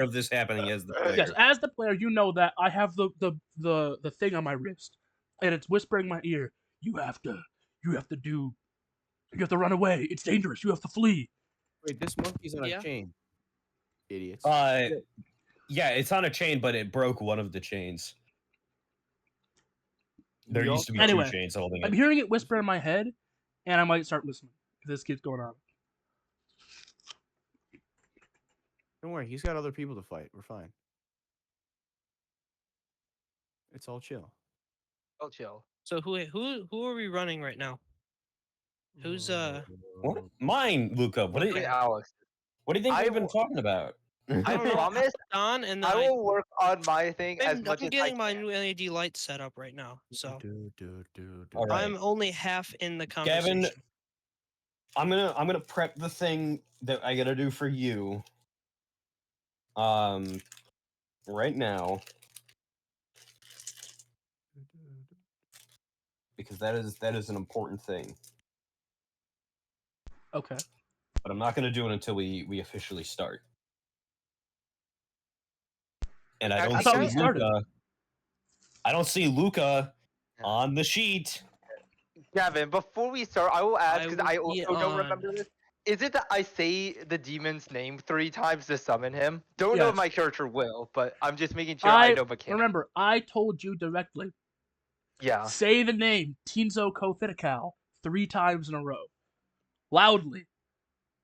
of this happening as the player. Yes, as the player, you know that I have the thing on my wrist, and it's whispering in my ear. You have to run away. It's dangerous. You have to flee. Wait, this monkey's on a chain. Idiots. Yeah, it's on a chain, but it broke one of the chains. There used to be two chains holding it. I'm hearing it whisper in my head, and I might start listening if this keeps going on. Don't worry, he's got other people to fight. We're fine. It's all chill. All chill. So who are we running right now? Who's What? Mine, Luca. What do you Alex? What do you think we've been talking about? I promise. Don and then I will work on my thing as much as I can. I'm getting my new LED light set up right now, so I'm only half in the conversation. Gavin, I'm gonna prep the thing that I gotta do for you. Right now, because that is an important thing. Okay. But I'm not gonna do it until we officially start. And I don't see Luca. I don't see Luca on the sheet. Gavin, before we start, I will ask because I also don't remember this. Is it that I say the demon's name 3 times to summon him? Don't know if my character will, but I'm just making sure I know mechanics. Remember, I told you directly. Yeah. Say the name Tinzo Kothidakal 3 times in a row. Loudly.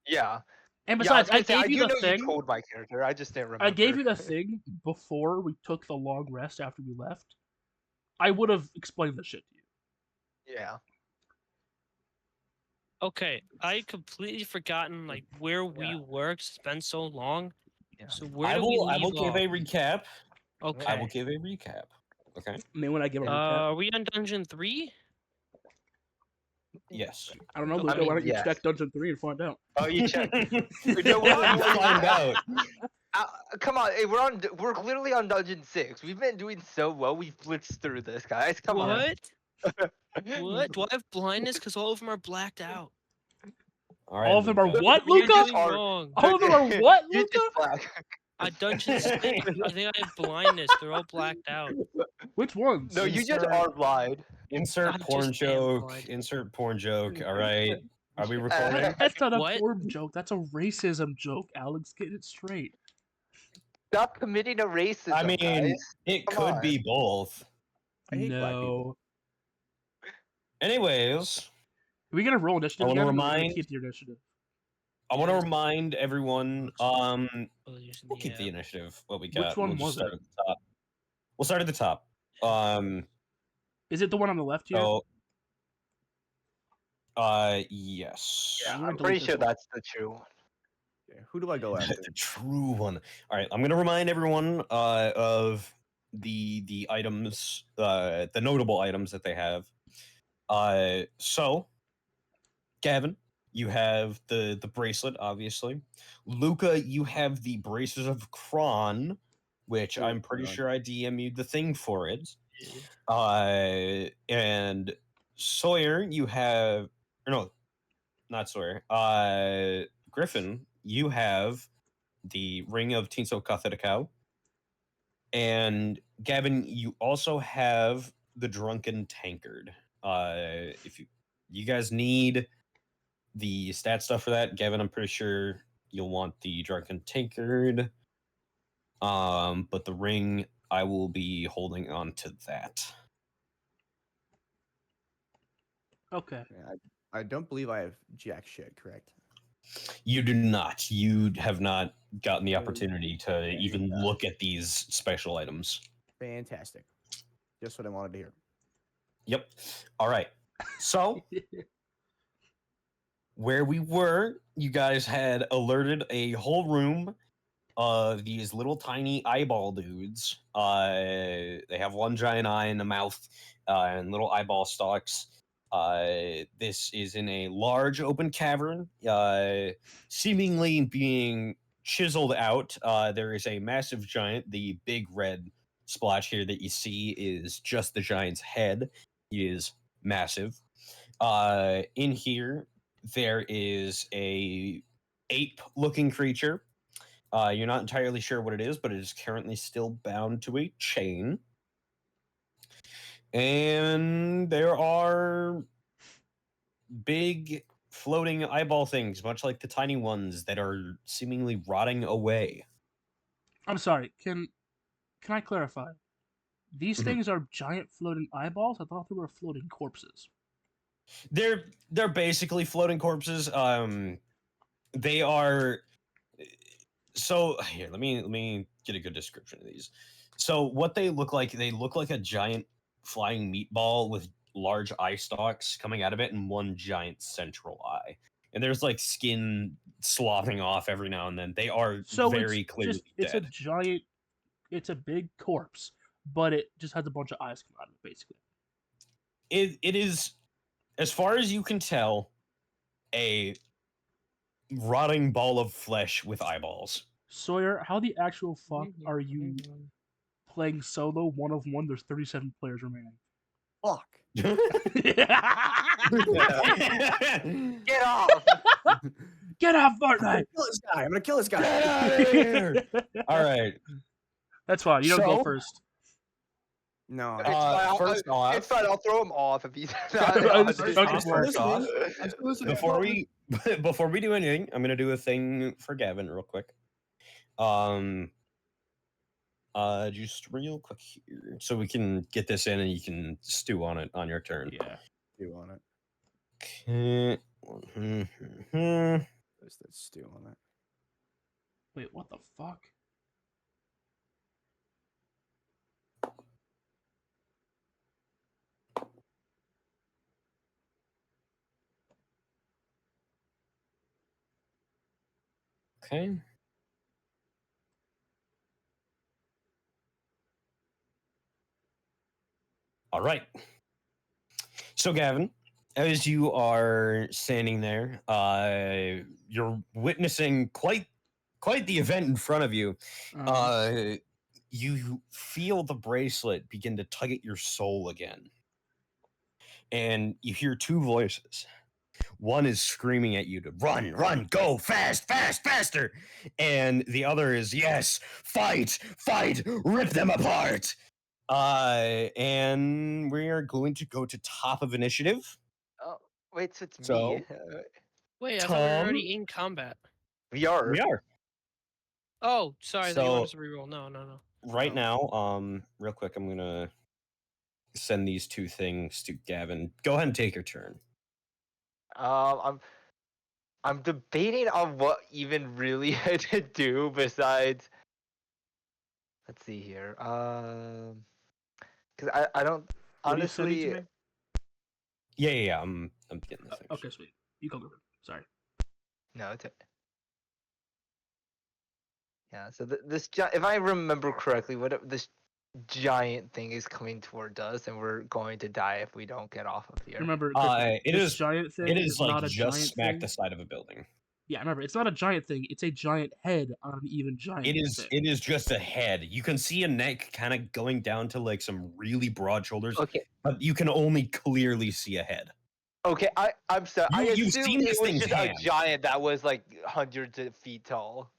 Yeah. And besides, I gave you the thing. You told my character. I just didn't remember. I gave you the thing before we took the long rest after we left. I would have explained the shit to you. Yeah. Okay, I completely forgotten like where we were. It's been so long. Yeah. So where do we leave I will give a recap. Okay. I will give a recap. Okay. I mean, when I give a recap. Are we on Dungeon 3? Yes. I don't know, Luca. Why don't you check Dungeon 3 and find out? Oh, you check. Find out. Come on, hey, we're literally on Dungeon 6. We've been doing so well. We've blitzed through this, guys. Come on. What? Do I have blindness? Because all of them are blacked out. All right. All of them are what, Luca? All of them are what, Luca? Dungeon 6. I think I have blindness. They're all blacked out. Which ones? No, you just are blind. Insert porn joke. Insert porn joke. All right. Are we recording? That's not a porn joke. That's a racism joke, Alex. Get it straight. Stop committing a racism. I mean, guys. it could be both. I hate black people. Anyways, are we gonna roll initiative? I want to remind. Keep the initiative. I want to remind everyone. We'll keep the initiative. What we got. Which one was it? We'll start at the top. Is it the one on the left here? So, yes. Yeah, I'm pretty sure that's the true one. Yeah, who do I go after? The true one. All right, I'm gonna remind everyone of the items, the notable items that they have. So, Gavin, you have the bracelet, obviously. Luca, you have the braces of Kron, which I'm pretty sure I DM'd the thing for it. And Sawyer, you have, or no, not Sawyer. Griffin, you have the Ring of Tinso Kathidakau. And Gavin, you also have the Drunken Tankard. If you guys need the stat stuff for that, Gavin, I'm pretty sure you'll want the Drunken Tankard. But the ring, I will be holding on to that. Okay. Yeah, I don't believe I have jack shit, correct? You do not. You have not gotten the opportunity to even look at these special items. Fantastic. Just what I wanted to hear. Yep. All right. So, where we were, you guys had alerted a whole room of these little tiny eyeball dudes. They have one giant eye and a mouth and little eyeball stalks. This is in a large open cavern, seemingly being chiseled out. There is a massive giant. The big red splotch here that you see is just the giant's head. He is massive. In here, there is a ape-looking creature. You're not entirely sure what it is, but it is currently still bound to a chain. And there are big floating eyeball things, much like the tiny ones that are seemingly rotting away. I'm sorry. Can I clarify? These Mhm. things are giant floating eyeballs? I thought they were floating corpses. They're basically floating corpses. They are. So here, let me get a good description of these. So what they look like a giant flying meatball with large eye stalks coming out of it and one giant central eye. And there's like skin sloughing off every now and then. They are very clearly it's dead. it's a big corpse, but it just has a bunch of eyes coming out of it, basically. It is, as far as you can tell, a rotting ball of flesh with eyeballs. Sawyer, how the actual fuck are you playing solo 1-of-1? There's 37 players remaining. Fuck. Get off! Get off, Fortnite! I'm gonna kill this guy. Get out of here! All right. That's fine. You don't go first. No. It's fine. First off, It's fine. I'll throw him off if he's First off, before we do anything, I'm gonna do a thing for Gavin real quick. Just real quick here, so we can get this in and you can stew on it on your turn. Yeah. Stew on it. Okay. There's that stew on it. Wait, what the fuck? Okay. All right. So, Gavin, as you are standing there, you're witnessing quite the event in front of you. You feel the bracelet begin to tug at your soul again, and you hear two voices. One is screaming at you to run, go, faster. And the other is, yes, fight, rip them apart. And we are going to go to top of initiative. Oh, wait, so it's So, me. Wait, I thought we were already in combat. We are. Oh, sorry, that you So- want us to reroll. No. Right now, real quick, I'm gonna send these two things to Gavin. Go ahead and take your turn. I'm debating on what even really to do besides. Let's see here. Because I don't What are you sending to honestly. me? Yeah. I'm getting this thing. Okay, sweet. You go, Griffin. Sorry. No, it's. Yeah. So if I remember correctly, this giant thing is coming toward us, and we're going to die if we don't get off of here. Remember, Griffin, It this is giant thing It is like not a just giant smack thing. the side of a building. Yeah, remember, it's not a giant thing. It's a giant head on an even giant It is. thing. It is just a head. You can see a neck kind of going down to like some really broad shoulders, Okay. but you can only clearly see a head. Okay. I'm sorry. I You've assumed seen it this was thing's just a hand. giant that was like hundreds of feet tall.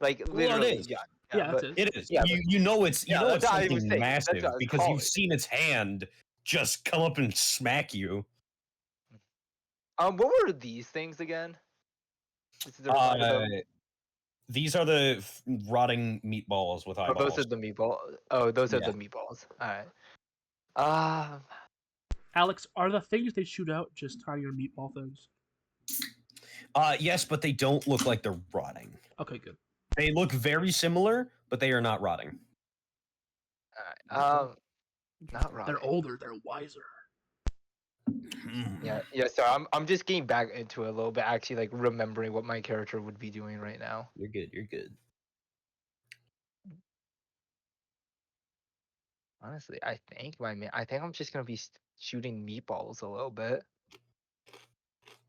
Like Well, literally. it is. Yeah, but, that's it. It is. Yeah, you know it's yeah, that's what I was something saying. That's massive what I was because calling you've it. seen its hand just come up and smack you. What were these things again? This is These are the rotting meatballs with Oh, eyeballs. those are the meatballs. Oh, those are Yeah. the meatballs. All right. Alex, are the things they shoot out just tinier meatball things? Yes, but they don't look like they're rotting. Okay, good. They look very similar, but they are not rotting. All right. Not right. They're older. They're wiser. Yeah. So I'm just getting back into it a little bit. Actually, like remembering what my character would be doing right now. You're good. Honestly, I think I'm just gonna be shooting meatballs a little bit.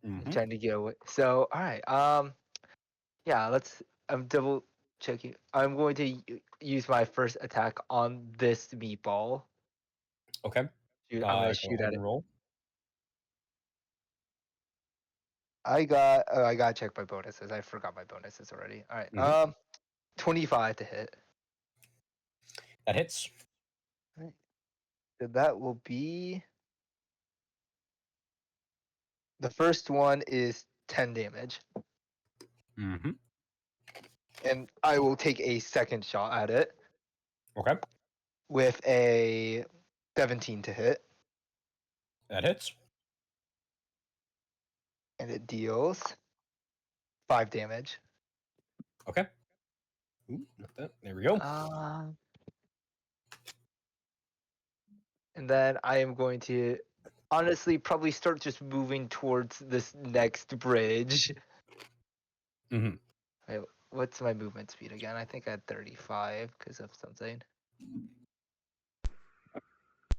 Mhm. Trying to get away. So, all right. Yeah. I'm double checking. I'm going to use my first attack on this meatball. Okay. I'm gonna Go shoot ahead at it. and roll. I gotta check my bonuses. I forgot my bonuses already. All right. Mhm. 25 to hit. That hits. Right. So that will be. The first one is 10 damage. Mm-hmm. And I will take a second shot at it. Okay. With a 17 to hit. That hits. And it deals 5 damage. Okay. Ooh, not that. There we go. And then I am going to honestly probably start just moving towards this next bridge. Mm-hmm. Wait, what's my movement speed again? I think I had 35 because of something.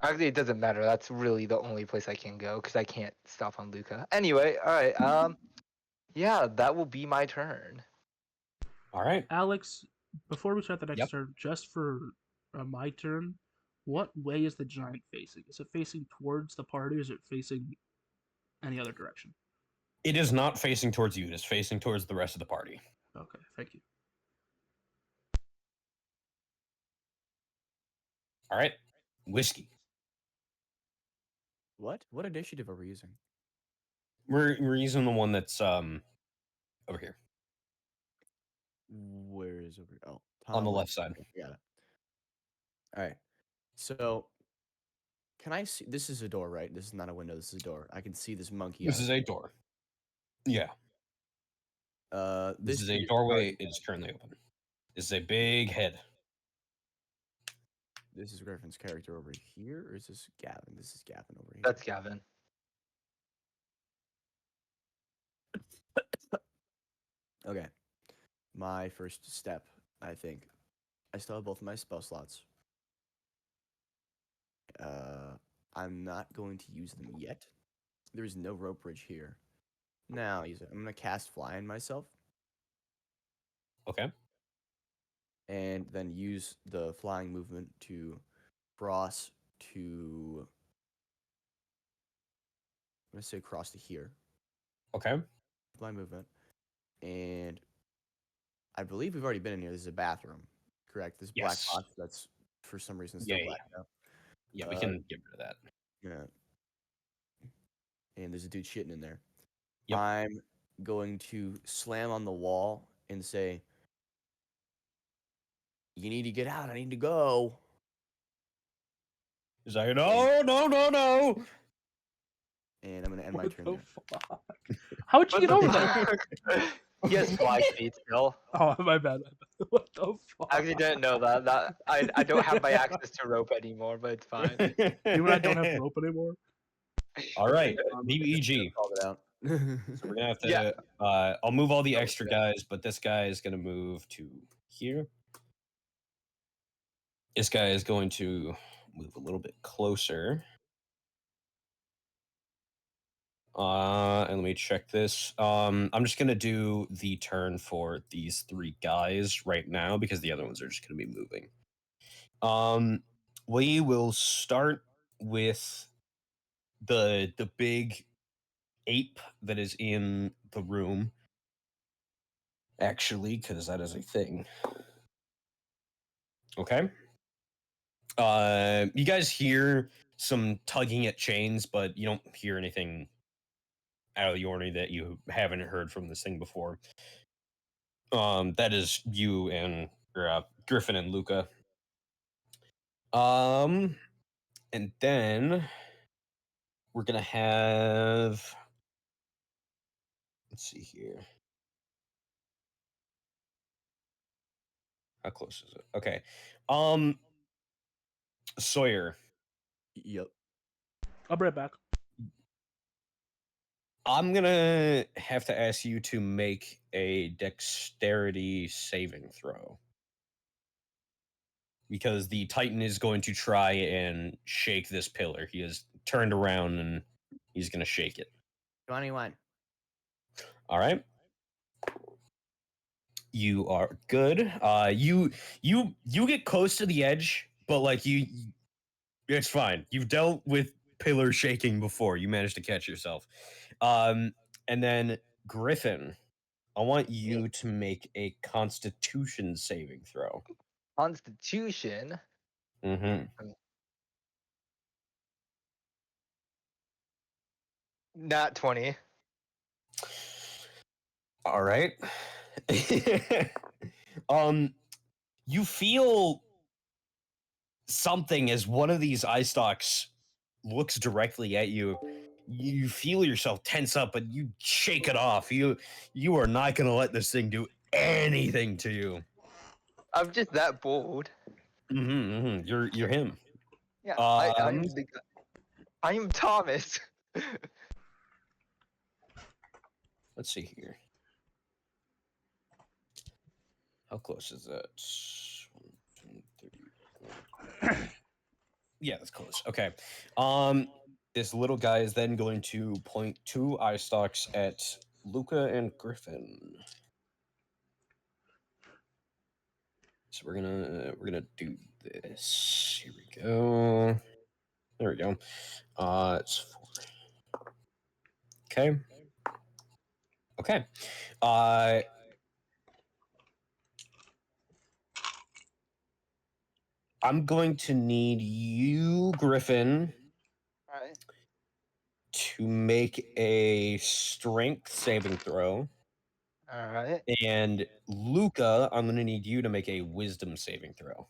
Actually, it doesn't matter. That's really the only place I can go because I can't stop on Luca. Anyway, all right. Yeah, that will be my turn. All right. Alex, before we start the next turn, just for my turn, what way is the giant facing? Is it facing towards the party, or is it facing any other direction? It is not facing towards you. It is facing towards the rest of the party. Okay, thank you. All right. Whiskey. What? What initiative are we using? We're using the one that's over here. Where is over? Oh, on the left side. Got it. All right. So, can I see? This is a door, right? This is not a window. This is a door. I can see this monkey. This is a door. Yeah. This is a doorway. It is currently open. This is a big head. This is Griffin's character over here, or is this Gavin? This is Gavin over here. That's Gavin. Okay. My first step, I think. I still have both of my spell slots. I'm not going to use them yet. There is no rope bridge here. Now I'll use it. I'm going to cast Fly on myself. Okay. And then use the flying movement to cross to... I'm going to say cross to here. Okay. Flying movement. And I believe we've already been in here. This is a bathroom, correct? This black box that's for some reason still black now. Yeah, we can get rid of that. Yeah. And there's a dude shitting in there. Yep. I'm going to slam on the wall and say, "You need to get out. I need to go." He's like, no. And I'm going to end my turn there. How'd you get over there? He has fly feet still. Oh, my bad. What the fuck? I actually didn't know that. I don't have my access to rope anymore, but it's fine. You and I don't have rope anymore. All right, BBG. Called it out. So we're gonna have to. I'll move all the extra guys, but this guy is gonna move to here. This guy is going to move a little bit closer. And let me check this. I'm just gonna do the turn for these 3 guys right now because the other ones are just gonna be moving. We will start with the big ape that is in the room. Actually, because that is a thing. Okay. You guys hear some tugging at chains, but you don't hear anything out of the ordinary that you haven't heard from this thing before. That is you and Griffin and Luca. And then we're gonna have. Let's see here. How close is it? Okay. Sawyer. Yep. I'll be right back. I'm gonna have to ask you to make a dexterity saving throw. Because the Titan is going to try and shake this pillar. He is turned around and he's gonna shake it. 21. All right. You are good. You get close to the edge, but like it's fine. You've dealt with pillar shaking before. You managed to catch yourself. And then Griffin, I want you to make a Constitution saving throw. Constitution. Mm-hmm. Not 20. All right. You feel something as one of these eye stalks looks directly at you. You feel yourself tense up, but you shake it off. You are not going to let this thing do anything to you. I'm just that bold. You're him. Yeah, I am Thomas. Let's see here. How close is that? 1, 2, 3, 4. Yeah, that's close. Okay. This little guy is then going to point 2 eye stalks at Luca and Griffin. So we're gonna do this. Here we go. There we go. It's 4. Okay. Okay. I'm going to need you, Griffin, All right. to make a strength saving throw. All right. And Luca, I'm going to need you to make a wisdom saving throw.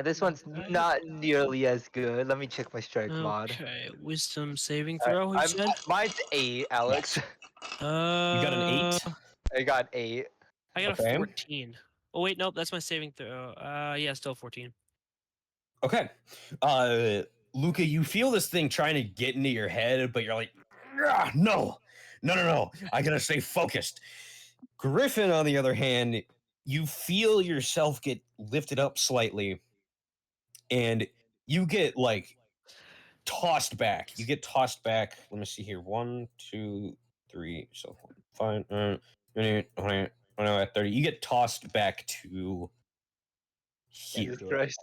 This one's not nearly as good. Let me check my strike mod. Okay, wisdom saving throw. You said mine's 8, Alex. Yes. You got an 8? I got 8. I got a 14. Oh wait, nope, that's my saving throw. Yeah, still 14. Okay. Luca, you feel this thing trying to get into your head, but you're like, no. I gotta stay focused. Griffin, on the other hand, you feel yourself get lifted up slightly, and you get like tossed back. You get tossed back. Let me see here. 1, 2, 3, so 5, 30. You get tossed back to here. Jesus Christ.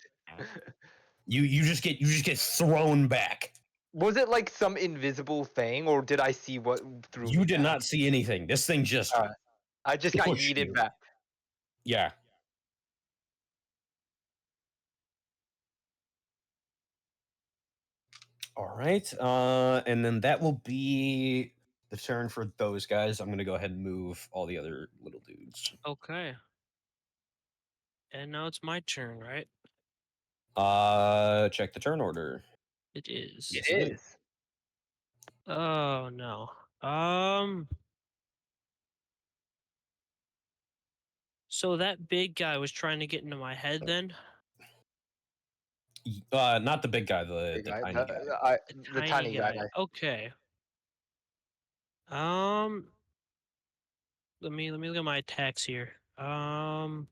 You just get thrown back. Was it like some invisible thing, or did I see what threw You me did back? not see anything. This thing just I just got pushed yeeted you. back. Yeah. All right. And then that will be the turn for those guys. I'm gonna go ahead and move all the other little dudes. Okay. And now it's my turn, right? Check the turn order. It is. Yes, It is. Oh no. So that big guy was trying to get into my head then? Not the big guy, the tiny guy. The tiny guy. Okay. Let me look at my attacks here. I'm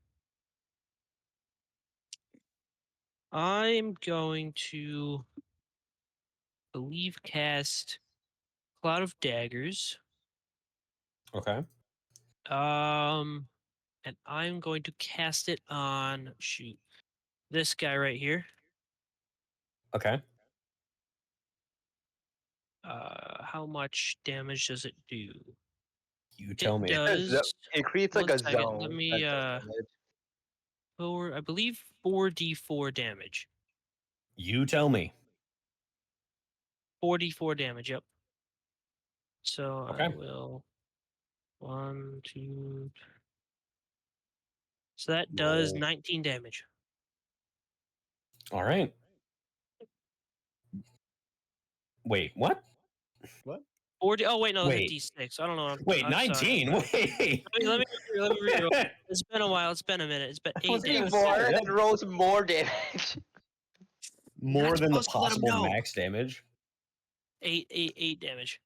going to cast Cloud of Daggers. Okay. And I'm going to cast it on this guy right here. Okay. How much damage does it do? You tell me. It creates like a zone. Let me I believe 4d4 damage. You tell me. 4d4 damage, yep. So Okay. I will 1, 2. So that does 19 damage. All right. Wait, what? What? 40. Oh wait, no, Wait. it's a d6. I don't know. Wait, I'm 19. Sorry. Wait. Let me reroll. It's been a while. It's been a minute. It's been 8 days. 4 and rolls more damage. More than the possible max damage. 8 damage.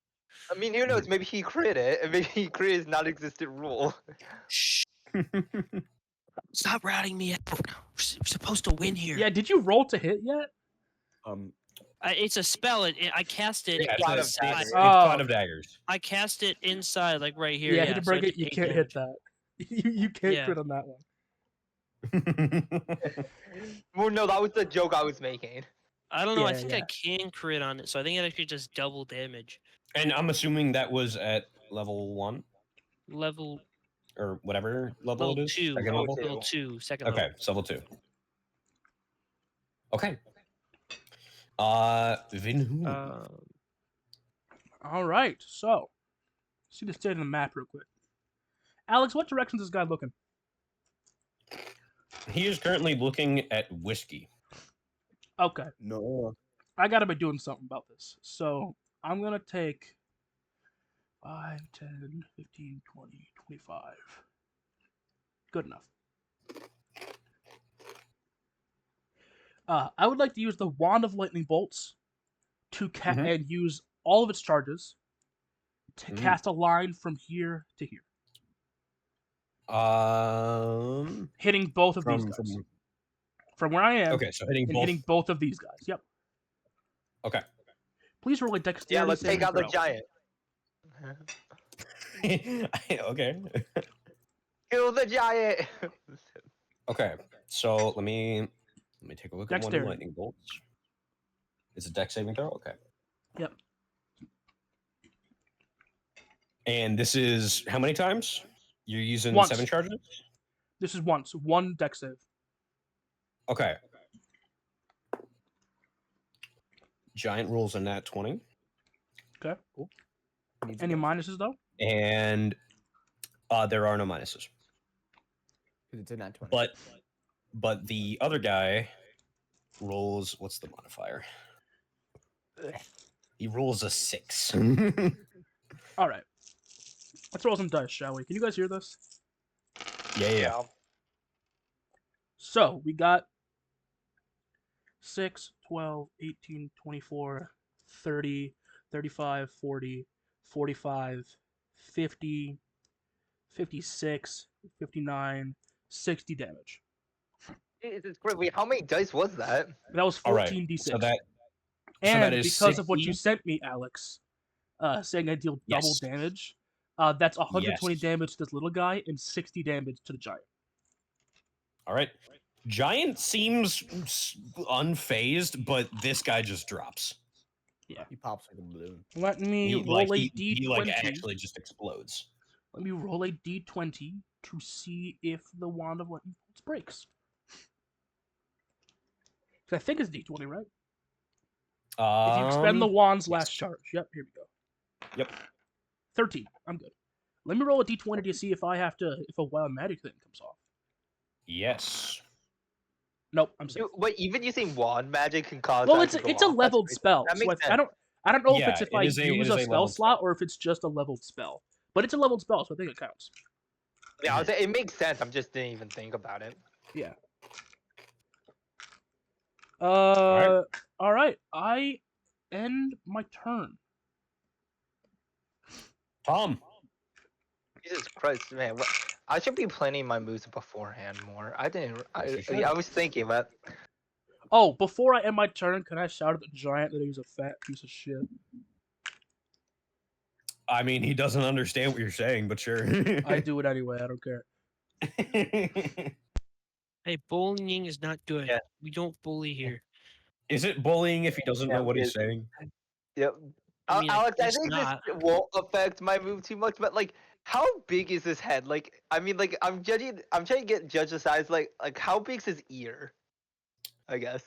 I mean, who knows? Maybe he crit it, and maybe he crit his non-existent rule. Shh. Stop routing me out. We're supposed to win here. Yeah, did you roll to hit yet? It's a spell. I cast it. Yeah, it's Cloud of Daggers. I cast it inside, like right here. Yeah, Yeah, hit to break it. You can't hit that. You can't crit on that one. Well, no, that was the joke I was making. I don't know. I think I can crit on it, so I think it actually just double damage. And I'm assuming that was at level 1. Level. or whatever level Level it is. 2. Second level. Level 2. Second Okay, level. it's level 2. Okay. Vinhoon. All right. So, see the state of the map real quick. Alex, what direction is this guy looking? He is currently looking at whiskey. Okay. No. I gotta be doing something about this. So I'm gonna take 5, 10, 15, 20, 25. Good enough. I would like to use the Wand of Lightning Bolts to and use all of its charges to cast a line from here to here. Hitting both of these guys. From where I am. Okay, so hitting both of these guys. Yep. Okay. Please roll a dexterity. Yeah, let's take out the giant. Okay. Kill the giant. Okay, so let me take a look at one of the Dexterity. lightning bolts. Is it dex saving throw? Okay. Yep. And this is how many times? You're using Once. 7 charges? This is once. One dex save. Okay. Giant rolls a nat 20. Okay. Cool. Any minuses though? And there are no minuses. It's a nat 20. But the other guy rolls, what's the modifier? He rolls a 6. All right. Let's roll some dice, shall we? Can you guys hear this? Yeah. So, we got 6, 12, 18, 24, 30, 35, 40, 45, 50, 56, 59, 60 damage. Jesus Christ, wait, how many dice was that? That was 14 d6. So that is because of what 60? you sent me, Alex, saying I deal double Yes. damage, that's 120 Yes. damage to this little guy and 60 damage to the giant. All right. Giant seems unfazed, but this guy just drops. Yeah. He pops like a balloon. Let me He, roll a he d20. actually just explodes. Let me roll a d20 to see if the Wand of Lightning Bolts breaks. 'Cause I think it's d20, right? If you expend the wand's last charge. Yep, here we go. Yep. 13. I'm good. Let me roll a d20 to see if if a wild magic thing comes off. Yes. Nope, I'm safe. Wait, even using wand magic can cause. Well, that to go it's a off? leveled That's spell. That So makes sense. I don't know Yeah, if I use a spell leveled slot spell. or if it's just a leveled spell. But it's a leveled spell, so I think it counts. Yeah, I was saying, it makes sense. I'm just didn't even think about it. Yeah. right. All right. I end my turn. Tom. Jesus Christ, man! I should be planning my moves beforehand more. I didn't. I was thinking, but Oh, before I end my turn, can I shout at the giant that he's a fat piece of shit? I mean, he doesn't understand what you're saying, but sure. I do it anyway. I don't care. Hey, bullying is not good. Yeah. We don't bully here. Is it bullying if he doesn't know what he's it- saying? Yep. I mean, Alex, I guess think not. this won't affect my move too much, but like, how big is his head? Like, I mean, like, I'm trying to judge the size. Like, how big's his ear? I guess.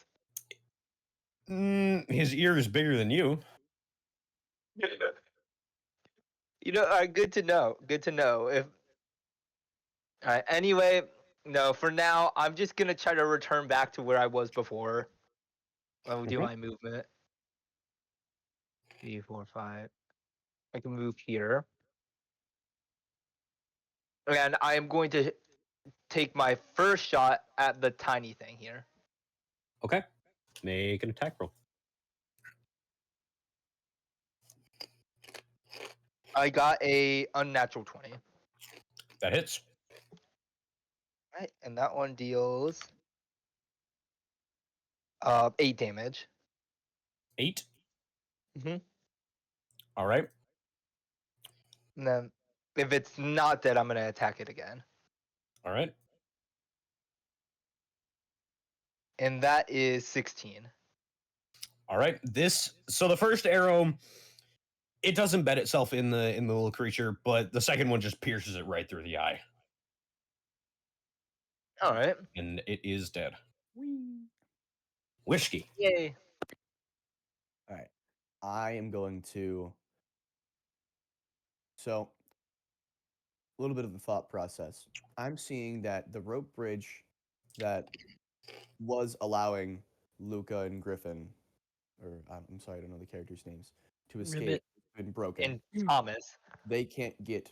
His ear is bigger than you. You know, good to know. Good to know. If all right. Anyway, no. For now, I'm just gonna try to return back to where I was before. When we do my movement. 3, 4, 5. I can move here. And I am going to take my first shot at the tiny thing here. Okay. Make an attack roll. I got a unnatural 20. That hits. Right, and that one deals 8 damage. 8. Mhm. All right. And then if it's not dead, I'm gonna attack it again. All right. And that is 16. All right. So the first arrow, it doesn't embed itself in the little creature, but the second one just pierces it right through the eye. All right. And it is dead. Whee! Whiskey. Yay. All right. I am going to. So, a little bit of the thought process. I'm seeing that the rope bridge that was allowing Luca and Griffin, or I'm sorry, I don't know the characters' names, to escape Ribbit. has been broken. And Thomas. They can't get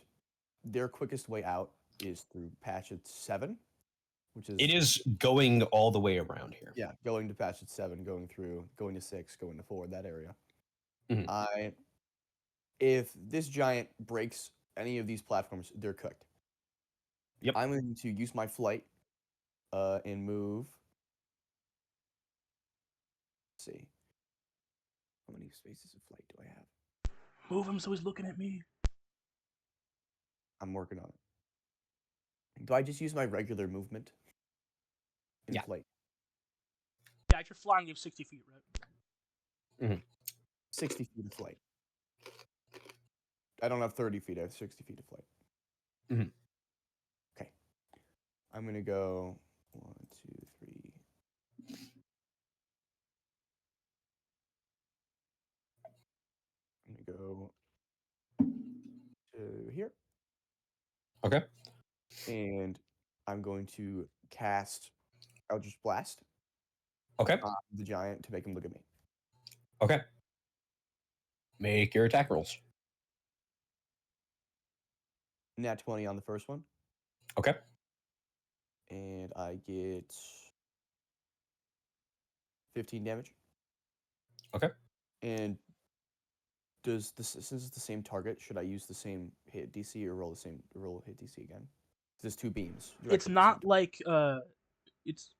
their quickest way out is through passage 7, which is It is going all the way around here. yeah, going to passage 7, going to 6, going to 4, that area. Mhm. If this giant breaks any of these platforms, they're cooked. Yep. I'm going to use my flight and move. Let's see. How many spaces of flight do I have? Move him so he's looking at me. I'm working on it. Do I just use my regular movement in Yeah. flight? Yeah, you're flying. You have 60 feet, right? 60 feet of flight. I don't have 30 feet. I have 60 feet of flight. Mhm. Okay. I'm going to go 1, 2, 3. I'm going to go to here. Okay. And I'm going to cast Eldritch Blast Okay. on the giant to make him look at me. Okay. Make your attack rolls. Nat 20 on the first one. Okay. And I get 15 damage. Okay. And does this, since it's the same target, should I use the same hit DC or roll hit DC again? There's 2 beams. It's not like it's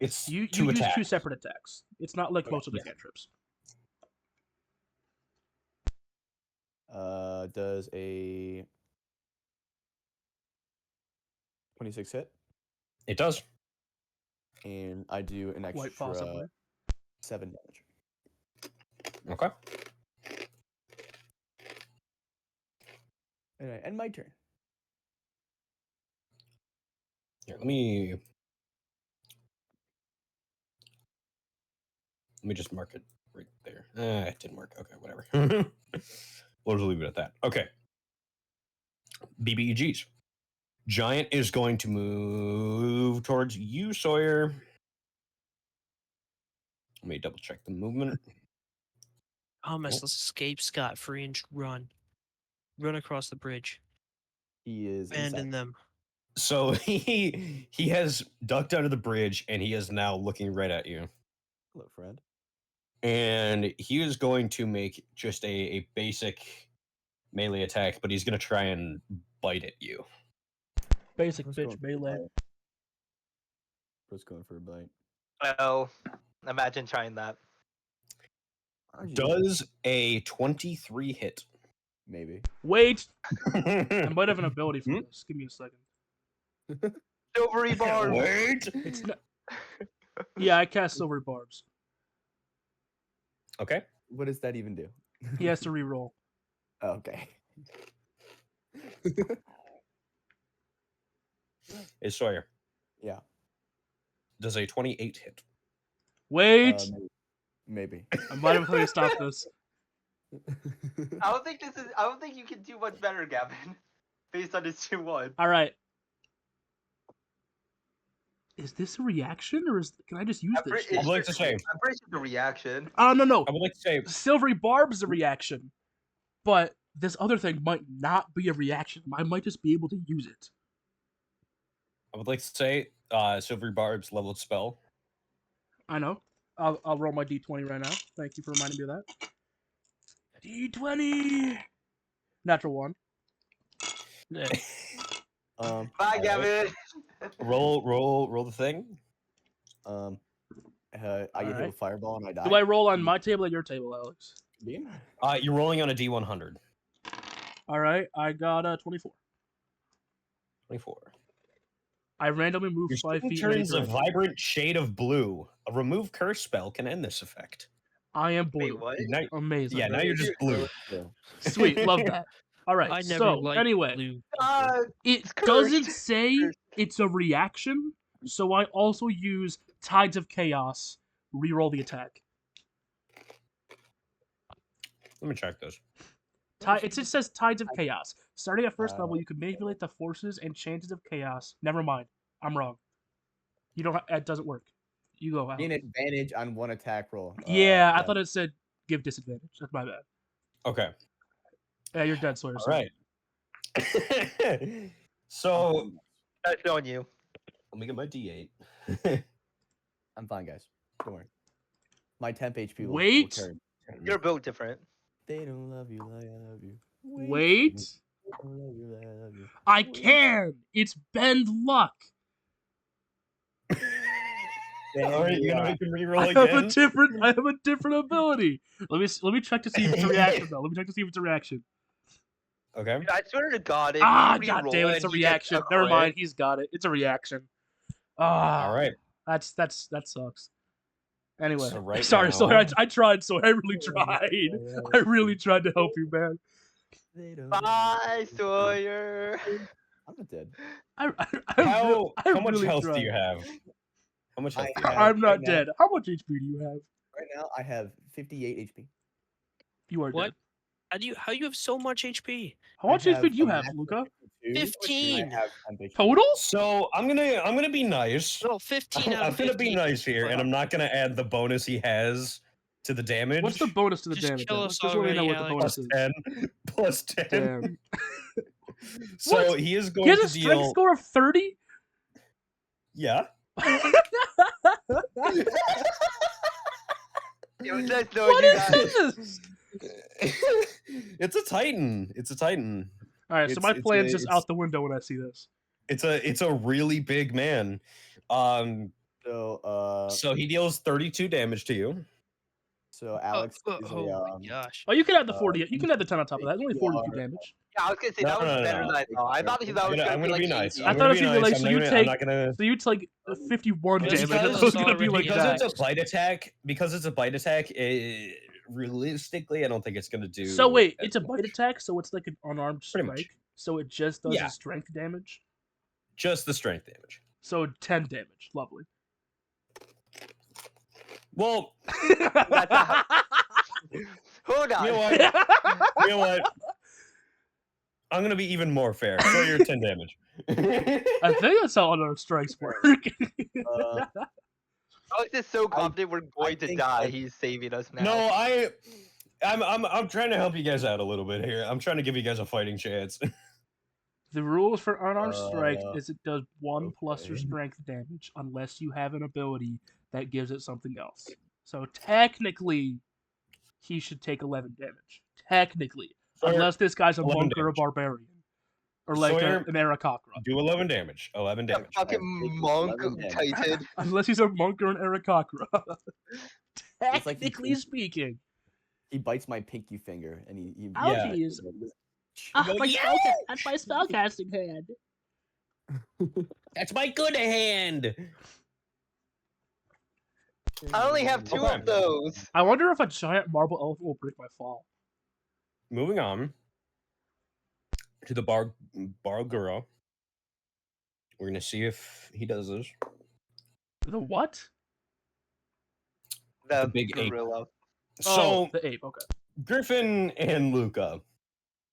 It's you use attacks. 2 separate attacks. It's not like Okay, most of the yeah. cantrips. Does a 26 hit? It does. And I do an Quite extra possibly. 7 damage. Okay. And I end my turn. Here, let me just mark it right there. It didn't work. Okay, whatever. We'll just leave it at that. Okay. BBEGs. Giant is going to move towards you, Sawyer. Let me double check the movement. Thomas, Nope. let's escape scot-free and run. Run across the bridge. He is Abandon inside. them. So he has ducked under the bridge and he is now looking right at you. Hello, friend. And he is going to make just a basic melee attack, but he's going to try and bite at you. Basic Who's bitch going for a melee. bite? Who's going for a bite? Oh, imagine trying that. Does a 23 hit? Maybe. Wait, I might have an ability for this. Give me a second. Silvery barbs. Wait. It's not. Yeah, I cast silver barbs. Okay. What does that even do? He has to re-roll. Oh, okay. Is Sawyer. Yeah. Does a 28 hit? Wait, Maybe. I might have to stop this. I don't think you can do much better, Gavin. Based on his 2-1. All right. Is this a reaction, or can I just use this? I would like to say. I'm pretty sure the reaction. Oh no. I would like to say. Silvery barb is a reaction, but this other thing might not be a reaction. I might just be able to use it. I would like to say. Silvery Barb's leveled spell. I know. I'll roll my d20 right now. Thank you for reminding me of that. D20. Natural 1. Yeah. Bye, Gavin. Roll the thing. I get hit with fireball and I die. Do I roll on my table or your table, Alex? Beam? You're rolling on a D100. All right, I got a 24. 24. I randomly moved Your 5 skin feet. turns a vibrant shade of blue. A remove curse spell can end this effect. I am blue. Wait, what? Now, Amazing. yeah, now you're just blue. Sweet, love that. All right, I never so liked anyway, blue. it It's doesn't cursed. say it's a reaction, so I also use Tides of Chaos. Reroll the attack. Let me check this. It just says Tides of Chaos. Starting at first level, you can manipulate the forces and chances of chaos. Never mind. I'm wrong. You don't. It doesn't work. You go out. Gain advantage on one attack roll. Yeah, I thought it said give disadvantage. That's my bad. Okay. Yeah, you're dead, Sawyer. All right. So That's on you. let me get my D8. I'm fine, guys. Don't worry. My temp HP will Wait. carry. You're built different. They don't love you like I love you. Wait. They don't love you like I love you. I can. It's bend luck. All right, you're gonna make him reroll I again. have a different ability. Let me check to see if it's a reaction though. Let me check to see if it's a reaction. Okay. Dude, I swear to God, if God you damn reroll it, it's a and he gets reaction. Never crit- mind, he's got it. It's a reaction. All right. That sucks. Anyway, So right sorry, now- Sawyer. I tried, Sawyer. I really tried. I really tried to help you, man. They don't Bye, Sawyer. I'm not dead. How much really health do tried. you have? How much health I do you have? have- I'm not right now- dead. How much HP do you have? Right now, I have 58 HP. You are What? dead. How you have so much HP? How much I HP do you a have, max of Luca? 52, 15. and I have 10 HP. Total? So I'm gonna be nice. No, 15 out I'm of gonna 15. be nice here, and I'm not gonna add the bonus he has to the damage. What's the bonus to the Just damage? kill then? us Let's just let me know what already, the Alex. bonus plus is. 10? Plus 10. Damn. So What? he is He going has to a strength deal. score of 30? Yeah. It was nice knowing What you is guys. this? It's a Titan. It's a Titan. Alright, so It's- my it's plan's a- just it's- out the window when I see this. It's a really big man. So he deals 32 damage to you. So Alex is Oh my gosh. Oh, you can add the 40. You can add the 10 on top of that. It's only you 42 are- damage. Yeah, I was gonna say No, that was no, no, better no. than I thought. I thought that was I'm gonna gonna be be like nice. 80. I thought it was gonna be like, so you I'm take not gonna. so you take 51 Because damage. I because thought it was gonna be already like because that. it's a bite attack. Because it's a bite attack. Realistically, I don't think it's gonna do. So wait, as it's a much. bite attack, so it's like an unarmed Pretty much. strike. So it just does Yeah. a strength damage. Just the strength damage. So 10 damage. Lovely. Well, That's a- Hold on. you know what? You know what? I'm gonna be even more fair. So you're 10 damage. I think that's how unarmed strikes work. Uh, I was just so confident we're going to think die. that- He's saving us now. No, I'm trying to help you guys out a little bit here. I'm trying to give you guys a fighting chance. The rules for unarmed strike Uh, is it does 1 plus your okay. strength damage unless you have an ability that gives it something else. So technically, he should take 11 damage. Technically. Sawyer, Unless this guy's a 11 monk or a damage. barbarian. Or like Sawyer, an Aarakocra. Do 11 damage. 11 The damage. fucking monk 11 damage. Titan. Unless he's a monk or an Aarakocra. It's like he Technically thinks- speaking. he bites my pinky finger, and he Yeah. Ouchies. You go, "Yeah!" That's my spellcasting hand. That's my good hand. I only have 2 Okay. of those. I wonder if a giant marble elephant will break my fall. Moving on to the Bargura. We're gonna see if he does this. The what? The big ape. gorilla. So Oh, the ape, okay. Griffin and Luca,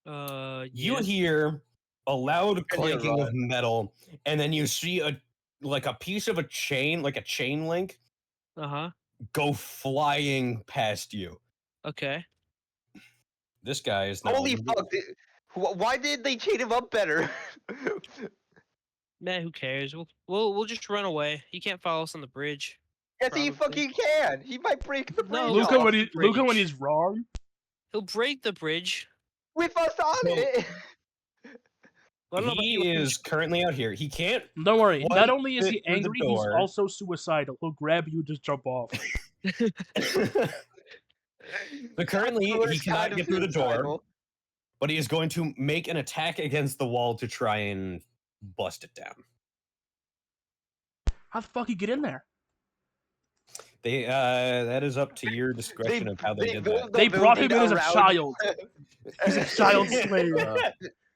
you Yes. hear a loud Give me a clanking of run. metal, and then you see a piece of a chain, like a chain link, Uh-huh. go flying past you. Okay. This guy is now Holy fuck. Why did they chain him up better? Man, who cares? We'll just run away. He can't follow us on the bridge. Yes, he Probably. fucking can. He might break the bridge. No, Luca off when the he Luca when bridge. he's wrong. He'll break the bridge. With us on So- it. I don't know about He you, is currently out here. He can't. Don't worry. Once Not only is fit he through the angry, he's door- also suicidal. He'll grab you and just jump off. But currently, Luca's he cannot kind of get through the door. suicidal. But he is going to make an attack against the wall to try and bust it down. How the fuck you get in there? They that is up to your discretion of how they did built that. the They brought him building in as a around- child. He's a child slave.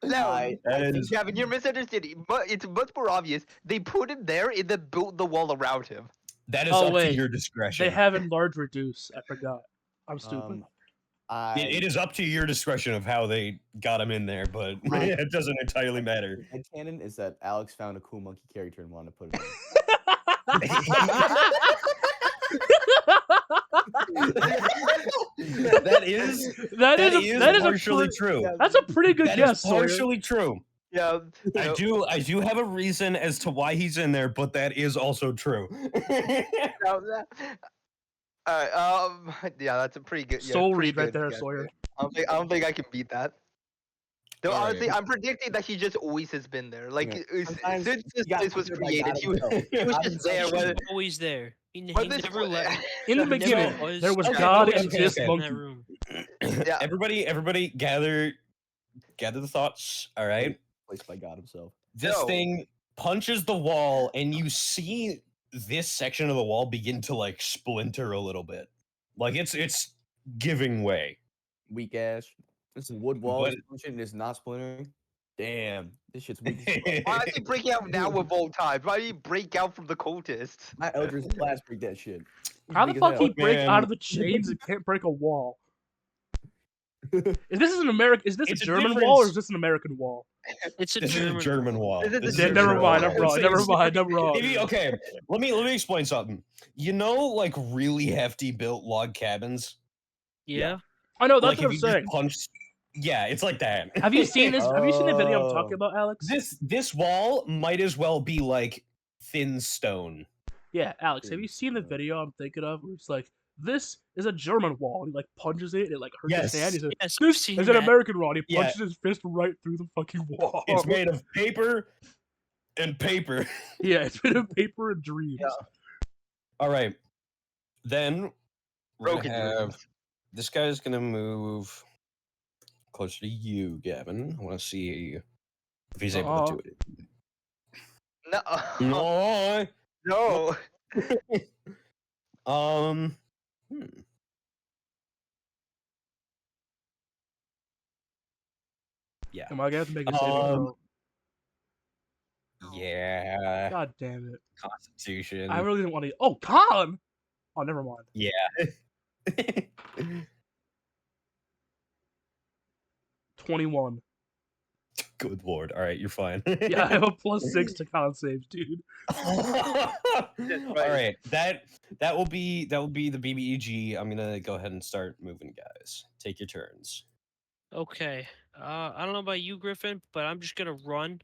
No, is- Gavin, you're misunderstanding. But it's much more obvious. They put him there and then built the wall around him. That is Oh, up to wait. your discretion. They have enlarge reduce. I forgot. I'm stupid. It is up to your discretion of how they got him in there, but it doesn't entirely matter. My headcanon is that Alex found a cool monkey character and wanted to put it in. That is partially true. That's a pretty good That guess, is partially true. Yeah. I do have a reason as to why he's in there, but that is also true. Yeah, that's a pretty good. Yeah, Soul pretty read right good there, guess, Sawyer. I don't think I can beat that. No, All honestly, right. I'm predicting that he just always has been there. Like Sometimes since this you got place was put there by created, God he was himself. just there. He's Whether, always there. He but this never left. In the Never beginning, was. there was Okay, God okay, and okay, this okay. in that monkey. room. Yeah. Everybody gather the thoughts, all right? Placed by God himself. This No. thing punches the wall, and you see this section of the wall begin to like splinter a little bit. Like it's giving way. Weak ass. This is wood wall. But- This shit is not splintering. Damn, this shit's weak as fuck. Why is he breaking out now of all time? Why did he break out from the cultists? My Eldritch Blast break that shit. It's How the weak as fuck hell. he break Man. out of the chains and can't break a wall? Is this a It's a German wall or difference. is this an American wall? It's a This is a German wall. This is a This Yeah, a never German mind. wall. I'm wrong. Never mind. I'm wrong. Maybe, okay, let me explain something. You know, like really hefty built log cabins. Yeah. I know. Like That's what if I'm you saying. just punch. Yeah, it's like that. Have you seen this? Have you seen the video I'm talking Oh. about, Alex? This wall might as well be like thin stone. Yeah, Alex. Have you seen the video I'm thinking of? Where it's like, this is a German wall. And he like punches it. And it like hurts his hand. Yes. He says, Yes, I've "This seen is an that. American wall." And he Yeah. punches his fist right through the fucking wall. It's made of paper and paper. Yeah, it's made of paper and dreams. Yeah. All right. Then we're gonna Broken have dreams. this guy's gonna move closer to you, Gavin. I want to see if he's able to do it. No. No. No. Hmm. Yeah. Am I gonna have to make a saving throw? Yeah. God damn it! Constitution. I really didn't want to. Oh, con! Oh, never mind. Yeah. 21. Good lord. All right, you're fine. Yeah, I have a +6 to con saves, dude. All right. That will be the BBEG. I'm gonna go ahead and start moving, guys. Take your turns. Okay. I don't know about you, Griffin, but I'm just gonna run.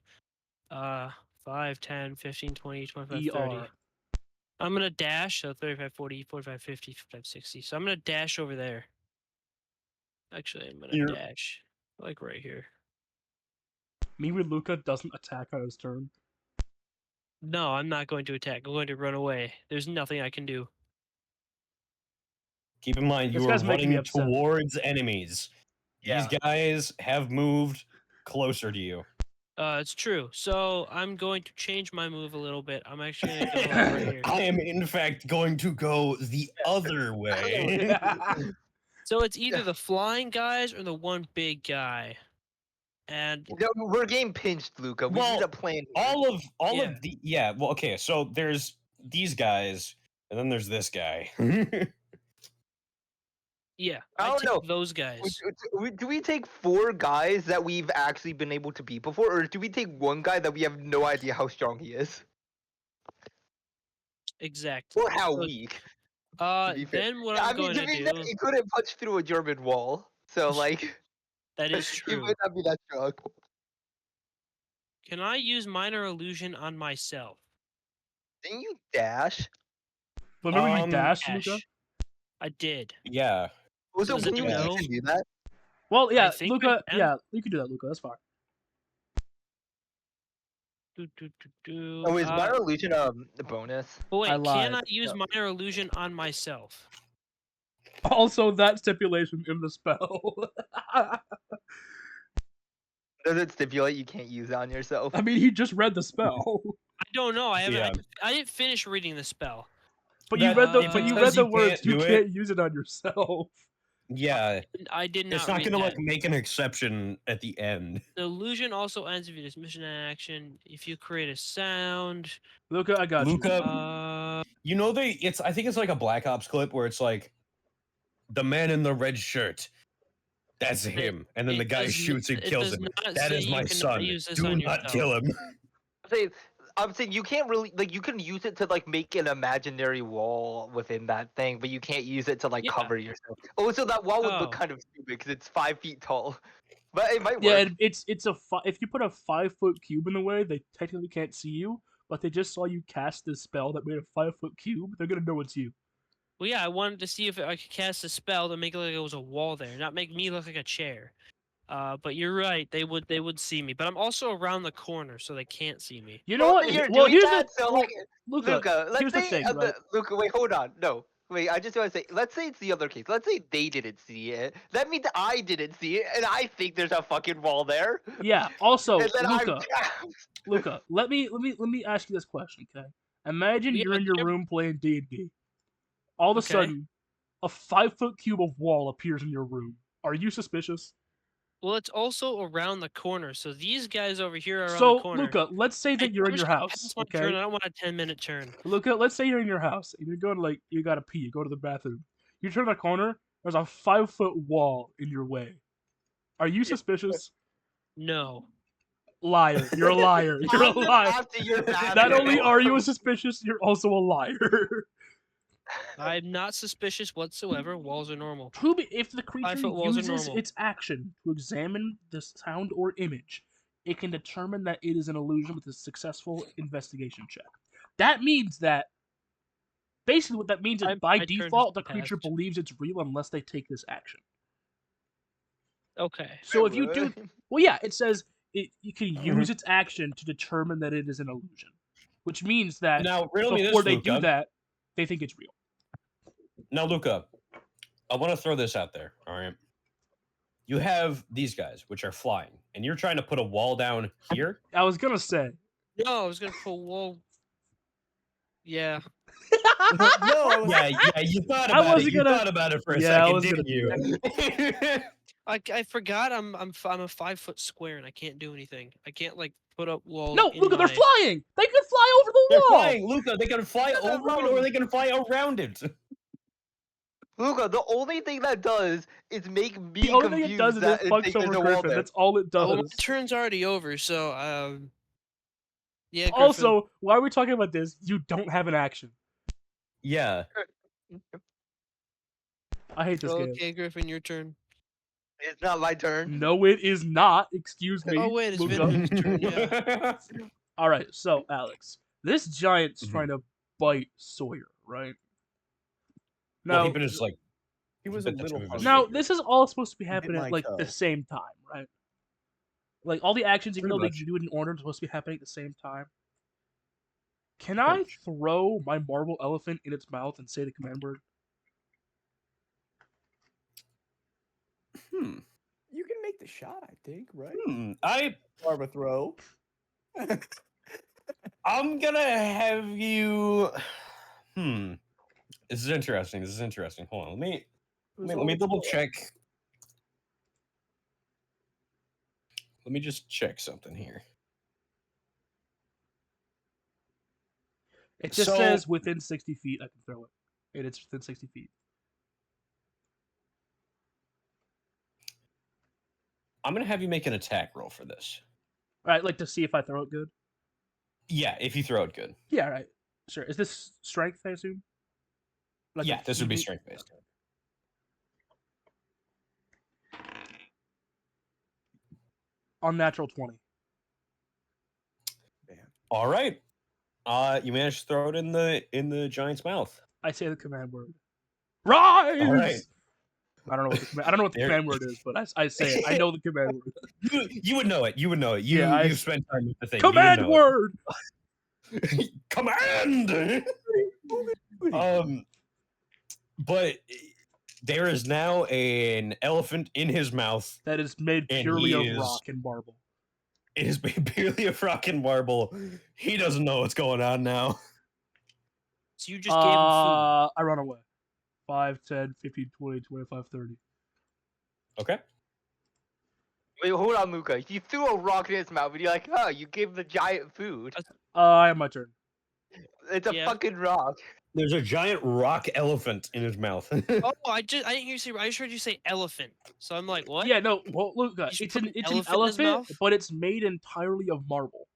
5, 10, 15, 20, 25, 30. ER. I'm gonna dash. So 35, 40, 45, 50, 55, 60. So I'm gonna dash over there. Actually, I'm gonna You're- dash like right here. Me with Luca doesn't attack on his turn. No, I'm not going to attack. I'm going to run away. There's nothing I can do. Keep in mind, This you are guy's making me running upset. towards enemies. Yeah. These guys have moved closer to you. It's true. So I'm going to change my move a little bit. I'm actually gonna go like right here. I am, in fact, going to go the other way. So it's either the flying guys or the one big guy. And No, we're getting pinched, Luca. We Well, need a plan. here. all of Yeah. the well, okay, so there's these guys, and then there's this guy. yeah, I I don't take know. those guys. Do we take 4 guys that we've actually been able to beat before, or do we take one guy that we have no idea how strong he is, Exactly. or how So, weak? be fair. Then what I I'm mean, going to to be fair, do, he couldn't punch through a German wall, so like, that is he true. might not be that strong. Can I use minor illusion on myself? Didn't you dash? But remember you Um, dashed, Luca? Dash. I did. Yeah. Also, Does can it you know? even do that? Well, yeah, think Luca. I can. Yeah, you can do that, Luca. That's fine. Oh, is minor illusion a bonus? But wait, I can lied. I use No. minor illusion on myself? Also, that stipulation in the spell. Does it stipulate you can't use it on yourself? I mean, he just read the spell, I don't know. I haven't. Yeah. I didn't finish reading the spell. but you That- read the if but it you says read the you words. can't You do it- can't use it on yourself. Yeah, I did not. it's not read gonna that. like make an exception at the end. The illusion also ends if you dismiss an action. If you create a sound. Luca, I got Luca, you know I think it's like a Black Ops clip where it's like the man in the red shirt. That's him, and then the guy shoots and kills him. That is my son. Do not kill him. I'm saying you can't really like you can use it to like make an imaginary wall within that thing, but you can't use it to like cover yourself. Also, that wall would look kind of stupid because it's 5 feet tall, but it might work. Yeah, it's if you put a 5-foot cube in the way, they technically can't see you, but they just saw you cast this spell that made a 5-foot cube. They're gonna know it's you. Well, yeah, I wanted to see if I could cast a spell to make it like it was a wall there, not make me look like a chair. But you're right, they would see me. But I'm also around the corner, so they can't see me. You know what? Well, here's the Luca, let's here's the say thing, right? Luca, wait, hold on. No. Wait, I just want to say, let's say it's the other case. Let's say they didn't see it. That means I didn't see it, and I think there's a fucking wall there. Yeah. Also, and then Luca, let me ask you this question, okay? Imagine you're in your room playing D&D. All of a sudden, a 5-foot cube of wall appears in your room. Are you suspicious? Well, it's also around the corner, so these guys over here are around the corner. So, Luca, let's say that you're in your house, okay? Turn. I don't want a 10-minute turn. Luca, let's say you're in your house, and you're going like, you gotta pee, you go to the bathroom. You turn the corner, there's a 5-foot wall in your way. Are you suspicious? No. Liar. You're a liar. You're a liar. Not only are you suspicious, you're also a liar. I'm not suspicious whatsoever. Walls are normal. If the creature uses its action to examine the sound or image, it can determine that it is an illusion with a successful investigation check. That means that, basically what that means is by default, the creature believes it's real unless they take this action. Okay. So if you do, well, yeah, it says you can use its action to determine that it is an illusion, which means that before they do that, they think it's real. Now, Luca, I want to throw this out there, all right? You have these guys, which are flying, and you're trying to put a wall down here? I was going to say. No, I was going to put a wall... Yeah. No, yeah, you thought about it. You thought about it for a second, didn't you? I forgot I'm a 5-foot square and I can't do anything. I can't like put up walls. No, Luca, they're flying. They can fly over the wall. They're flying, Luca. They can fly over it, or they can fly around it. Luca, the only thing that does is make me confused. The only thing it does is it fucks over Griffin. That's all it does. Well, my turn's already over, so yeah. Griffin. Also, why are we talking about this? You don't have an action. Yeah. I hate this game. Okay, Griffin, your turn. It's not my turn. No, it is not. Excuse me. Oh wait, it's Vinhoon's turn. Yeah. All right, so Alex, this giant's trying to bite Sawyer, right? Now, well, just like he was a little. Now, this is all supposed to be happening at like the same time, right? Like all the actions, even though they do it in order, are supposed to be happening at the same time. Can I throw my marble elephant in its mouth and say the command word? You can make the shot, I think, right? Barba throw. I'm gonna have you. This is interesting. Hold on. Let me double check. Let me just check something here. It just says within 60 feet I can throw it. And it's within 60 feet. I'm going to have you make an attack roll for this. Right, like to see if I throw it good? Yeah, if you throw it good. Yeah, right. Sure. Is this strength, I assume? Like yeah, this would be strength-based. Unnatural 20. Damn. All right. You managed to throw it in the giant's mouth. I say the command word. Rise! All right. I don't know what the command word is, but I say it. I know the command word. You would know it. You would know it. You've spent time with the thing. Command word. Command. But there is now an elephant in his mouth that is made purely of rock and marble. It is made purely of rock and marble. He doesn't know what's going on now. So you just gave him food. I run away. 5, 10, 15, 20, 25, 30. Okay. Wait, hold on, Luca. You threw a rock in his mouth, and you're like, "Oh, you gave the giant food." I have my turn. It's a fucking rock. There's a giant rock elephant in his mouth. Oh, I didn't hear you say. I just heard you say elephant. So I'm like, what? Yeah, no. Well, Luca, You it's put an an elephant in his elephant, mouth? but it's made entirely of marble.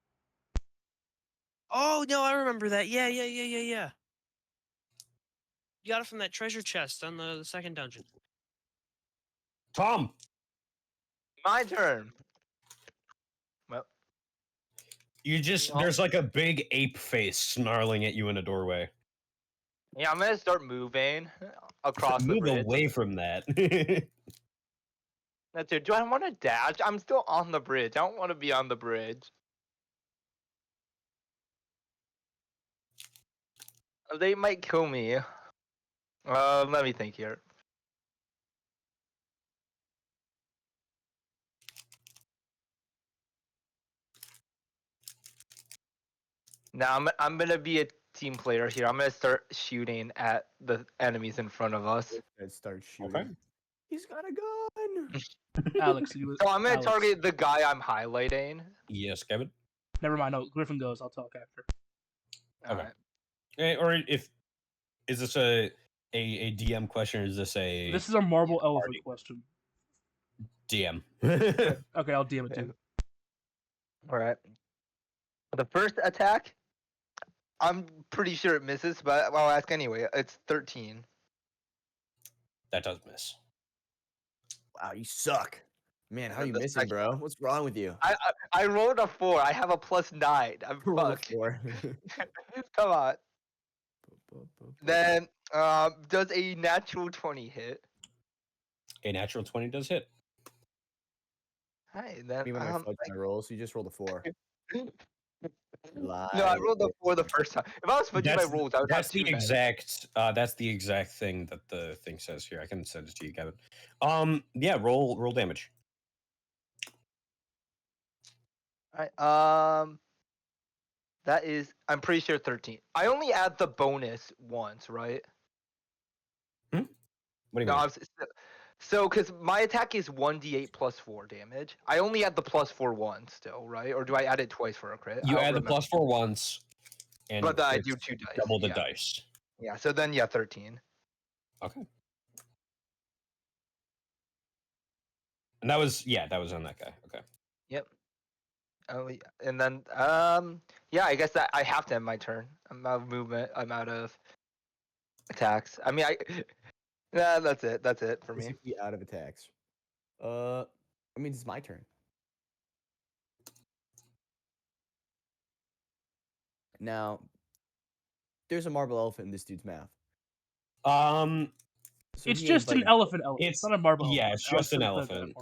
Oh no, I remember that. Yeah. You got it from that treasure chest on the second dungeon. Tom, My turn. Well, there's like a big ape face snarling at you in a doorway. yeah, I'm gonna start moving across the Move bridge. away from that. That's it. Do I want to dash? I'm still on the bridge. I don't want to be on the bridge. They might kill me. Let me think here. Now I'm gonna be a team player here. I'm gonna start shooting at the enemies in front of us. Let's start shooting. Okay. He's got a gun. Alex, So I'm gonna target the guy I'm highlighting. Yes, Gavin. Never mind. No, Griffin goes. I'll talk after. Okay. Alright. Or is this a DM question or is this a This is a marble elephant question. DM? Okay, I'll DM it too. Alright. The first attack, I'm pretty sure it misses, but I'll ask anyway. It's 13. That does miss. Wow, you suck. Man, how are you The missing, second- bro? What's wrong with you? I rolled a 4. I have a +9. I'm Roll a fucked. 4. Come on. Then, does a natural 20 hit? A natural 20 does hit. Hi, then. Me when I fudged my rolls, so you just rolled a 4. No, I rolled a 4 the first time. If I was fudging my rolls, I would have That's the 2 dice. exact thing that the thing says here. I can send it to you, Gavin. Yeah, roll damage. Alright, that is, I'm pretty sure 13. I only add the bonus once, right? What do you No, mean? so because my attack is 1d8 plus 4 damage. I only add the +4 once still, right? Or do I add it twice for a crit? You I don't add the remember. +4 once, and But then I it's do 2 dice. double the yeah. dice. Yeah, so then, yeah, 13. Okay. And that was on that guy. Okay. Yep. Oh, yeah. And then, yeah, I guess that I have to end my turn. I'm out of movement. I'm out of attacks. I mean, yeah, that's it. That's it for me. Basically out of attacks. I mean, it's my turn. Now, there's a marble elephant in this dude's mouth. It's So he ain't just an biting. elephant elephant. It's not a marble elephant. Yeah, it's just an elephant.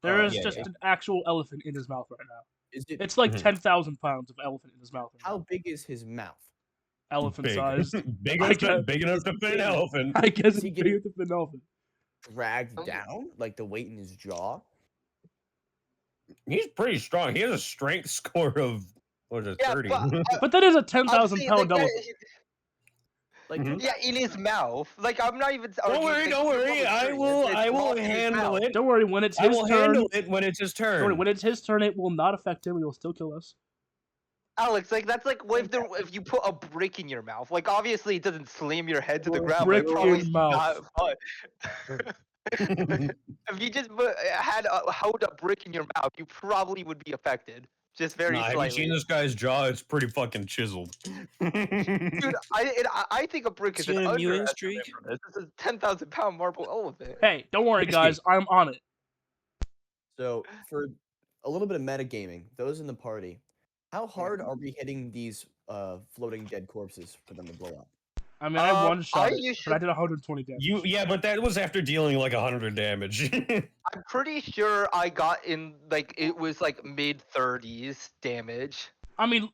There is yeah, just yeah. an actual elephant in his mouth right now. Is it, It's like Mhm. 10,000 pounds of elephant in his mouth right how now. big is his mouth? Elephant Big. sized. big I enough to fit an elephant. I guess Is it's he bigger getting- than an elephant. Dragged down? Like the weight in his jaw? He's pretty strong. He has a strength score of what is it, Yeah, 30? But that is a I'm 10,000 saying, pound like, elephant. Like, Mhm. yeah, in his mouth. Like, I'm not even. Don't worry. I will handle it. Don't worry, when it's I his will turn. handle it when it's his Don't worry, turn. when it's his turn, it will not affect him. He will still kill us. Alex, like that's like if you put a brick in your mouth. Like obviously it doesn't slam your head to the ground. Brick but probably in mouth. not fun. If you just held a brick in your mouth, you probably would be affected. Just very Have you slightly. seen this guy's jaw? It's pretty fucking chiseled. Dude, I think a brick is See an a mewing underestimate streak? for this. This is a 10,000-pound marble elephant. Hey, don't worry, guys. I'm on it. So, for a little bit of metagaming, those in the party, how hard are we hitting these floating dead corpses for them to blow up? I mean, I one shot, but I should- did 120 damage. Yeah, but that was after dealing like 100 damage. I'm pretty sure I got in like it was like mid-30s damage. I mean,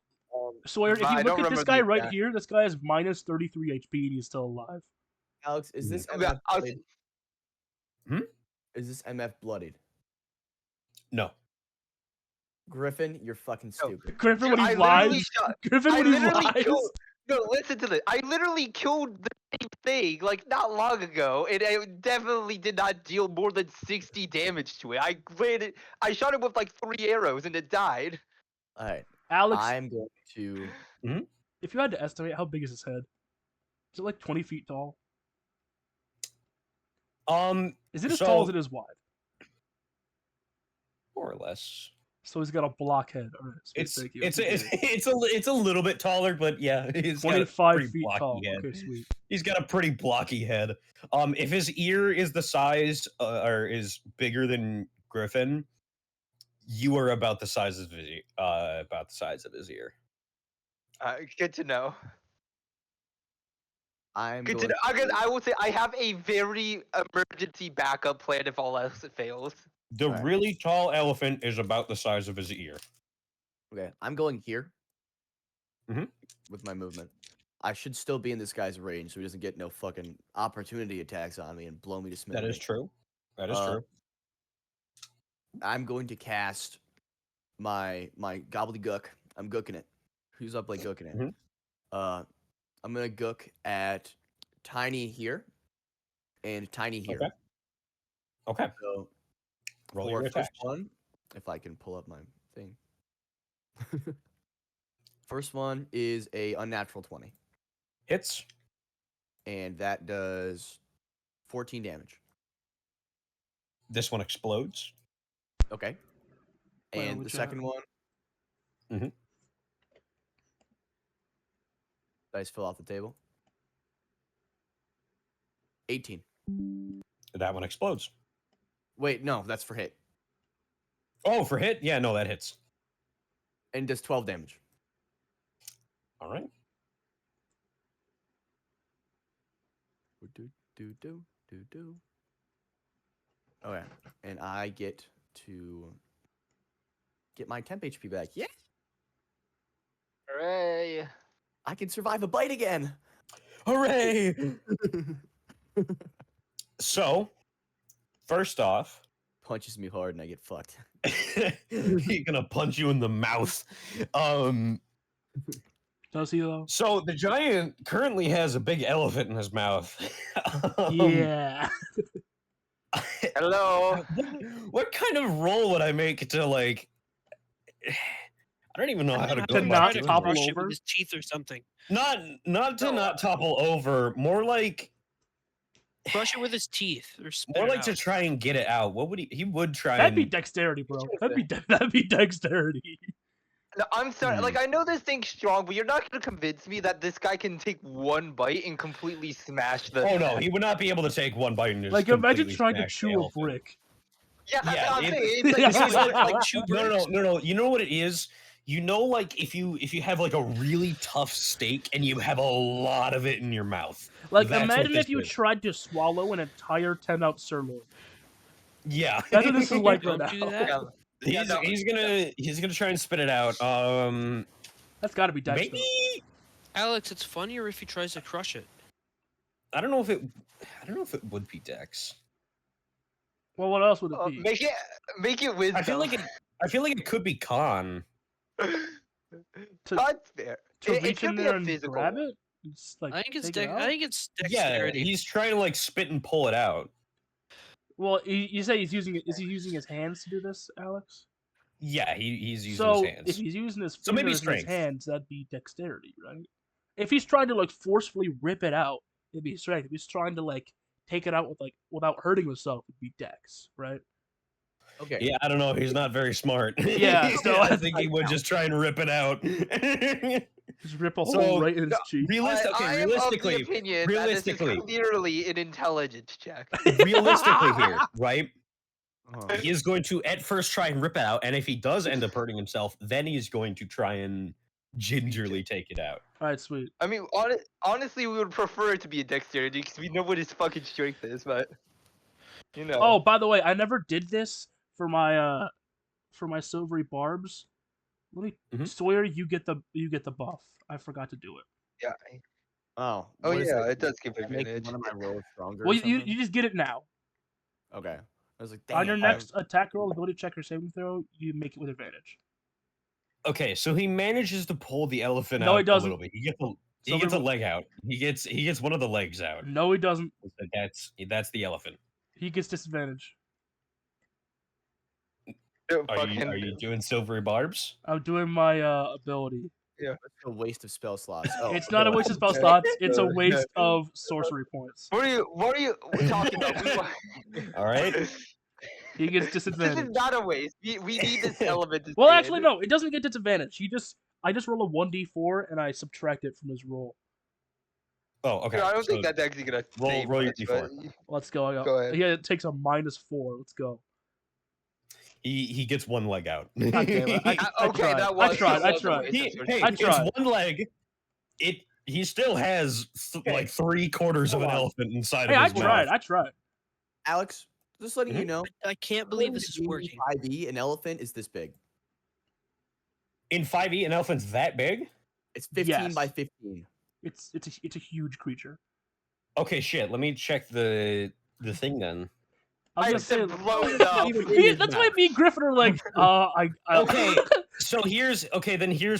Sawyer, if I you don't look at this remember guy the right exact- here, this guy is minus 33 HP and he's still alive. Alex, is this Yeah, MF I was- bloodied? Is this MF bloodied? No. Griffin, you're fucking stupid. Griffin, Dude, when I he literally lies. shot- Griffin, I when he literally lies. killed- No, listen to this. I literally killed the same thing like not long ago, and I definitely did not deal more than 60 damage to it. I shot it with like 3 arrows, and it died. All right, Alex. I'm going to. If you had to estimate, how big is his head? Is it like 20 feet tall? Is it as tall as it is wide? More or less. So he's got a blockhead. Right, it's a little bit taller, but yeah, he's 25 feet tall. Head. Okay, sweet. He's got a pretty blocky head. If his ear is the size or is bigger than Griffin, you are about the size of his ear. Good to know. I will say I have a very emergency backup plan if all else fails. The really tall elephant is about the size of his ear. Okay, I'm going here. With my movement. I should still be in this guy's range so he doesn't get no fucking opportunity attacks on me and blow me to smithereens. That is true. That is true. I'm going to cast my gobbledygook. I'm gooking it. Who's up like gooking it? I'm gonna gook at Tiny here and Tiny here. Okay. So roll your first one, if I can pull up my thing. First one is a unnatural 20. Hits. And that does 14 damage. This one explodes. Okay. And the second one. Dice fill off the table. 18. That one explodes. Wait, no, that's for hit. Oh, for hit? Yeah, no, that hits. And does 12 damage. All right. Okay, and I get to get my temp HP back. Yeah. Hooray! I can survive a bite again. Hooray! So, first off, punches me hard and I get fucked. He's gonna punch you in the mouth. Does he though? So the giant currently has a big elephant in his mouth. Yeah. Hello. What kind of roll would I make to like? I don't even know how to go. To not topple over with his teeth or something. Not topple over. More like brush it with his teeth or more like to try and get it out. What would he would try? That'd be dexterity, bro. That'd be dexterity. No, I'm sorry. Like, I know this thing's strong, but you're not gonna convince me that this guy can take one bite and completely smash the. Oh no, he would not be able to take one bite and just like imagine trying to chew a brick. Yeah, no. You know what it is? You know, like if you have like a really tough steak and you have a lot of it in your mouth. Like imagine if you tried to swallow an entire 10-ounce sirloin. Yeah, that's what this is like right now. He's gonna try and spit it out. That's got to be Dex. Maybe Alex, it's funnier if he tries to crush it. I don't know if it would be Dex. Well, what else would it be? Make it wisdom. I feel like it could be con. That's fair. To reach in there and grab it? Like, I think it's dexterity. Yeah, he's trying to like spit and pull it out. Well, you say is he using his hands to do this, Alex? Yeah, he's using his hands. If he's using his fingers and his hands, that'd be dexterity, right? If he's trying to like forcefully rip it out, it'd be strength. If he's trying to like take it out with like without hurting himself, it'd be dex, right? Okay. Yeah, I don't know. He's not very smart. Yeah, so I think he would just try and rip it out. Just rip a hole right in his cheek. Realistically, that this is clearly an intelligence check. Realistically here, right? He is going to at first try and rip it out, and if he does end up hurting himself, then he's going to try and gingerly take it out. All right, sweet. I mean, honestly, we would prefer it to be a dexterity because we know what his fucking strength is, but you know. Oh, by the way, I never did this for my silvery barbs. Let me Sawyer, you get the buff. I forgot to do it. Yeah. Oh yeah, it does give advantage. One of my rolls stronger. Well, you just get it now. Okay. I was like, on your next attack roll, ability check, or saving throw, you make it with advantage. Okay, so he manages to pull the elephant out. No, he doesn't. A little bit. He gets a leg out. He gets one of the legs out. No, he doesn't. That's the elephant. He gets disadvantage. Are you doing silvery barbs? I'm doing my ability. Yeah, That's a waste of spell slots. Oh, it's not a waste of spell slots. It's a waste of sorcery points. What are you talking about? All right. He gets disadvantage. This is not a waste. We need this element. To well, actually, no. It doesn't get disadvantage. I just roll a 1d4 and I subtract it from his roll. Oh, okay. I don't think that's actually gonna roll your d4. Let's go. Go ahead. Yeah, it takes a -4. Let's go. He gets one leg out. God damn it. I tried. I tried. It's one leg. He still has like 3/4 of an elephant inside of his mouth. I tried. Alex, just letting you know. I can't believe this is working. 5e, an elephant is this big. In 5e, an elephant's that big? It's 15 by 15. It's a huge creature. Okay, shit. Let me check the thing then. I was gonna say blown up. That's why me and Griffin are like, Okay, so here's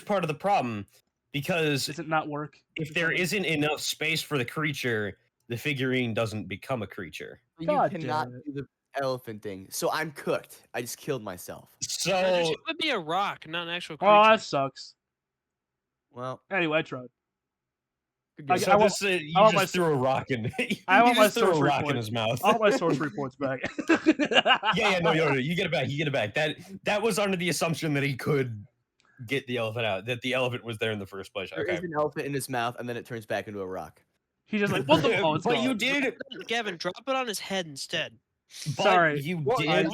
part of the problem, because does it not work? If there isn't enough space for the creature, the figurine doesn't become a creature. God, you cannot do the elephant thing. So I'm cooked. I just killed myself. So it would be a rock, not an actual creature. Oh, that sucks. Well, anyway, I tried. You just threw a rock in. I want my threw a rock points in his mouth. I want my sorcery points back. No, you get it back. You get it back. That was under the assumption that he could get the elephant out. That the elephant was there in the first place. There is an elephant in his mouth, and then it turns back into a rock. He's just like, what the? Oh, it's but gone. you did, Gavin. Drop it on his head instead. But Sorry, you did.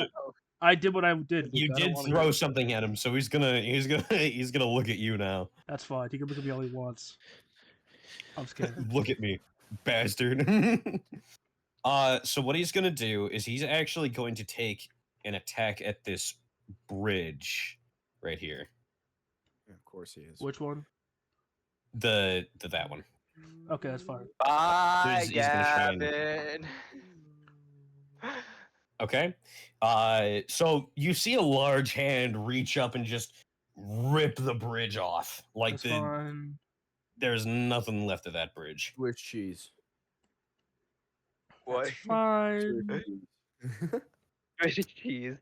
I did what I did. You did throw something at him, so he's gonna look at you now. That's fine. He can look at me all he wants. I'm scared. Look at me, bastard. So what he's gonna do is he's actually going to take an attack at this bridge right here. Yeah, of course he is. Which one? That one. Okay, that's fine. Bye, Gavin. Okay. So you see a large hand reach up and just rip the bridge off. Like fine. There's nothing left of that bridge. Swiss cheese. What? That's fine. Swiss cheese.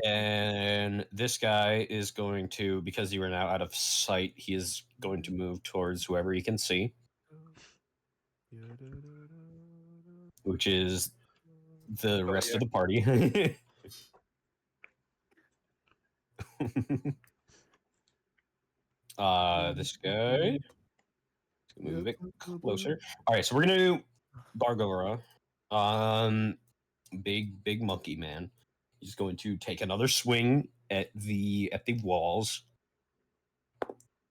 And this guy is going to, because you are now out of sight, he is going to move towards whoever he can see, which is the rest of the party. This guy. Move a bit closer. All right, so we're gonna do Bargora. Big monkey man. He's going to take another swing at the walls.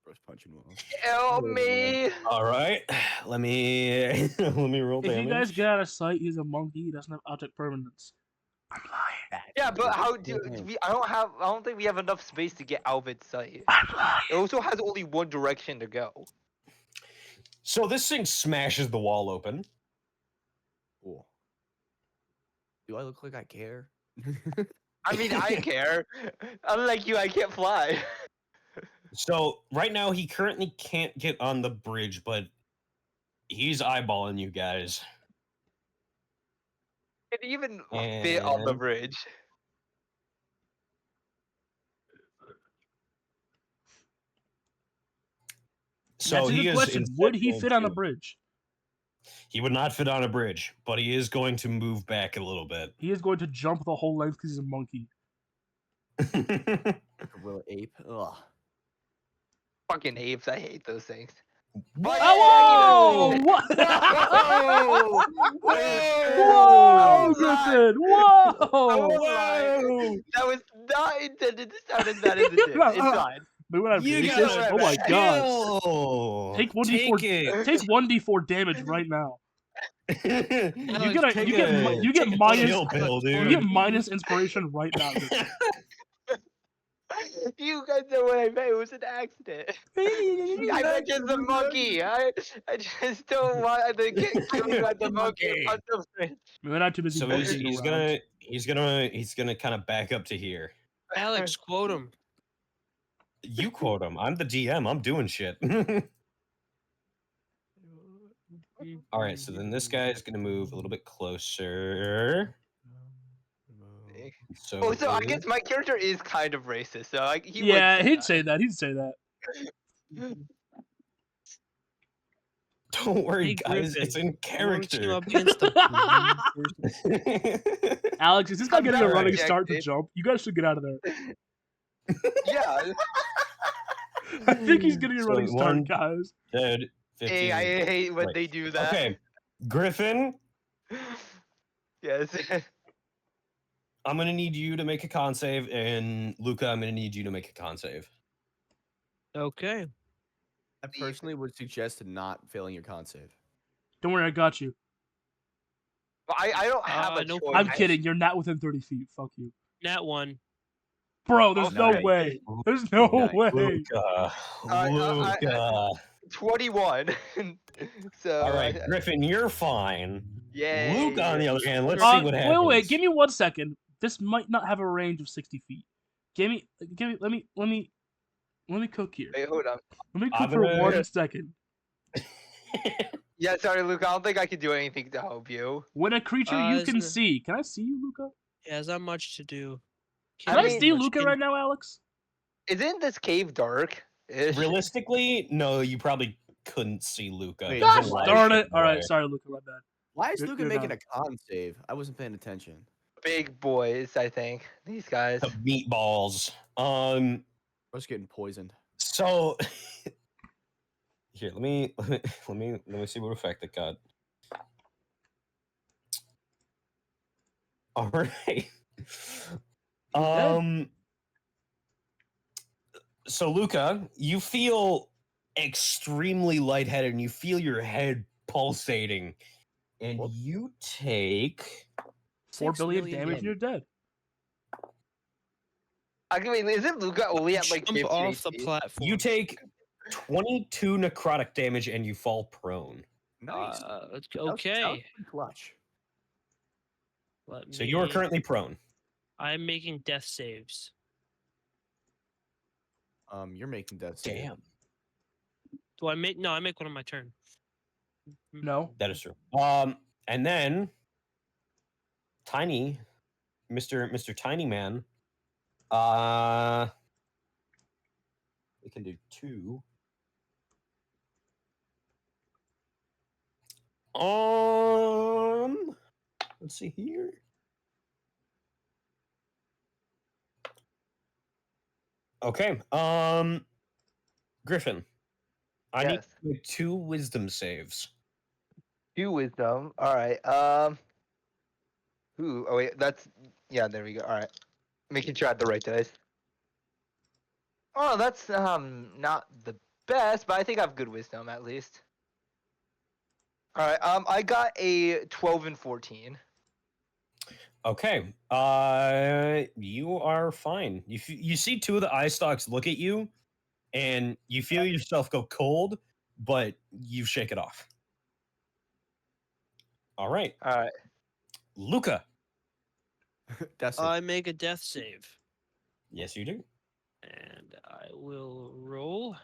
First punching walls. Help me! All right, let me roll damage. If you guys get out of sight, he's a monkey. He doesn't have object permanence. I'm lying. Yeah, but how do we? I don't think we have enough space to get out of its sight. I'm lying. It also has only one direction to go. So this thing smashes the wall open. Cool. Do I look like I care? I mean, I care. Unlike you, I can't fly. So right now he currently can't get on the bridge, but he's eyeballing you guys. It even fit on the bridge. So he is question. Would he fit on a bridge? He would not fit on a bridge, but he is going to move back a little bit. He is going to jump the whole length because he's a monkey. Gorilla ape. Ugh. Fucking apes, I hate those things. Whoa! What? Whoa, Griffin! Whoa! That was not intended to sound as bad as it did. It's fine. But when I oh my god! Take 1d4. Take 1d4 damage right now. You get minus inspiration right now. You guys know what I meant. It was an accident. I meant just the monkey. I just don't want to get killed by the monkey. We're not too busy. So he's gonna kind of back up to here. Alex, quote him. You quote him. I'm the DM. I'm doing shit. All right, so then this guy is going to move a little bit closer. So I guess my character is kind of racist, so he he'd say that. He'd say that. Don't worry, Hey, guys. Griffin, It's in character. Up against the Alex, is this guy getting a running start to dude. jump? You guys should get out of there. Yeah. I think he's getting a running start, guys. Dead. 15. Hey, I hate when they do that. Okay, Griffin. Yes. I'm gonna need you to make a con save, and Luca, I'm gonna need you to make a con save. Okay. I personally would suggest not failing your con save. Don't worry, I got you. I don't have a choice. I'm kidding. You're not within 30 feet. Fuck you. Nat 1. Bro, there's no way. There's no way. Luca. 21. So. All right, Griffin, you're fine. Yeah. Luca, on the other hand, let's see what happens. Wait, give me 1 second. This might not have a range of 60 feet. Let me cook here. Wait, hold on. Let me cook for 1 second. Yeah, sorry, Luca. I don't think I can do anything to help you. When a creature you can see, can I see you, Luca? Yeah, there's not much to do. Can I see Luca right now, Alex? Isn't this cave dark? Realistically, no, you probably couldn't see Luca. Wait, Gosh darn it! All right, sorry, Luca, my bad. Why is Luca making a con save? I wasn't paying attention. Big boys, I think. These guys. The meatballs. I was getting poisoned. So here, let me see what effect it got. All right. So Luca, you feel extremely lightheaded, and you feel your head pulsating, and you take 4 billion damage, and you're dead. I mean, isn't Luca only at like 50 off the HP? platform? You take 22 necrotic damage, and you fall prone. Nice. Okay. That was clutch. So you are currently prone. I'm making death saves. You're making death saves. Damn. Do I make? No, I make one on my turn. No. That is true. And then Tiny, Mr. Tiny Man, we can do 2. Let's see here. Okay. Griffin, I need to make 2 wisdom saves. 2 wisdom. All right. Ooh. Oh wait. There we go. All right. Making sure I have the right dice. Oh, that's not the best, but I think I have good wisdom at least. All right. I got a 12 and 14. Okay. You are fine. You see 2 of the eye stalks look at you, and you feel yourself go cold, but you shake it off. All right. All right. Luca. I make a death save. Yes, you do. And I will roll.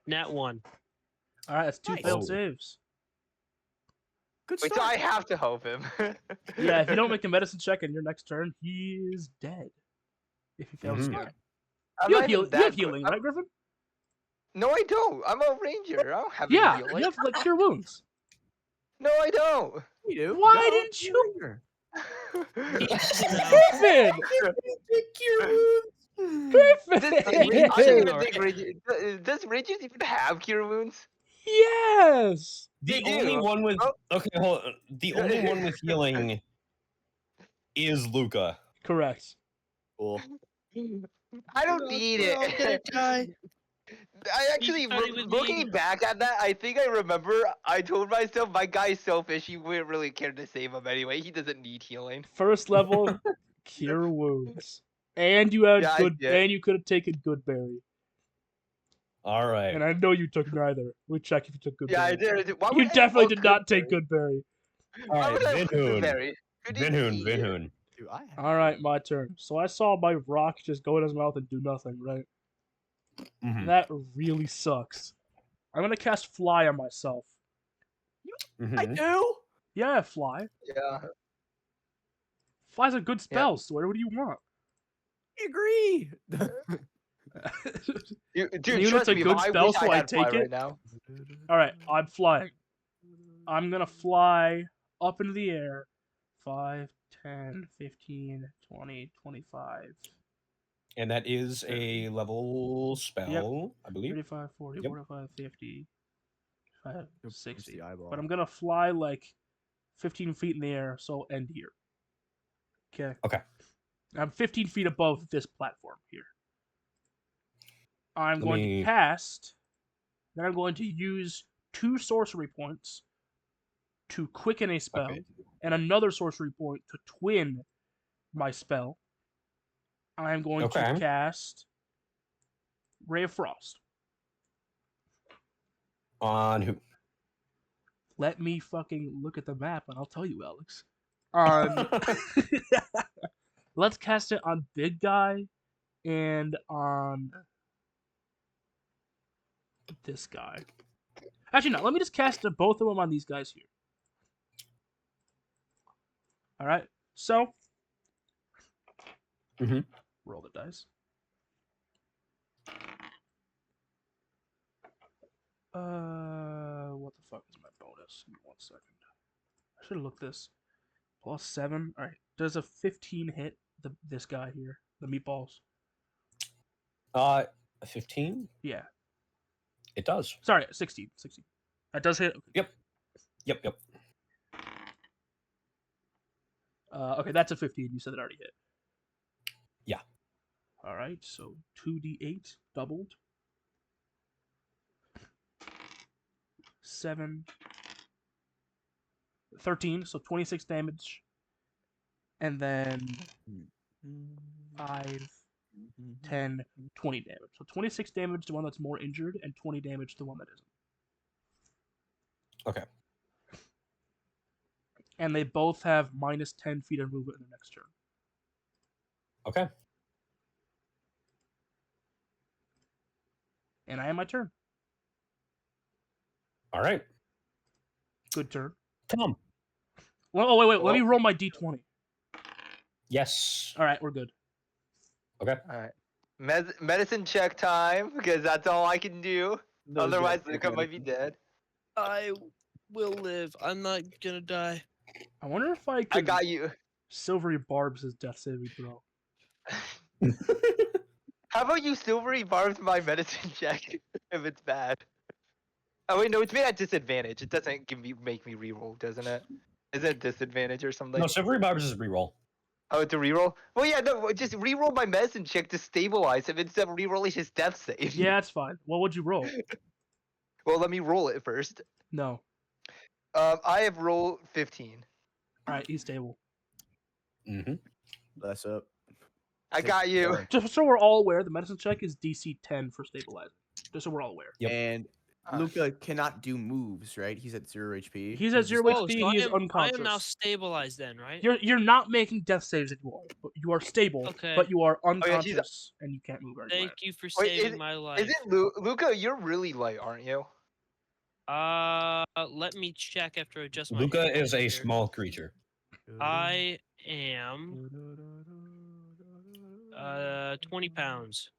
Nat 1. All right, that's 2 failed saves. Good Wait, start. so I have to help him. Yeah, if you don't make a medicine check in your next turn, he is dead. If he fails to get You have healing, right, Griffin? No, I don't. I'm a ranger. I don't have any healing. You have like cure wounds. No, I don't. You do. Why didn't you? Griffin! Does Rangers even have cure wounds? Yes. The only one with hold on. The only one with healing is Luca. Correct. Cool. I don't need it. I actually, looking back at that, I think I remember I told myself my guy's selfish. He wouldn't really care to save him anyway. He doesn't need healing. First level, cure wounds, and you had and you could have taken good berry. All right. And I know you took neither. We check if you took good berry. Yeah, I did. Why You definitely did not take good berry. All right, Vinhoon. All right, my turn. So I saw my rock just go in his mouth and do nothing, right? Mm-hmm. That really sucks. I'm gonna cast fly on myself. I do. Yeah, fly. Yeah. Fly's a good spell, Sawyer. What do you want? I agree. Dude, Even trust it's a me, good I spell, wish so I I had fly take it. right now. All right, I'm flying. I'm gonna fly up into the air. 5, 10, 15, 20, 25. And that is a level spell, I believe. 35, 40, Yep. 45, 50, 60. the eyeball. But I'm gonna fly like 15 feet in the air, so I'll end here. Okay. Okay. I'm 15 feet above this platform here. I'm Let going me- to cast. Then I'm going to use 2 sorcery points to quicken a spell, Okay. and another sorcery point to twin my spell. I'm going to cast Ray of Frost. On who? Let me fucking look at the map and I'll tell you, Alex. Let's cast it on Big Guy and on this guy. Actually, no. Let me just cast both of them on these guys here. All right. So, roll the dice. What the fuck is my bonus? Give me 1 second. I should have looked this. +7. All right. Does a 15 hit this guy here? The meatballs. 15? Yeah. It does. Sorry, 16. 16. That does hit. Okay. Yep. Okay, that's a 15. You said it already hit. Yeah. All right, so 2d8 doubled. 7, 13, so 26 damage. And then 5, 10, 20 damage. So 26 damage to one that's more injured, and 20 damage to one that isn't. Okay. And they both have minus 10 feet of movement in the next turn. Okay. And I am my turn. All right. Good turn. Tom. Well, oh, wait. Let me roll my d20. Yes. All right, we're good. Okay. All right. Medicine check time, because that's all I can do. Otherwise, Luca might be dead. I will live. I'm not gonna die. I wonder if I can. I got you. Silvery Barbs' death saving throw. How about you silvery barbs my medicine check if it's bad? Oh wait, no, it's made at disadvantage. It doesn't make me reroll, doesn't it? Is it disadvantage or something? No, Silvery Barbs is reroll. Oh, it's a reroll? Well, yeah, no, just reroll my medicine check to stabilize him instead of rerolling his death save. Yeah, that's fine. What would you roll? Well, let me roll it first. No. I have rolled 15. All right, he's stable. Bless up. I got you. Just so we're all aware, the medicine check is DC 10 for stabilizing. Just so we're all aware. Yep. And Luca cannot do moves, right? He's at 0 HP. He's at 0 HP. So He is unconscious. I am now stabilized then, right? You're not making death saves anymore. But you are stable, but you are unconscious and you can't move. Thank you for saving my life. Is it Luca? You're really light, aren't you? Let me check after I adjust my. Luca is a small creature. I am 20 pounds.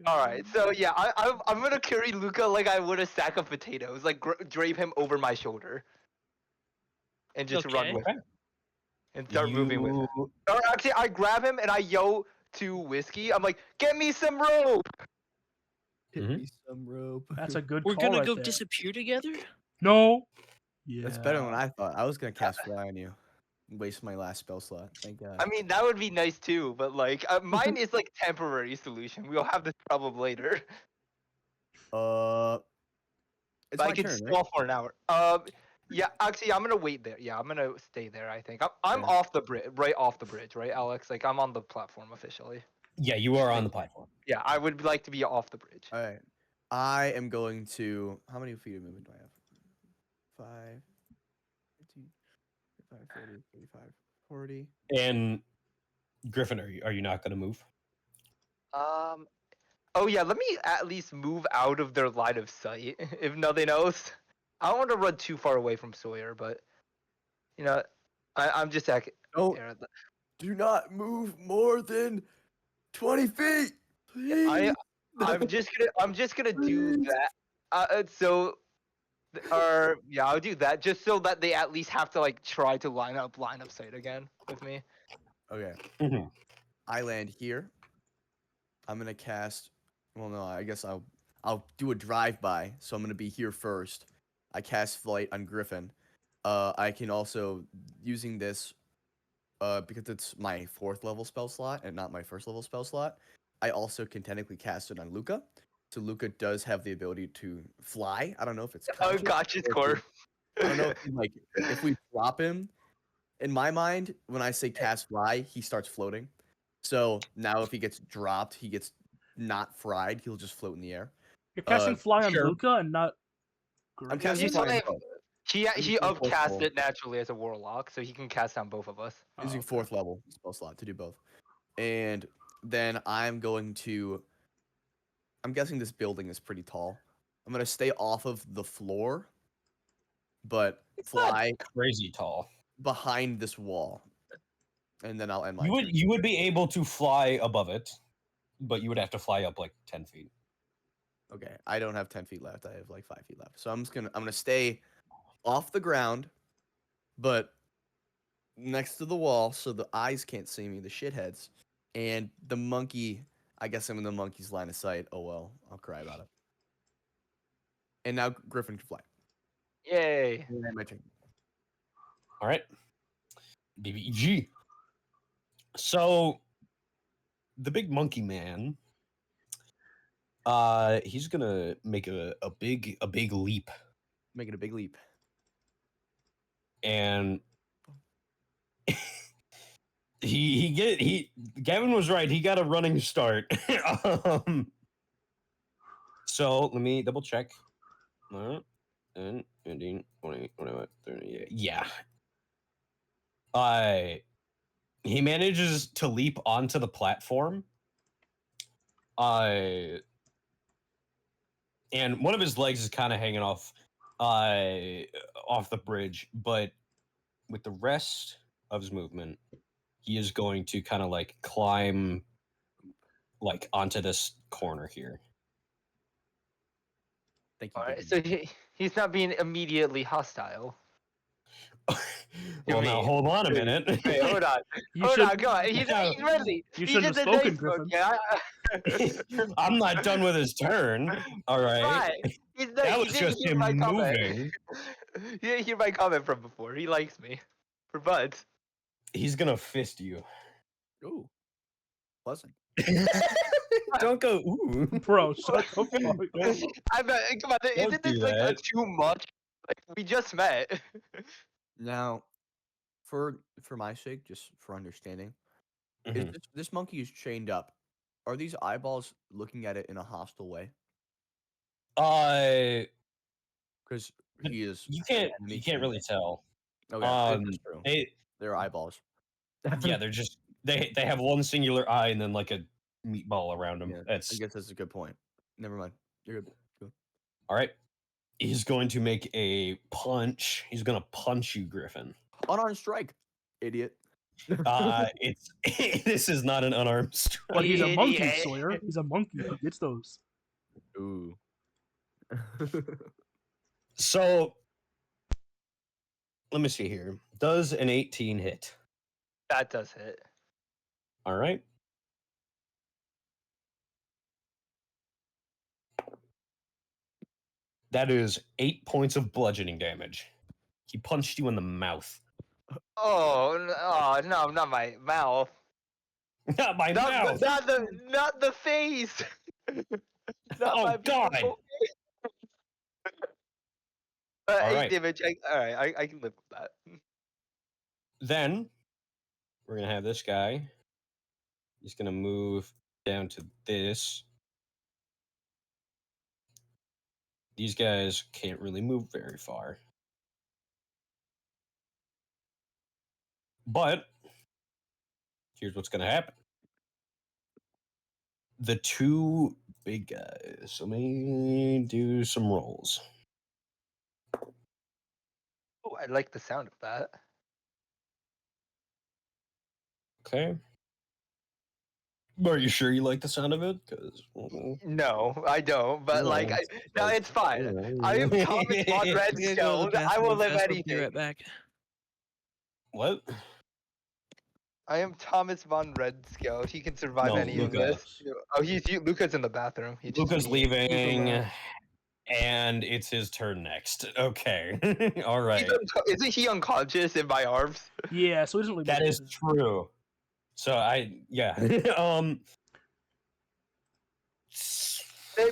All right, so yeah, I'm gonna carry Luca like I would a sack of potatoes, like drape him over my shoulder, and just run with him, and start moving with him. Or actually, I grab him and I yell to Whiskey. I'm like, "Get me some rope!" Get me some rope. That's a good. We're call gonna right go there. disappear together. No. Yeah. That's better than what I thought. I was gonna cast fly on you. Waste my last spell slot. Thank God. I mean, that would be nice too, but like, mine is like temporary solution. We'll have this problem later. It's my I can turn, stall for an hour. Yeah, actually, I'm gonna wait there. Yeah, I'm gonna stay there. I think I'm Yeah. off the bridge, right off the bridge, right, Alex? Like I'm on the platform officially. Yeah, you are on the platform. Yeah, I would like to be off the bridge. All right. I am going to. How many feet of movement do I have? 5, 15, 35, 40, 35, 40. And Griffin, are you not going to move? Oh yeah, let me at least move out of their line of sight, if nothing else. I don't want to run too far away from Sawyer, but I'm just Don't. Do not move more than 20 feet, please. I'm just gonna do that. I'll do that just so that they at least have to like try to line up sight again with me. Okay. Mhm. I land here. I'm gonna cast. Well, no, I guess I'll do a drive-by. So I'm gonna be here first. I cast flight on Griffin. I can also using this because it's my 4th level spell slot and not my 1st level spell slot. I also can technically cast it on Luca. So Luca does have the ability to fly. I don't know if it's Oh conscious. gosh, it's core. I don't know if we drop him. In my mind, when I say cast fly, he starts floating. So now if he gets dropped, he gets not fried. He'll just float in the air. You're casting fly on sure. Luca and not. I'm casting fly on both. He upcast it naturally as a warlock, so he can cast on both of us. Using 4th level spell slot to do both. And then I'm guessing this building is pretty tall. I'm gonna stay off of the floor, but fly Crazy tall. behind this wall. And then I'll end my You would be able to fly above it, but you would have to fly up like 10 feet. Okay, I don't have 10 feet left. I have like 5 feet left. So I'm gonna stay off the ground, but next to the wall so the eyes can't see me, the shitheads. And the monkey, I guess I'm in the monkey's line of sight. Oh well, I'll cry about it. And now Griffin can fly. Yay. My turn. All right. BBG. So the big monkey man, he's gonna make a big leap. Making a big leap. And Gavin was right. He got a running start. So let me double check. 10, 15, 20, 21, 30, yeah. He manages to leap onto the platform. And one of his legs is kind of hanging off the bridge, but with the rest of his movement, he is going to kind of like climb like onto this corner here. Thank you. Alright, so he's not being immediately hostile. Well, now hold on a minute. Wait, hold on. Hold on, go on. He's ready. You shouldn't have spoken, Griffin. I'm not done with his turn. All right. That was just him moving. You didn't hear my comment from before. He likes me. For buds. He's gonna fist you. Ooh. Pleasant. Don't go, ooh. Bro, shut the fuck come on, isn't this like too much? Like, we just met. Now, for my sake, just for understanding, is this monkey is chained up. Are these eyeballs looking at it in a hostile way? Because he is. You can't really tell. Okay, that's true. They're eyeballs. Yeah, they're just they have one singular eye and then like a meatball around them. Yeah, I guess that's a good point. Never mind. You're good. Cool. All right. He's going to make a punch. He's going to punch you, Griffin. Unarmed strike, idiot. This is not an unarmed strike. But he's a monkey, Sawyer. He's a monkey. He gets those. Ooh. So, let me see here. Does an 18 hit? That does hit. All right. That is 8 points of bludgeoning damage. He punched you in the mouth. Oh no, not my mouth. Not my mouth. Not the face. Oh God. All right. Damage. I can live with that. Then we're gonna have this guy. He's gonna move down to this. These guys can't really move very far. But here's what's gonna happen. The two big guys. Let me do some rolls. Oh, I like the sound of that. Okay. Are you sure you like the sound of it? Because No, I don't. But like, no, it's fine. I am Thomas von Renskehd. I will live anything. Be right back. What? I am Thomas von Renskehd. He can survive No, any Luca. of this. Oh, Luca's in the bathroom. Luca's leaving, and it's his turn next. Okay. All right. Isn't he unconscious in my arms? Yeah, so he doesn't really. That is true. So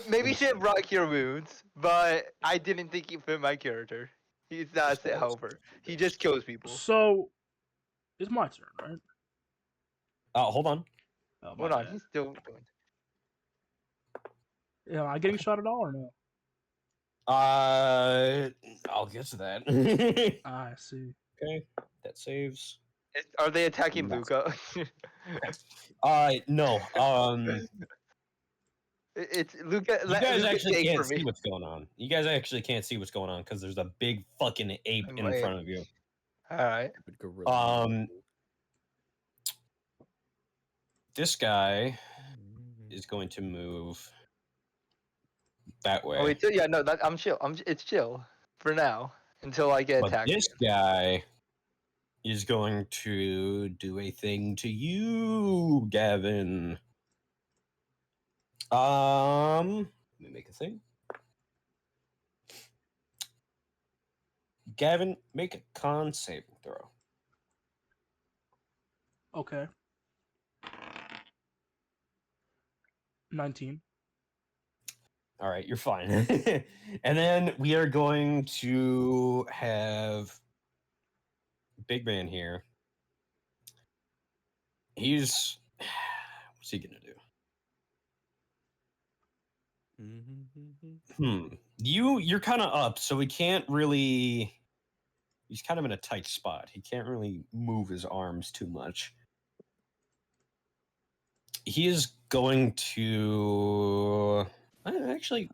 Maybe he should have brought cure wounds, but I didn't think he fit my character. He's not a sit helper. He just kills people. So, it's my turn, right? Hold on. Oh, Hold on, he's still doing. Yeah, am I getting shot at all or no? I'll get to that. I see. Okay, that saves. Are they attacking No. Luca? No. It's Luca. You guys actually can't see what's going on. You guys actually can't see what's going on because there's a big fucking ape in front of you. All right. This guy is going to move that way. Oh wait, yeah, no, I'm chill. It's chill for now until I get attacked. This guy is going to do a thing to you, Gavin. Let me make a thing. Gavin, make a con saving throw. Okay. 19. All right, you're fine. And then we are going to have big man here. What's he gonna do? You're kind of up, so he can't really. He's kind of in a tight spot. He can't really move his arms too much. He is going to actually.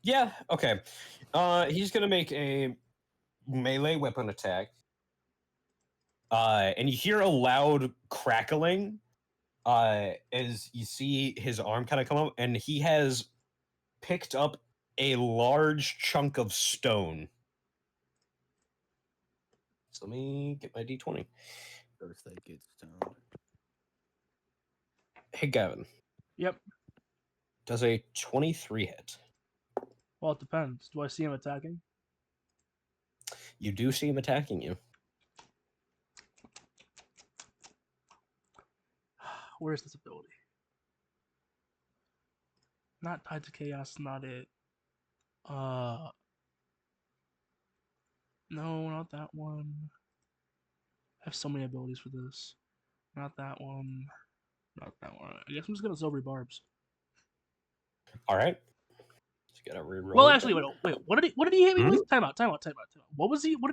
Yeah. Okay. He's gonna make a melee weapon attack. And you hear a loud crackling. As you see his arm kind of come up, and he has picked up a large chunk of stone. So let me get my d20. First that gets stoned. Hey, Gavin. Yep. Does a 23 hit? Well, it depends. Do I see him attacking? You do see him attacking you. Where's this ability? Not tied to chaos, not it. No, not that one. I have so many abilities for this. Not that one. Not that one. I guess I'm just gonna Silvery Barbs. All right. So you gotta reroll. Well, actually, wait. What did he hit me with? Time out. What did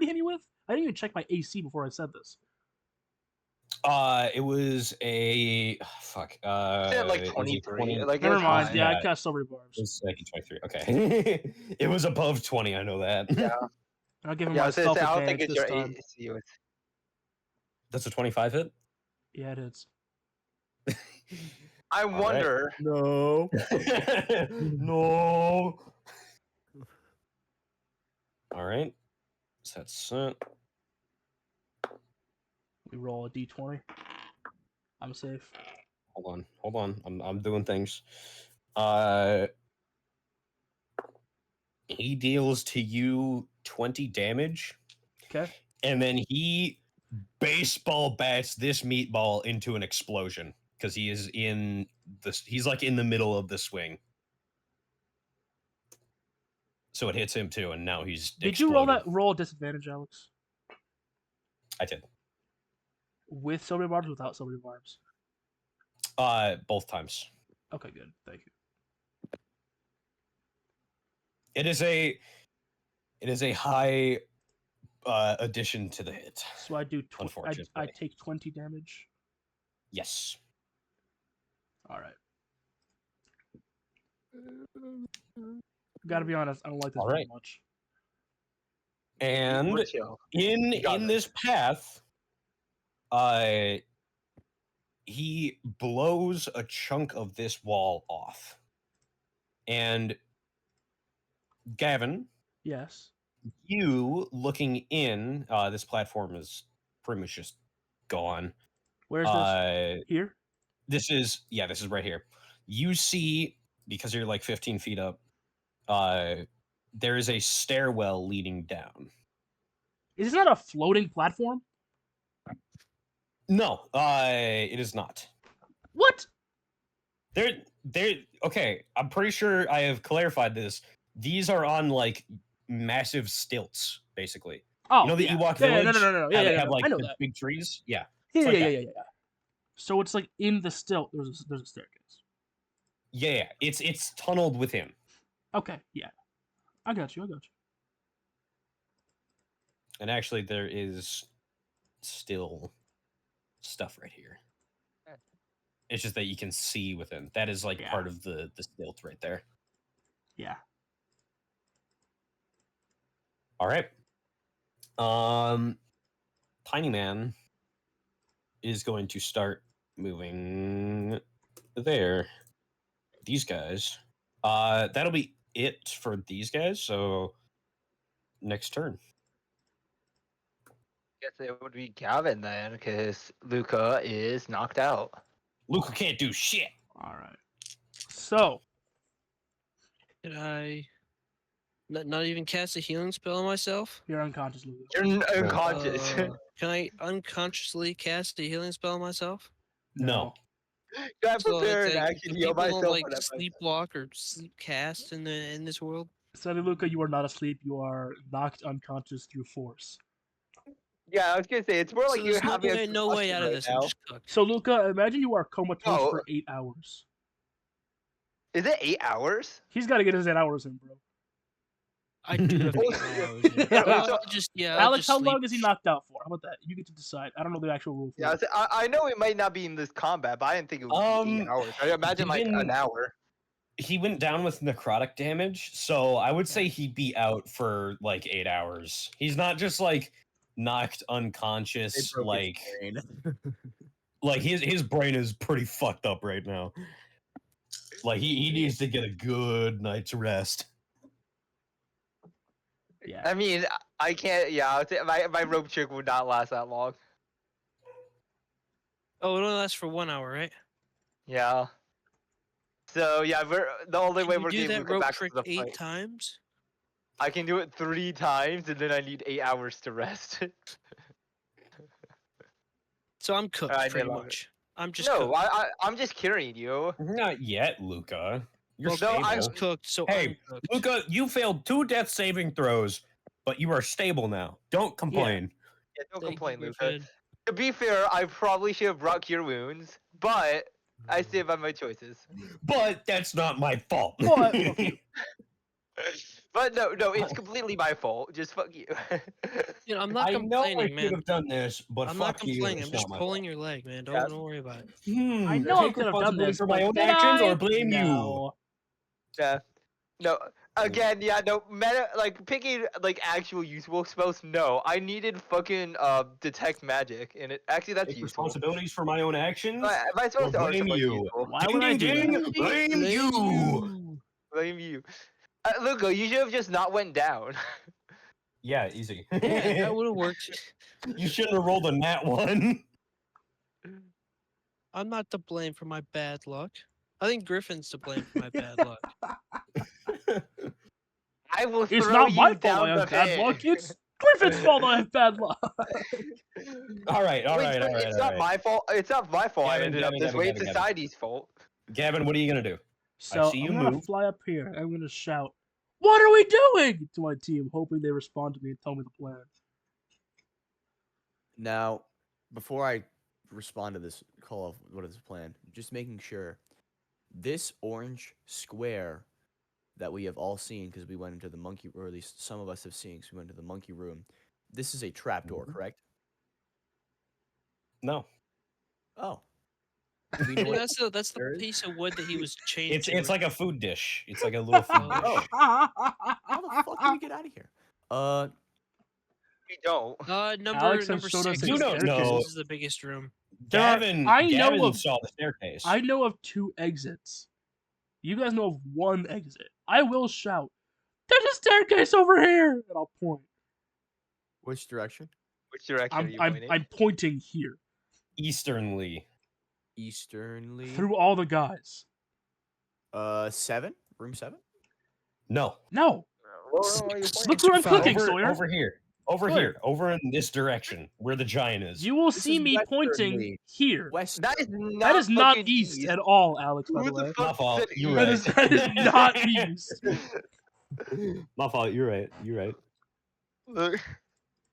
he hit me with? I didn't even check my AC before I said this. It was a fuck. Like 23. Like never mind. Yeah, I cast Silvery Barbs. It's like 23. Okay. It was above 20. I know that. Yeah. I'll give him myself I don't think it's your time. AC. That's a 25 hit? Yeah, it is. I wonder. Right. No. No. All right. So that's we roll a d20. I'm safe. Hold on. I'm doing things. He deals to you 20 damage. Okay. And then he baseball bats this meatball into an explosion because he is in this. He's like in the middle of the swing. So it hits him too, and now he's. Did you roll disadvantage, Alex? I did. With Silvery Barbs or without Silvery Barbs? Both times. Okay, good. Thank you. It is a high addition to the hit. So I do. I take 20 damage. Yes. All right. Gotta be honest, I don't like this very much. And in this path, he blows a chunk of this wall off. And Gavin, yes, you looking in, this platform is pretty much just gone. Where's this? Here? This is right here. You see, because you're like 15 feet up, there is a stairwell leading down. Is this not a floating platform? No, it is not. What? Okay, I'm pretty sure I have clarified this. These are on like massive stilts, basically. Oh, you know the Ewok village? No. Yeah, have like I know the that. big trees. Yeah. Yeah. So it's like in the stilt. There's a staircase. Yeah. It's tunneled with him. Okay. Yeah. I got you. And actually, there is still stuff right here. It's just that you can see within. That is like part of the stilt right there. Yeah. All right. Tiny Man is going to start moving there. These guys. That'll be it for these guys. So next turn. Guess it would be Gavin then, because Luca is knocked out. Luca can't do shit. All right. So, Did I not even cast a healing spell on myself? You're unconscious, Luca. You're unconscious. Can I unconsciously cast a healing spell on myself? No. Can I prepare an action heal myself? Like sleepwalk or sleep cast in this world. Sadly, Luca, you are not asleep. You are knocked unconscious through force. Yeah, I was gonna say it's more like you have no way out of this. I'm just cooked. So, Luca, imagine you are comatose for 8 hours. Is it 8 hours? He's got to get his 8 hours in, bro. I do have 8 hours. Alex, how long is he knocked out for? How about that? You get to decide. I don't know the actual rule. Yeah, I know it might not be in this combat, but I didn't think it would be 8 hours. I imagine like an hour. He went down with necrotic damage, so I would say he'd be out for like 8 hours. He's not just like knocked unconscious, like like his brain is pretty fucked up right now. Like he needs to get a good night's rest. Yeah. I mean, I can't. Yeah, my rope trick would not last that long. Oh, it only lasts for 1 hour, right? Yeah. So yeah, the only way we're getting Luca back trick to the 8 fight. times. I can do it 3 times, and then I need 8 hours to rest. So I'm cooked pretty much. I'm just no. cooked. I'm just carrying you. Not yet, Luca. You're well, stable. No, I'm cooked. So hey, I'm cooked. Luca, you failed 2 death saving throws, but you are stable now. Don't complain. Yeah, don't complain, Luca. To be fair, I probably should have brought Cure Wounds, but I stand by my choices. But that's not my fault. But no, it's completely my fault. Just fuck you. I'm not complaining, I man. I could have done this, but I'm fuck not complaining. you. I'm just pulling your leg, man. Don't worry about it. I know I could have done this for my own actions, or blame you. Yeah. No. Again, yeah, no. Picking like actual useful spells. No, I needed fucking detect magic, and it actually that's Take useful. Responsibilities for my own actions. My spells are blame you. Why would I do that? Blame you. Blame you. Luca, you should have just not went down. Yeah, easy. Yeah, that would have worked. You shouldn't have rolled a nat 1. I'm not to blame for my bad luck. I think Griffin's to blame for my bad luck. I will It's throw not my you fault down I the have bad pit. luck. It's Griffin's fault I have bad luck. All right. It's not my fault. It's not my fault. I ended up this way. It's Gavin. society's fault. Gavin, what are you gonna do? So I'm gonna fly up here. I'm gonna shout, "What are we doing?" to my team, hoping they respond to me and tell me the plan. Now, before I respond to this call of what is the plan, just making sure this orange square that we have all seen because we went into the monkey, or at least some of us have seen because we went into the monkey room. This is a trapdoor, correct? No. Oh. That's the piece of wood that he was chained to. It's like a food dish. It's like a little food dish. How the fuck did we get out of here? We don't. Number 6. You don't know. This is the biggest room. Gavin saw the staircase. I know of 2 exits. You guys know of 1 exit. I will shout, "There's a staircase over here!" And I'll point. Which direction? Which direction are you pointing? I'm pointing here. Easternly. Through all the guys. 7? Room 7? No. Whoa, Look where I'm clicking, Sawyer. Over here. Over in this direction, where the giant is. You will see me pointing here. West. That is not east at all, Alex, by the way. My fault. You're right. That is not east. My fault. You're right.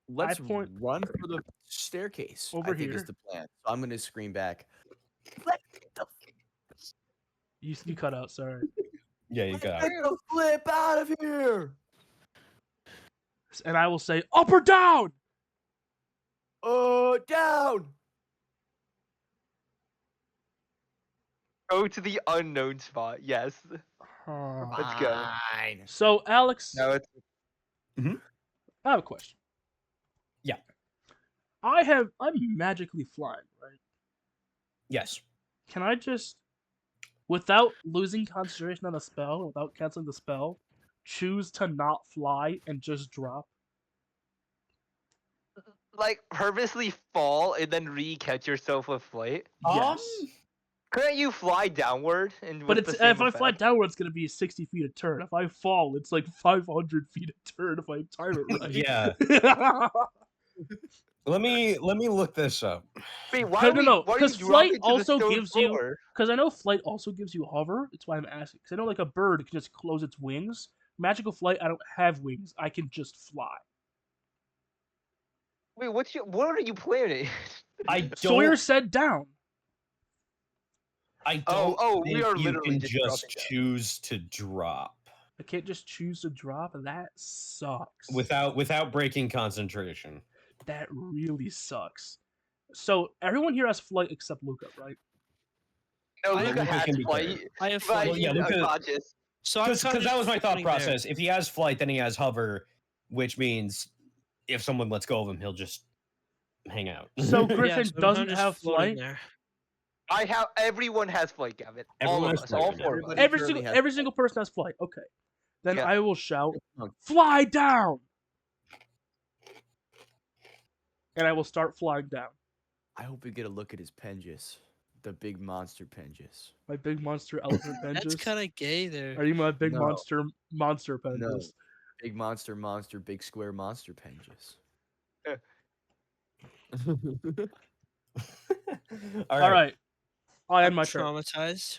Let's run for the staircase. Over here. Is the plan. So I'm gonna scream back. You cut out. Sorry. Yeah, you got it. Get the flip out of here. And I will say, up or down? Down. Go to the unknown spot. Yes. Let's go. So, Alex. No, it's. I have a question. Yeah. I'm magically flying, right? Yes. Can I just, without losing concentration on the spell, without canceling the spell, choose to not fly and just drop? Like, purposely fall and then re-catch yourself with flight? Yes. Couldn't you fly downward? But if I fly downward, it's going to be 60 feet a turn. If I fall, it's like 500 feet a turn if I time it right. Yeah. Let me look this up. Wait, why because flight also gives you. Because I know flight also gives you hover. That's why I'm asking. Because I know like a bird can just close its wings. Magical flight, I don't have wings. I can just fly. Wait, what are you planning? Sawyer said down. I don't think we are you literally can just choose to drop. I can't just choose to drop? That sucks. Without breaking concentration. That really sucks. So everyone here has flight except Luca, right? No, Luca has flight. I have flight. Well, yeah, Luca. So because that was my thought process. There. If he has flight, then he has hover, which means if someone lets go of him, he'll just hang out. So Griffin doesn't have flight. There. Everyone has flight, Gavin. All of us, all 4 of us. Every single person has flight. Okay. Then I will shout, "Fly down!" And I will start flying down. I hope we get a look at his penges. The big monster penges. My big monster elephant penges? That's kind of gay there. Are you my big monster penges? No. Big monster, big square monster penges. All right. I am my turn. Traumatized.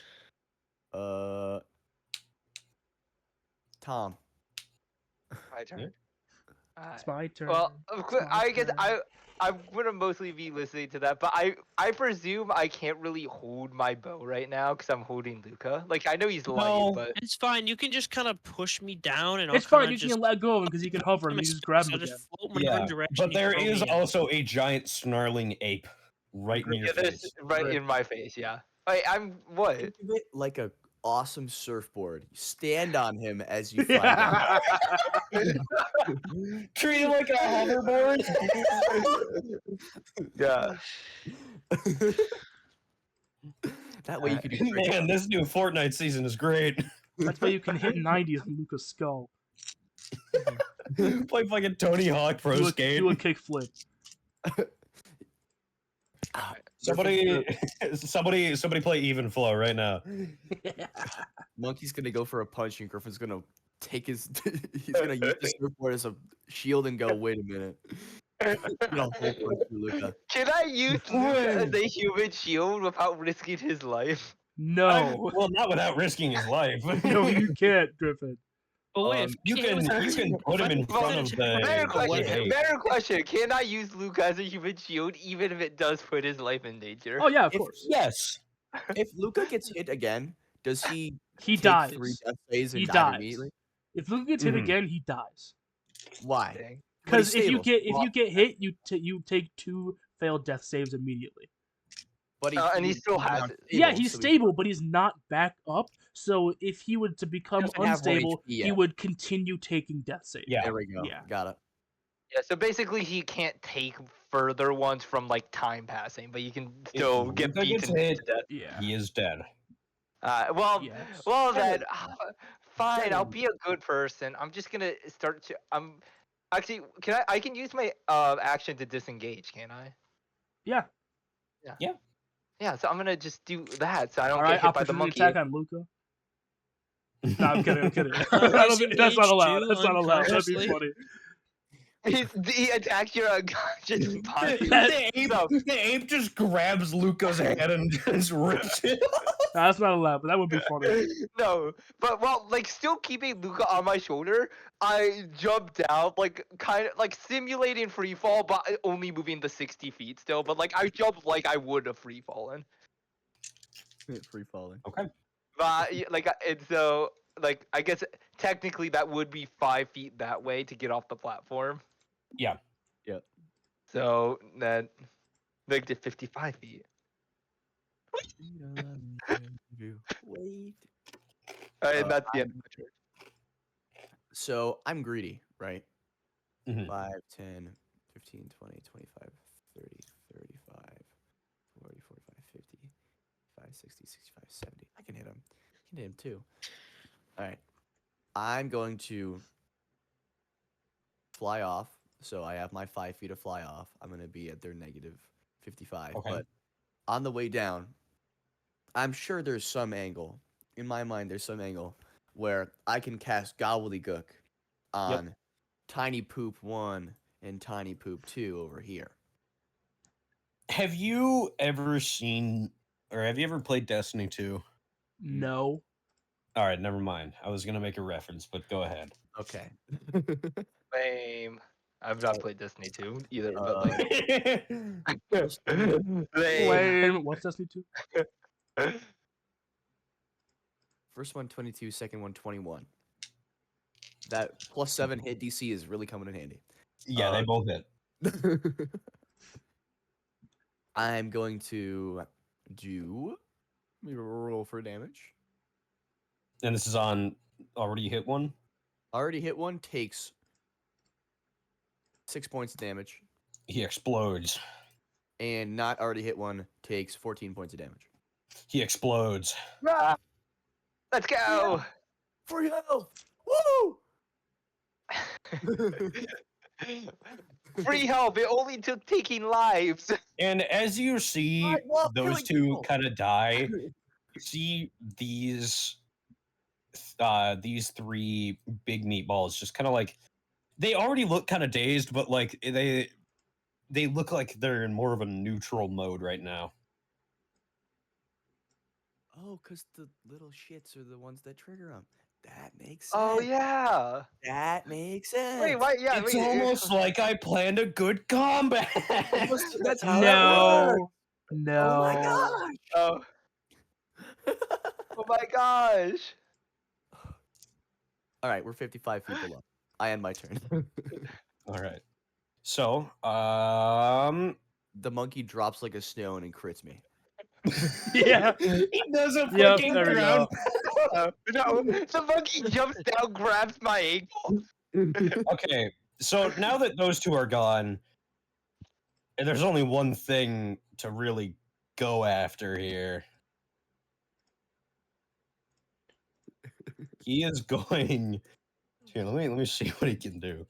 Tom. My turn. It's my turn. Well, I guess I'm gonna mostly be listening to that, but I presume I can't really hold my bow right now because I'm holding Luca. Like I know he's light, but it's fine. You can just kind of push me down, and it's fine. You can let go of him because he can hover and you just grab him again. Yeah, but there is also a giant snarling ape right in your face. Right in my face. Yeah. I'm what? Think of it like a awesome surfboard. You stand on him as you fly down. Treat him like a hoverboard. Yeah. That way you can do Man, this new Fortnite season is great. That's why you can hit 90 on Luca's skull. Play fucking Tony Hawk Pro Skate. Do a kickflip. Somebody play even flow right now. Monkey's gonna go for a punch and Griffin's gonna take his he's gonna use the surfboard as a shield and go, wait a minute. Can I use Luca as a human shield without risking his life? No. Well, not without risking his life. No, you can't, Griffin. But wait, you can put him in front of the. Better question. Can I use Luca as a human shield even if it does put his life in danger? Oh yeah, of course. Yes. If Luca gets hit again, does he? He dies. 3 death saves and he die dies immediately? If Luca gets hit again, he dies. Why? Because if you get hit, you take 2 failed death saves immediately. But and he still has it. Yeah, he's stable, but he's not back up. So if he were to become Doesn't have one unstable, HP he yet. would continue taking death saves. Yeah. There we go. Yeah. Got it. Yeah, so basically he can't take further ones from like time passing, but you can still get Luca gets beaten hit, to death. Yeah. he is dead. Yes. Well then, Gavin. fine. I'll Gavin. be a good person. I'm just gonna start to. Actually, I can use my action to disengage, can I? Yeah. Yeah. So I'm gonna just do that, so I don't All get right. hit by the Opportunity monkey. attack on Luca. No, I'm kidding. I'm kidding. Disengage That's not allowed. too, That's not allowed. That'd be unconsciously. He attacks your unconscious body. The ape just grabs Luca's head and just rips it. No, that's not allowed, but that would be funny. No, but while like still keeping Luca on my shoulder, I jump down, like kind of like simulating free fall, but only moving the 60 feet still. But like I jump like I would have free fallen. Free falling. Okay. But like and so like I guess technically that would be 5 feet that way to get off the platform. Yeah. Yep. So that makes it 55 feet. Wait. And that's the end of my turn. So I'm greedy, right? Mhm. 5, 10, 15, 20, 25, 30, 35, 40, 45, 50, 60, 65, 70. I can hit him. I can hit him too. All right. I'm going to fly off. So I have my 5 feet of fly off. I'm going to be at their negative 55. Okay. But on the way down, I'm sure there's some angle. In my mind, there's some angle where I can cast Gobbledygook on Tiny Poop 1 and Tiny Poop 2 over here. Have you ever seen, or have you ever played Destiny 2? No. All right, never mind. I was gonna make a reference, but go ahead. Okay. Lame. I've not played Destiny 2 either, but like Lame. Lame. What's Destiny 2? First one 22, second one 21. That +7 hit DC is really coming in handy. Yeah, they both hit. I'm going to do. Let me roll for damage. And this is on already hit one? Already hit one, takes 6 points of damage. He explodes. And not already hit one, takes 14 points of damage. He explodes. Ah! Let's go! Yeah. Free health! Woo! Free help! It only took taking lives! And as you see Right, well, those killing two people. kind of die, you see these three big meatballs just kind of like, they already look kind of dazed, but like they look like they're in more of a neutral mode right now. Oh, because the little shits are the ones that trigger them. That makes sense. Oh yeah! That makes sense. Wait, why? Yeah, It's wait, almost like I planned a good combat. That's how that works. No. Oh my gosh! Oh. Oh my gosh! All right, we're 55 feet below. I end my turn. All right. So, The monkey drops like a stone and crits me. Yeah. he does a Yep, freaking there we ground. No, the monkey jumps down, grabs my ankle. Okay, so now that those two are gone, and there's only one thing to really go after here. He is going. Here, let me see what he can do.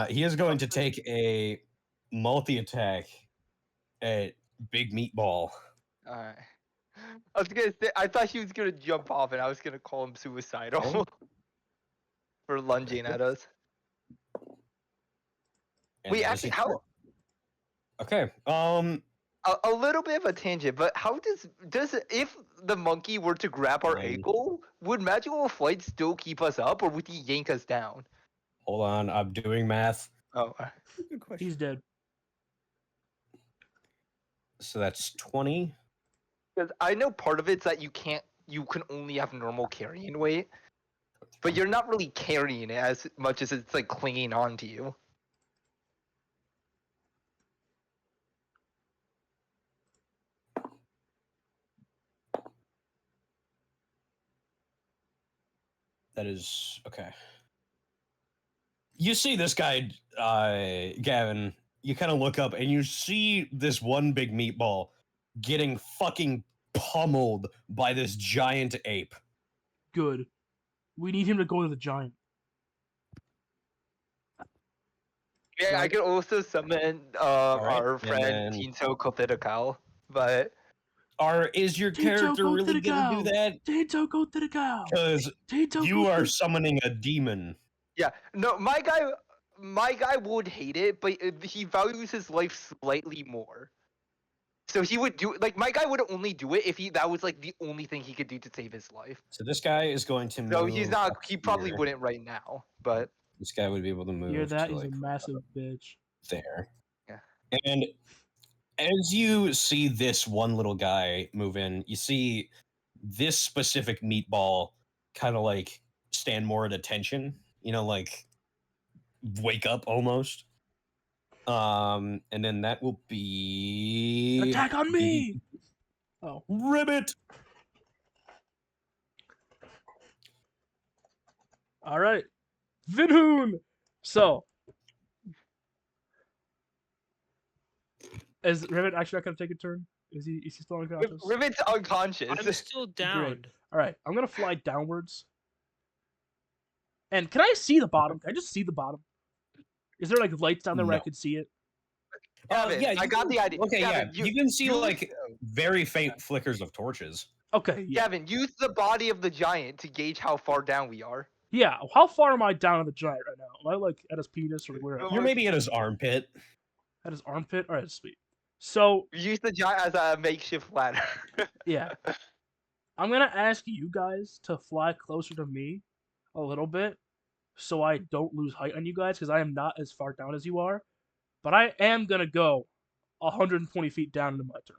He is going to take a multi-attack at Big Meatball. Alright. I was gonna say, I thought he was gonna jump off and I was gonna call him suicidal. For lunging at us. And Wait, that is actually, a how? crit. Okay. A little bit of a tangent, but how does if the monkey were to grab our ankle, would magical flight still keep us up, or would he yank us down? Hold on, I'm doing math. Oh, Good question. He's dead. So that's 20. because I know part of it's that you can only have normal carrying weight, but you're not really carrying it as much as it's like clinging on to you. That is okay. You see this guy, Gavin. You kind of look up and you see this one big meatball getting fucking pummeled by this giant ape. Good. We need him to go to the giant. Yeah, I could also summon our friend Tinto Kothidakal, but is your character really gonna do that? Tinto go to the cow. Because you are summoning a demon. Yeah, no, my guy would hate it, but he values his life slightly more. So he would do like my guy would only do it if that was like the only thing he could do to save his life. So this guy is going to move. No, he's not. He probably wouldn't right now, but this guy would be able to move. Hear that? He's like, a massive bitch. There. Yeah. And as you see this one little guy move in, you see this specific meatball kind of like stand more at attention. You know, like wake up almost. And then that will be attack on me. Oh, Ribbit. All right, Vinhoon. So, is Ribbit actually not gonna take a turn? Is he still unconscious? Ribbit's unconscious. I'm still down. Great. All right, I'm gonna fly downwards. And can I see the bottom? Can I just see the bottom? Is there like lights down there where I could see it? Gavin, yeah, I got the idea. Okay, Gavin, yeah, you can see like very faint flickers of torches. Okay, yeah. Gavin, use the body of the giant to gauge how far down we are. Yeah, how far am I down on the giant right now? Am I like at his penis or where? You're maybe at his armpit. At his armpit? Alright, sweet. So use the giant as a makeshift ladder. Yeah. I'm gonna ask you guys to fly closer to me a little bit so I don't lose height on you guys, because I am not as far down as you are. But I am gonna go 120 feet down into my turn.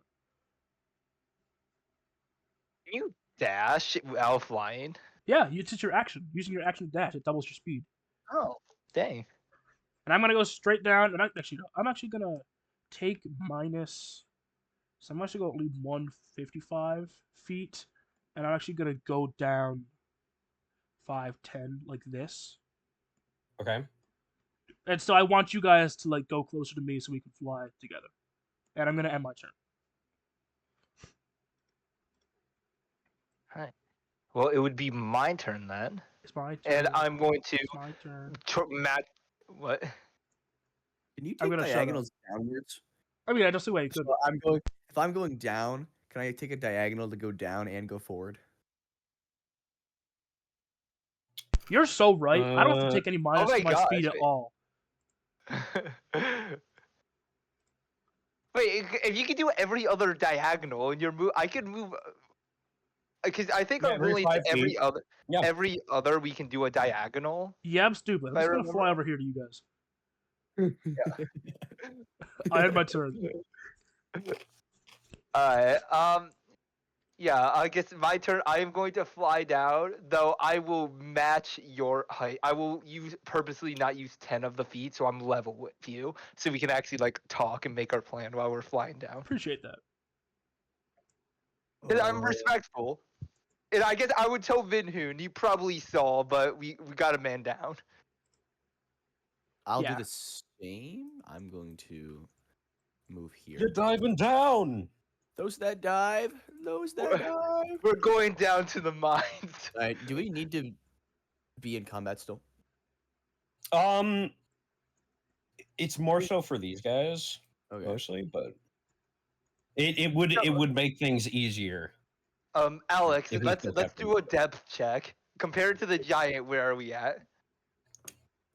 Can you dash while flying? Yeah, it's your action. Using your action to dash, it doubles your speed. Oh, dang. And I'm gonna go straight down, and I'm actually gonna take minus. So I'm actually gonna leave 155 feet, and I'm actually gonna go down 5, 10 like this. Okay. And so I want you guys to like go closer to me so we can fly together. And I'm gonna end my turn. Alright. Well, it would be my turn then. It's my turn. And I'm going to It's my turn. match. What? Can you take diagonals downwards? I mean, I just see wait. So if I'm going down, can I take a diagonal to go down and go forward? You're so right. I don't have to take any minus to my speed at all. Wait, if you could do every other diagonal in your move, I could move. Because I think every other we can do a diagonal. Yeah, I'm stupid. I'm just gonna fly over here to you guys. Yeah. I had my turn. Alright, yeah, I guess my turn. I am going to fly down, though I will match your height. I will purposely not use 10 of the feet, so I'm level with you, so we can actually like talk and make our plan while we're flying down. Appreciate that. And I'm respectful. And I guess I would tell Vinhoon, you probably saw, but we got a man down. I'll do the same. I'm going to move here. You're diving down. Those that dive. We're going down to the mines. Alright, do we need to be in combat still? It's more so for these guys, mostly, but it would make things easier. Alex, let's do a depth check. Compared to the giant, where are we at?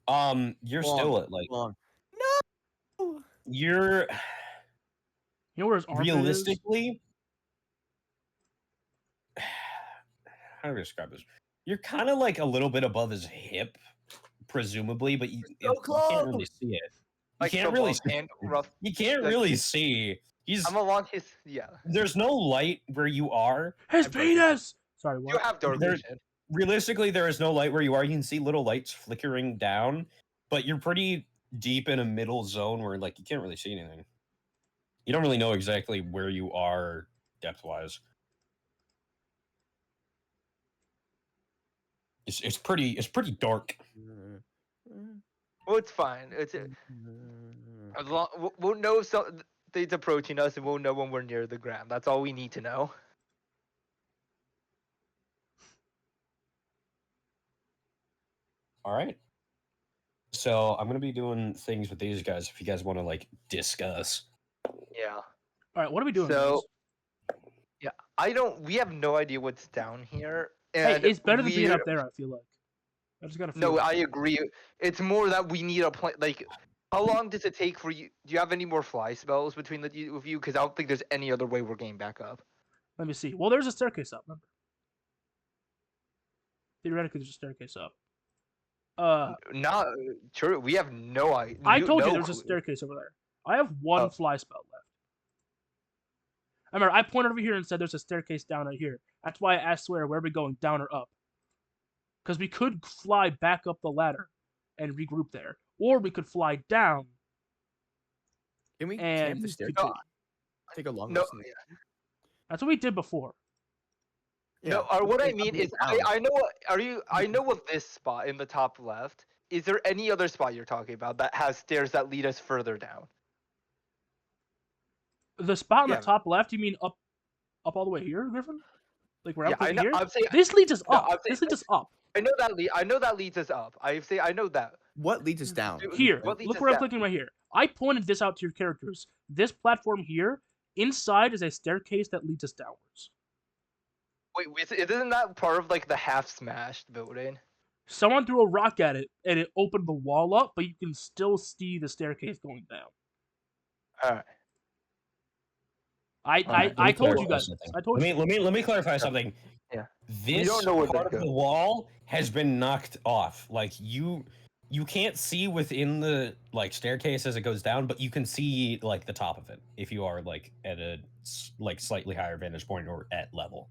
You're still at like No. You're. You know where his armpit realistically. How do I describe this? You're kind of like a little bit above his hip, presumably, but you can't really see it. Like you can't really see. You can't really see. I'm along his. There's no light where you are. His penis. Sorry, what? You have dark vision. Realistically, there is no light where you are. You can see little lights flickering down, but you're pretty deep in a middle zone where like you can't really see anything. You don't really know exactly where you are depth-wise. It's pretty dark. Well, it's fine. We'll know if something's approaching us, and we'll know when we're near the ground. That's all we need to know. All right. So I'm gonna be doing things with these guys if you guys want to like discuss. Yeah. All right, what are we doing? So, yeah, we have no idea what's down here. And hey, it's better than being up there. I feel like. I just gotta. No, I agree. It's more that we need a plan. Like, how long does it take for you? Do you have any more fly spells between the two of you? Because I don't think there's any other way we're getting back up. Let me see. Well, there's a staircase up. Remember? Theoretically, there's a staircase up. Not true. We have no idea. I told you there's a staircase over there. I have one fly spell left. I remember I pointed over here and said there's a staircase down right here. That's why I asked Sawyer, where are we going, down or up? Because we could fly back up the ladder and regroup there, or we could fly down. Can we camp the staircase? Take a long rest. That's what we did before. Yeah. No, or what I mean is, I know what I know of this spot in the top left. Is there any other spot you're talking about that has stairs that lead us further down? The spot on the top left? You mean up all the way here, Griffin? Like where I'm here? This leads us up. This leads us up. I know that leads us up. I know that. What leads us down? Here, look where I'm clicking right here. I pointed this out to your characters. This platform here, inside is a staircase that leads us downwards. Wait, isn't that part of like the half-smashed building? Someone threw a rock at it, and it opened the wall up, but you can still see the staircase going down. All right. I told you guys. I told you. Let me clarify something. Yeah. This part of the wall has been knocked off. Like you can't see within the like staircase as it goes down, but you can see like the top of it if you are like at a like slightly higher vantage point or at level.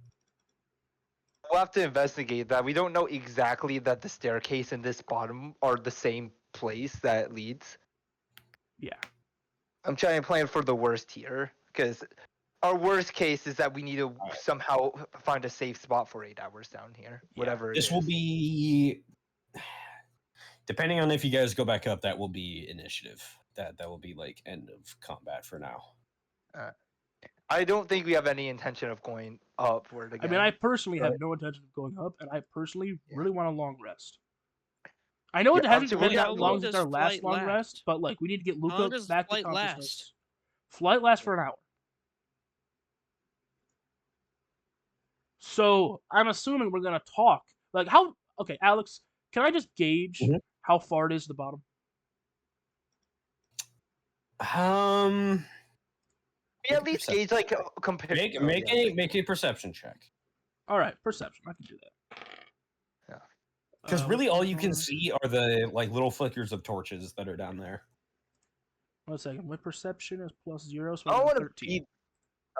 We'll have to investigate that. We don't know exactly that the staircase and this bottom are the same place that leads. Yeah. I'm trying to plan for the worst here, because our worst case is that we need to somehow find a safe spot for 8 hours down here. Yeah. Whatever it is. This will be, depending on if you guys go back up, that will be initiative. That will be like end of combat for now. I don't think we have any intention of going upward again. I mean, I personally have no intention of going up, and I personally really want a long rest. I know it hasn't been that long since our last long rest, but like we need to get Luca back to consciousness. Flight lasts for an hour. So I'm assuming we're gonna talk. Like how? Okay, Alex, can I just gauge how far it is to the bottom? At least gauge like compare. Make a perception check. All right, perception. I can do that. Yeah. Because really, all you can see are the like little flickers of torches that are down there. 1 second. My perception is +0, so I don't want to 13. be.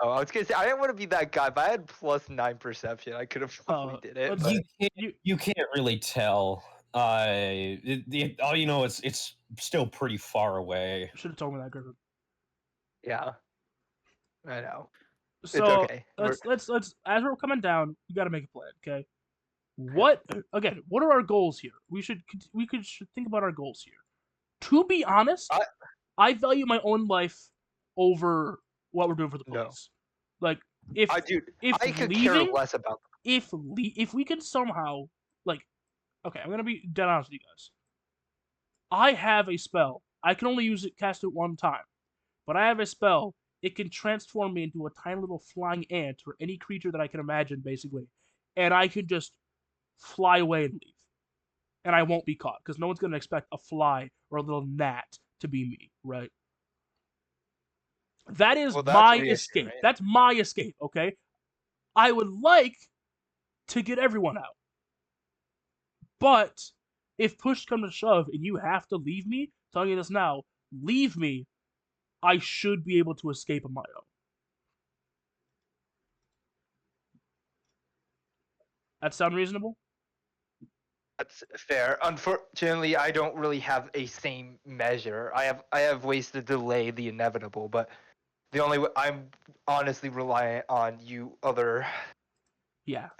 Oh, I was gonna say I didn't want to be that guy. If I had +9 perception, I could have probably did it. You can't really tell. All you know is it's still pretty far away. Should have told me that, Griffin. Yeah. I know. So it's okay. let's as we're coming down, you got to make a plan, okay? What are our goals here? We should think about our goals here. To be honest, I value my own life over what we're doing for the police. No. Like I could care less about them. If we can somehow like, okay, I'm gonna be dead honest with you guys. I have a spell. I can only cast it one time, but I have a spell. It can transform me into a tiny little flying ant or any creature that I can imagine, basically. And I can just fly away and leave. And I won't be caught, because no one's going to expect a fly or a little gnat to be me, right? That is my escape. Right? That's my escape, okay? I would like to get everyone out. But if push comes to shove and you have to leave me, telling you this now, leave me, I should be able to escape on my own. That sound reasonable? That's fair. Unfortunately, I don't really have a same measure. I have ways to delay the inevitable, but the only way I'm honestly reliant on you other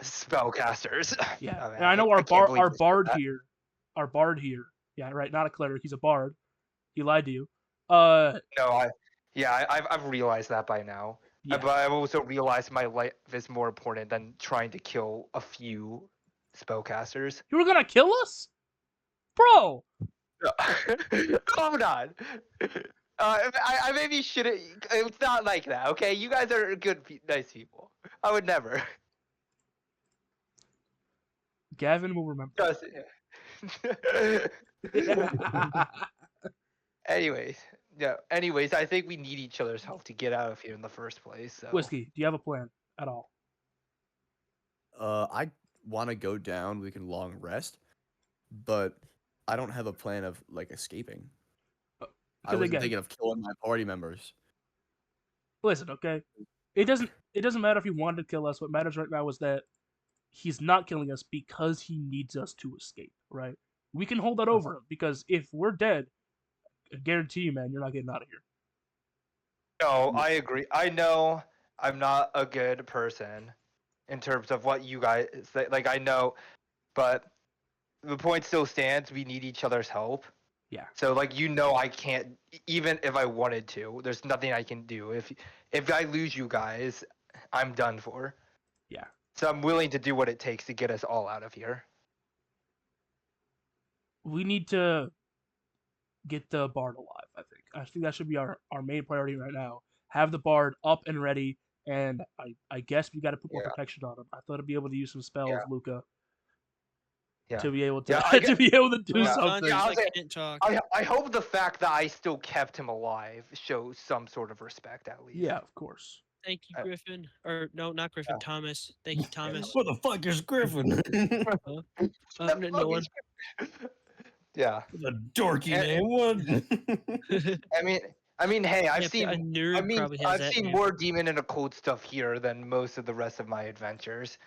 spellcasters. Yeah, Oh, man, and I know I can't believe our you said bard that. here, yeah, right, not a cleric, he's a bard. He lied to you. No, I've realized that by now. Yeah. But I've also realized my life is more important than trying to kill a few spellcasters. You were gonna kill us, bro? Hold on. I maybe shouldn't. It's not like that, okay? You guys are good, nice people. I would never. Gavin will remember. Trust Anyways, yeah. Anyways, I think we need each other's help to get out of here in the first place. So. Whiskey, do you have a plan at all? I want to go down. We can long rest, but I don't have a plan of like escaping. I was thinking of killing my party members. Listen, okay, it doesn't matter if he wanted to kill us. What matters right now is that he's not killing us because he needs us to escape. Right? We can hold that over him because if we're dead, I guarantee you, man, you're not getting out of here. No, I agree. I know I'm not a good person in terms of what you guys say. Like, I know, but the point still stands. We need each other's help. Yeah. So, like, I can't, even if I wanted to, there's nothing I can do. If I lose you guys, I'm done for. Yeah. So I'm willing to do what it takes to get us all out of here. We need to get the bard alive, I think that should be our main priority right now. Have the bard up and ready, and I guess we got to put more protection on him. I thought I'd be able to use some spells, Luca. To be able to to be able to do something. I hope the fact that I still kept him alive shows some sort of respect at least. Yeah, of course. Thank you, Griffin. Or no, not Griffin. Thomas. Thank you, Thomas. What the fuck is Griffin? No one. Yeah. The dorky name. What? I mean, hey, I've seen more demon and occult stuff here than most of the rest of my adventures.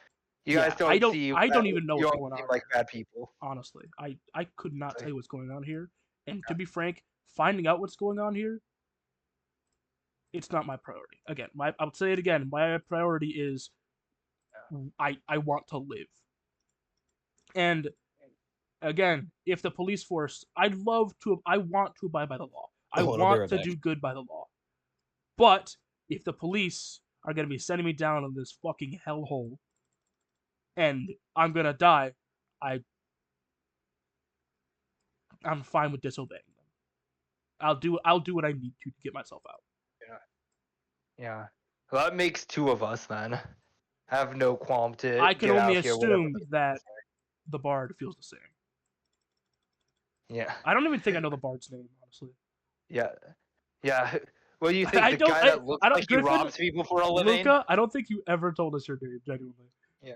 You guys don't see. I don't even know what's going on. Like bad people. Honestly, I could not tell you what's going on here. And to be frank, finding out what's going on here, it's not my priority. Again, I'll say it again. My priority is, I want to live. And again, if the police force, I want to abide by the law. I want to do good by the law. But if the police are going to be sending me down in this fucking hellhole, and I'm going to die, I'm fine with disobeying them. I'll do what I need to get myself out. Yeah. Well, that makes two of us then. I have no qualm to. I can only assume that the bard feels the same. Yeah. I don't even think I know the bard's name, honestly. Yeah. Yeah. What do you think? The guy that looks like Griffin, he robs people for a living? Luca, I don't think you ever told us your name, genuinely. Yeah.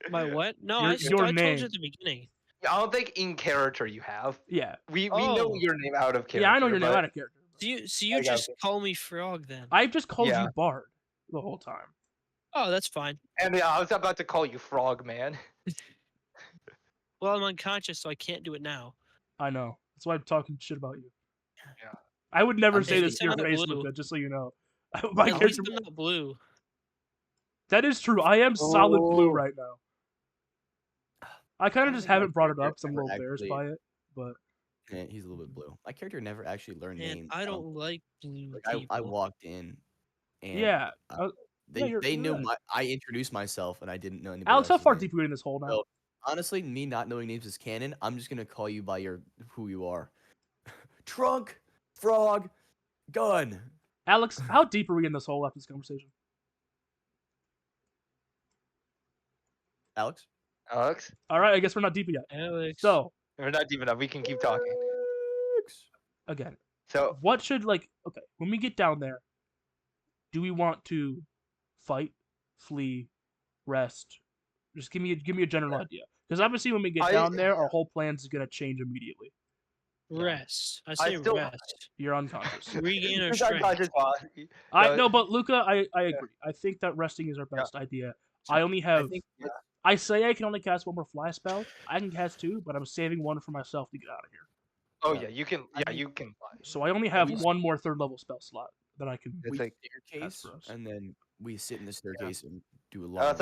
My what? No, I name. told you at the beginning. I don't think in character you have. Yeah. We know your name out of character. Yeah, I know your name out of character. So you just call me Frog then? I've just called you Bard the whole time. Oh, that's fine. And I was about to call you Frog, man. Well, I'm unconscious, so I can't do it now. I know. That's why I'm talking shit about you. Yeah. I would never say this to your face, Luca, just so you know. My character... I'm not blue. That is true. I am solid blue right now. I kind of just haven't brought it up because I'm a little embarrassed by it, but... Yeah, he's a little bit blue. My character never actually learned names. I don't like blue people. I walked in, and they knew I introduced myself, and I didn't know anybody. Alex, how far deep are we in this hole now? So, honestly, me not knowing names is canon. I'm just gonna call you by who you are. Trunk, frog, gun. Alex, how deep are we in this hole after this conversation? Alex? All right, I guess we're not deep yet. Alex. So we're not deep enough. We can keep talking. Again. So what should when we get down there, do we want to fight, flee, rest? Just give me a general idea. Because obviously when we get down there, our whole plans is gonna change immediately. Rest. I say rest. You're unconscious. Regain our strength. No, but Luca, I agree. I think that resting is our best idea. I only have. I say I can only cast one more fly spell. I can cast two, but I'm saving one for myself to get out of here. Oh yeah, you can. Yeah, you can fly. So I only have one more third level spell slot that I can. It's like staircase, and then we sit in the staircase and do a long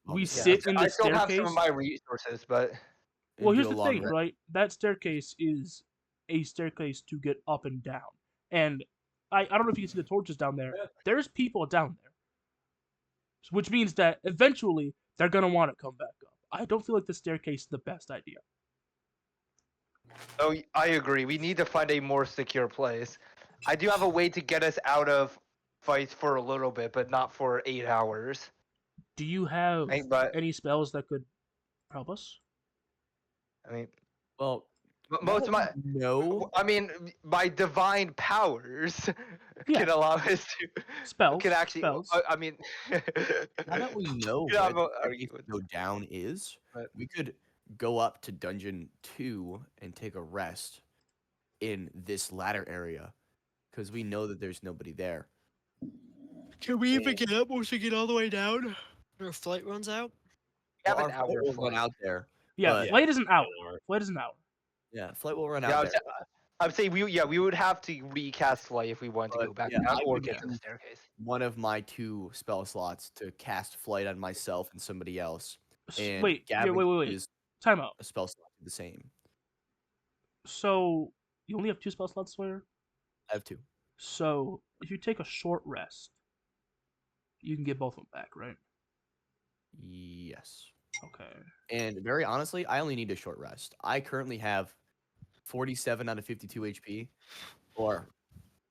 we sit in the I still have staircase. some of my resources, but well, here's the thing, right? That staircase is a staircase to get up and down, and I don't know if you can see the torches down there. There's people down there, which means that eventually they're gonna want to come back up. I don't feel like the staircase is the best idea. Oh, I agree. We need to find a more secure place. I do have a way to get us out of fights for a little bit, but not for 8 hours. Do you have any spells that could help us? I mean, well, most of my my divine powers can allow us to spells. Can actually. Spells. I mean, now that we know what go down is, we could go up to Dungeon 2 and take a rest in this ladder area because we know that there's nobody there. Can we even get up once we get all the way down? Our flight runs out? We have an hour will run out there. Yeah, flight is an hour. Flight is an hour. Yeah, flight will run out there. I'm saying we would have to recast flight if we wanted to go back down or get to the staircase. One of my 2 spell slots to cast flight on myself and somebody else. And wait. Time out. A spell slot the same. So you only have 2 spell slots, Sawyer? I have 2. So if you take a short rest, you can get both of them back, right? Yes. Okay. And very honestly, I only need a short rest. I currently have 47 out of 52 HP, or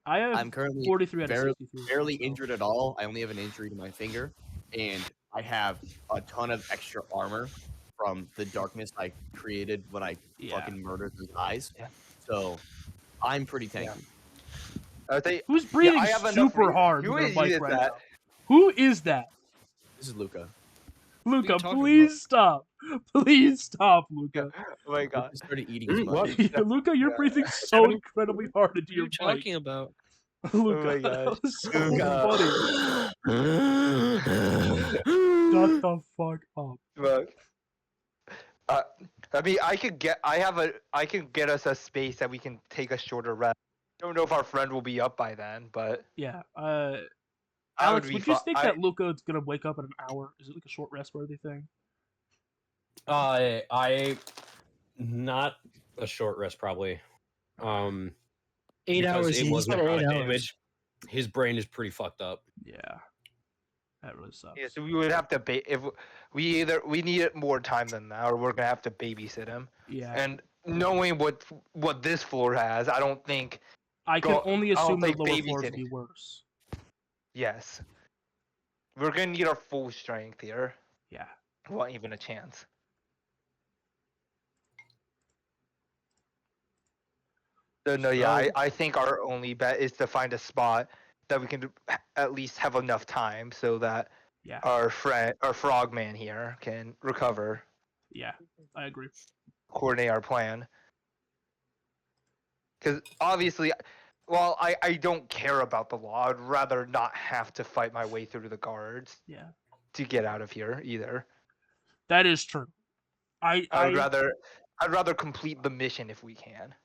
I'm currently 43 out of 63. Barely injured at all. I only have an injury to my finger, and I have a ton of extra armor from the darkness I created when I fucking murdered those guys. Yeah. So I'm pretty tanky. Who's breathing super hard? Who is that? Now? Who is that? This is Luca. Luca, please stop. Please stop, Luca. Oh my god. I started eating his money. Luca, you're breathing so incredibly hard into your mic. What are you talking about? Luca, oh my gosh. So funny. Shut the fuck up. Look. I mean, I can get us a space that we can take a shorter rest. Don't know if our friend will be up by then, but yeah. Alex, would you think that Luca is gonna wake up in an hour? Is it like a short rest worthy thing? I not a short rest probably. 8 hours. It wasn't 8 hours. His brain is pretty fucked up. Yeah, that really sucks. Yeah, so we would have to if we need more time than that, or we're gonna have to babysit him. Yeah. And knowing what this floor has, I don't think. I can only assume the lower floors would be worse. Yes. We're gonna need our full strength here. Yeah. Well, even a chance. So no, yeah, I think our only bet is to find a spot that we can at least have enough time so that our frogman here can recover. Yeah, I agree. Coordinate our plan. Because obviously, well, I don't care about the law. I'd rather not have to fight my way through the guards. Yeah. To get out of here either. That is true. I'd rather complete the mission if we can.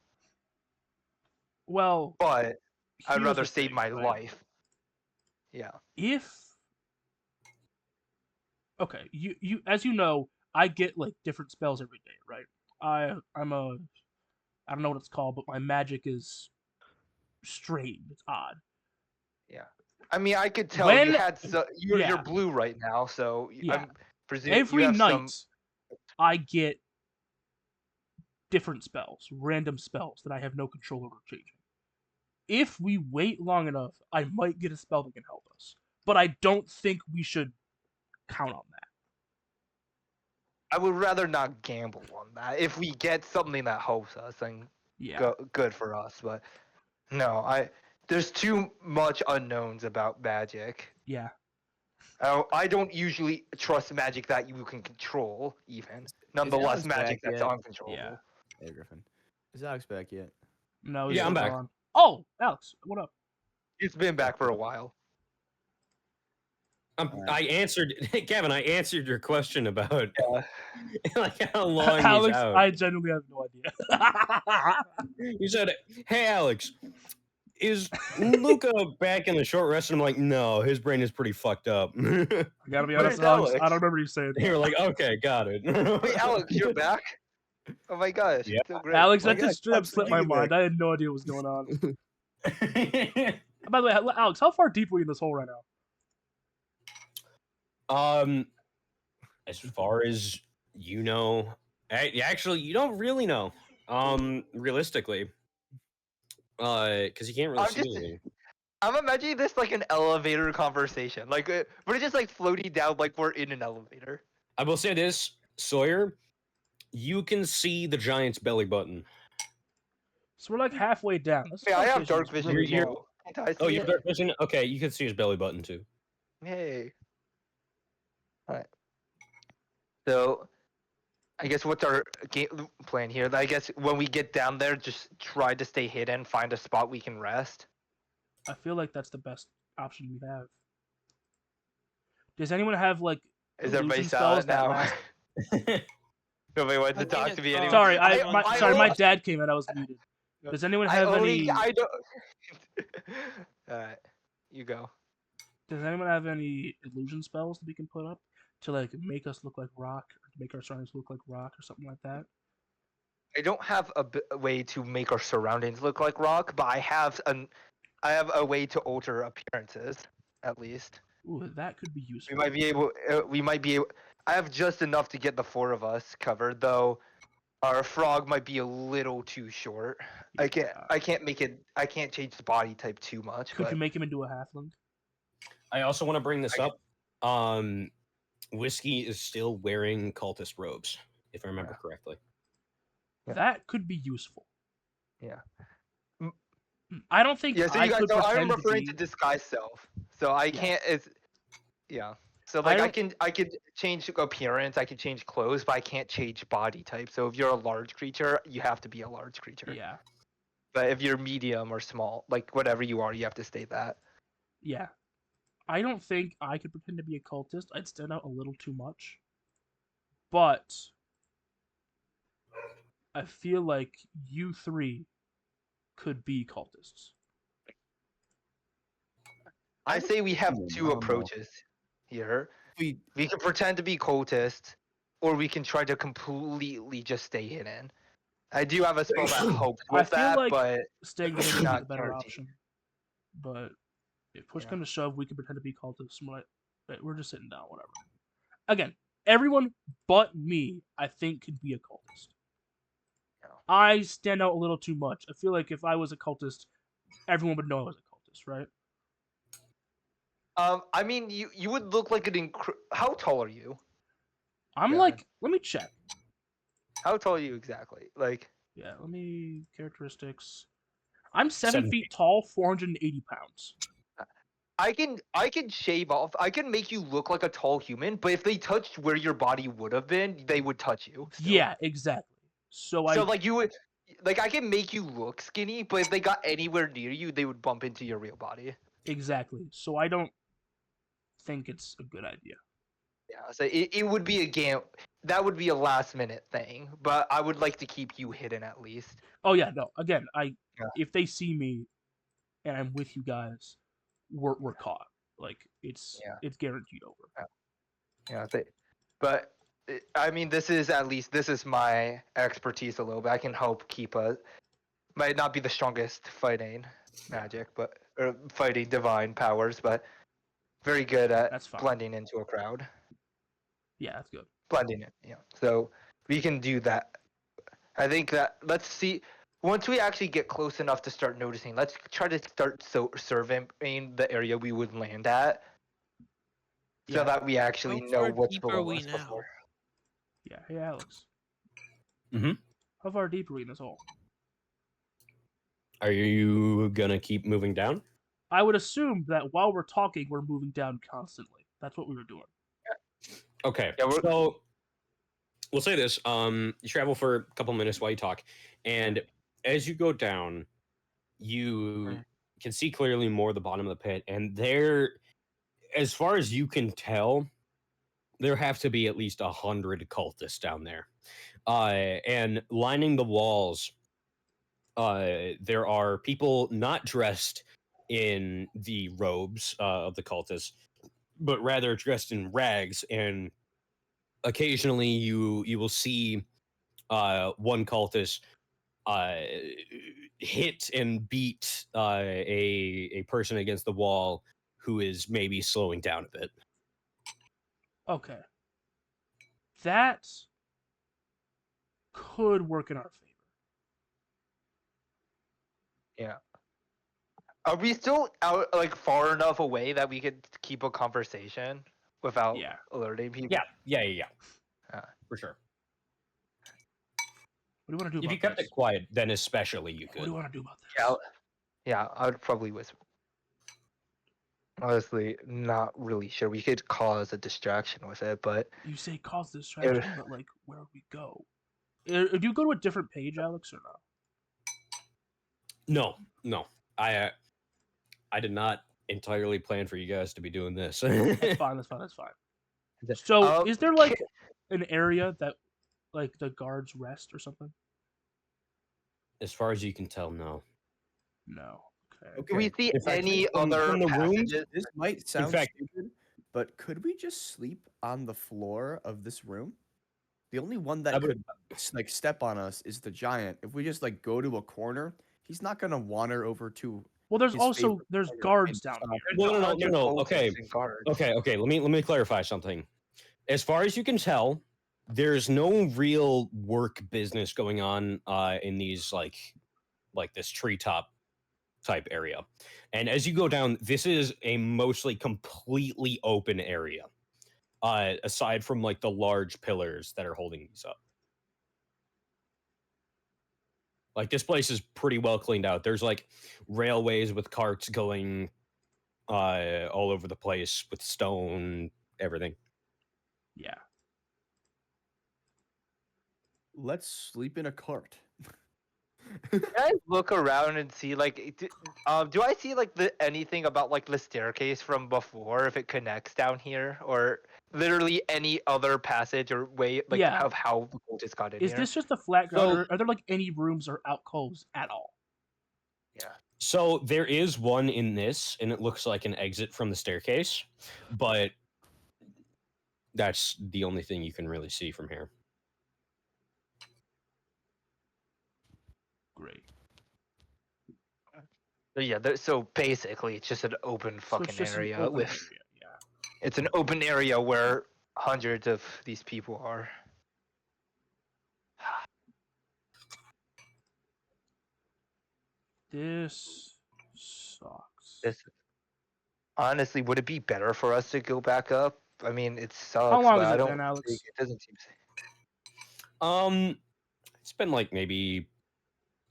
Well, but I'd rather save my life. Yeah. Okay, you as you know, I get like different spells every day, right? I don't know what it's called, but my magic is strange. It's odd. Yeah. I mean, I could tell you had you're blue right now, so I'm presuming every night I get different spells, random spells that I have no control over changing. If we wait long enough, I might get a spell that can help us. But I don't think we should count on that. I would rather not gamble on that. If we get something that helps us, then good for us. But no, there's too much unknowns about magic. Yeah. I don't usually trust magic that you can control, even. Nonetheless, magic that's uncontrollable. Yeah. Hey, Griffin. Is Alex back yet? No. Yeah, I'm back. Oh, Alex, what up? He's been back for a while. I answered, Gavin. I answered your question about like how long Alex, he's out. I genuinely have no idea. You said, "Hey, Alex, is Luca back in the short rest? And I'm like, no, his brain is pretty fucked up. I gotta be honest, Where's Alex. Alex? I don't remember you saying that. You're like, okay, got it. Wait, Alex, you're back? Oh my gosh, Yeah. so great. Alex, My that God, just straight up slipped my mind. back. I had no idea what was going on. By the way, Alex, how far deep are we in this hole right now? As far as you know, actually, you don't really know. Realistically, because you can't really see anything. I'm imagining this like an elevator conversation. Like, we're just like floating down like we're in an elevator. I will say this, Sawyer, you can see the giant's belly button. So we're like halfway down. Yeah, I have dark vision. Really You're- low. Can't I see you have it? dark vision? Okay, you can see his belly button too. Hey. Alright. So, I guess what's our game plan here? I guess when we get down there, just try to stay hidden, find a spot we can rest. I feel like that's the best option we have. Does anyone have like Is everybody illusion silent spells that now? last- Nobody wants I to talk mean, to me oh, anymore. Sorry, I sorry, my only- dad came in. I was muted. Does anyone have any? I don't. Alright, you go. Does anyone have any illusion spells that we can put up to like make us look like rock, or make our surroundings look like rock, or something like that? I don't have a way to make our surroundings look like rock, but I have a way to alter appearances, at least. Ooh, that could be useful. We might be able. I have just enough to get the four of us covered, though. Our frog might be a little too short. I can't make it. I can't change the body type too much. Could but you make him into a halfling? I also want to bring this up. Whiskey is still wearing cultist robes, if I remember correctly. Yeah. That could be useful. Yeah. I don't think Yeah, so I you guys could know I'm pretend referring to to be... disguise self. So I can't. It's yeah. So I like don't- I could change appearance, I could change clothes, but I can't change body type. So if you're a large creature, you have to be a large creature. Yeah, But if you're medium or small, like whatever you are, you have to stay that. yeah. I don't think I could pretend to be a cultist. I'd stand out a little too much. But I feel like you three could be cultists. I say we have I two don't know. approaches here. We We can pretend to be cultists, or we can try to completely just stay hidden. I do have a spell that helps I with feel that, like but staying hidden would be not the better guaranteed. option. But if push Yeah. comes to shove, we can pretend to be cultists. We're just sitting down, whatever. Again, everyone but me, I think, could be a cultist. Yeah. I stand out a little too much. I feel like if I was a cultist, everyone would know I was a cultist, right? I mean, you would look like an How tall are you? I'm Yeah. like, let me check. How tall are you exactly? Like, Yeah, let me characteristics. I'm 7 7 feet tall, 480 pounds. I can shave off. I can make you look like a tall human, but if they touched where your body would have been, they would touch you. still. Yeah, exactly. So So like you would, like I can make you look skinny, but if they got anywhere near you, they would bump into your real body. exactly. So I don't think it's a good idea. Yeah, so it would be a game. That would be a last minute thing, but I would like to keep you hidden at least. Oh yeah, no. Again, Yeah. if they see me and I'm with you guys, we're caught. Like it's guaranteed over. Yeah, but I mean, this is my expertise a little bit. I can help keep might not be the strongest fighting magic, but or fighting divine powers, but very good at That's fine. blending into a crowd. Yeah, that's good. Blending it, yeah. So we can do that. I think that let's see. Once we actually get close enough to start noticing, let's try to start surveying the area we would land at, so Yeah. that we actually How know far what's deep are below we us now? before. Yeah. Hey, Alex. Mhm. How far deep are we in this hole? Are you gonna keep moving down? I would assume that while we're talking, we're moving down constantly. That's what we were doing. Okay. Yeah, So we'll say this. You travel for a couple minutes while you talk, and as you go down, you can see clearly more of the bottom of the pit, and there, as far as you can tell, there have to be at least 100 cultists down there. And lining the walls there are people not dressed in the robes of the cultists, but rather dressed in rags, and occasionally you will see one cultist hit and beat a person against the wall who is maybe slowing down a bit. Okay. That could work in our favor. Yeah. Are we still out like far enough away that we could keep a conversation without alerting people? Yeah. For sure. What do you want to do if about you kept this? it quiet, then especially you could. What do you want to do about this? Yeah, I would probably whisper. Honestly, not really sure. We could cause a distraction with it, but you say cause distraction, but like, where would we go? Do you go to a different page, Alex, or no? No. I did not entirely plan for you guys to be doing this. That's fine. So, is there like an area that like the guards rest or something? As far as you can tell, no. No. Okay. Do we see any other passages? This might sound stupid, but could we just sleep on the floor of this room? The only one that could like step on us is the giant. If we just like go to a corner, he's not gonna wander over to. Well, there's guards down here. No. Okay. Let me clarify something. As far as you can tell, there's no real work business going on in these like this treetop type area. And as you go down, this is a mostly completely open area. Aside from like the large pillars that are holding these up. Like this place is pretty well cleaned out. There's like railways with carts going all over the place with stone, everything. Yeah. Let's sleep in a cart. Can I look around and see like do I see like anything about like the staircase from before, if it connects down here, or literally any other passage or way like of how the cultists got in here? Is this just a flat ground, or are there like any rooms or alcoves at all? Yeah. So there is one in this, and it looks like an exit from the staircase, but that's the only thing you can really see from here. Great. Yeah, so basically it's just an open fucking area it's an open area where hundreds of these people are. This sucks. Honestly, would it be better for us to go back up? I mean, it sucks. How long but has I it don't been, Alex? It doesn't seem safe. It's been like maybe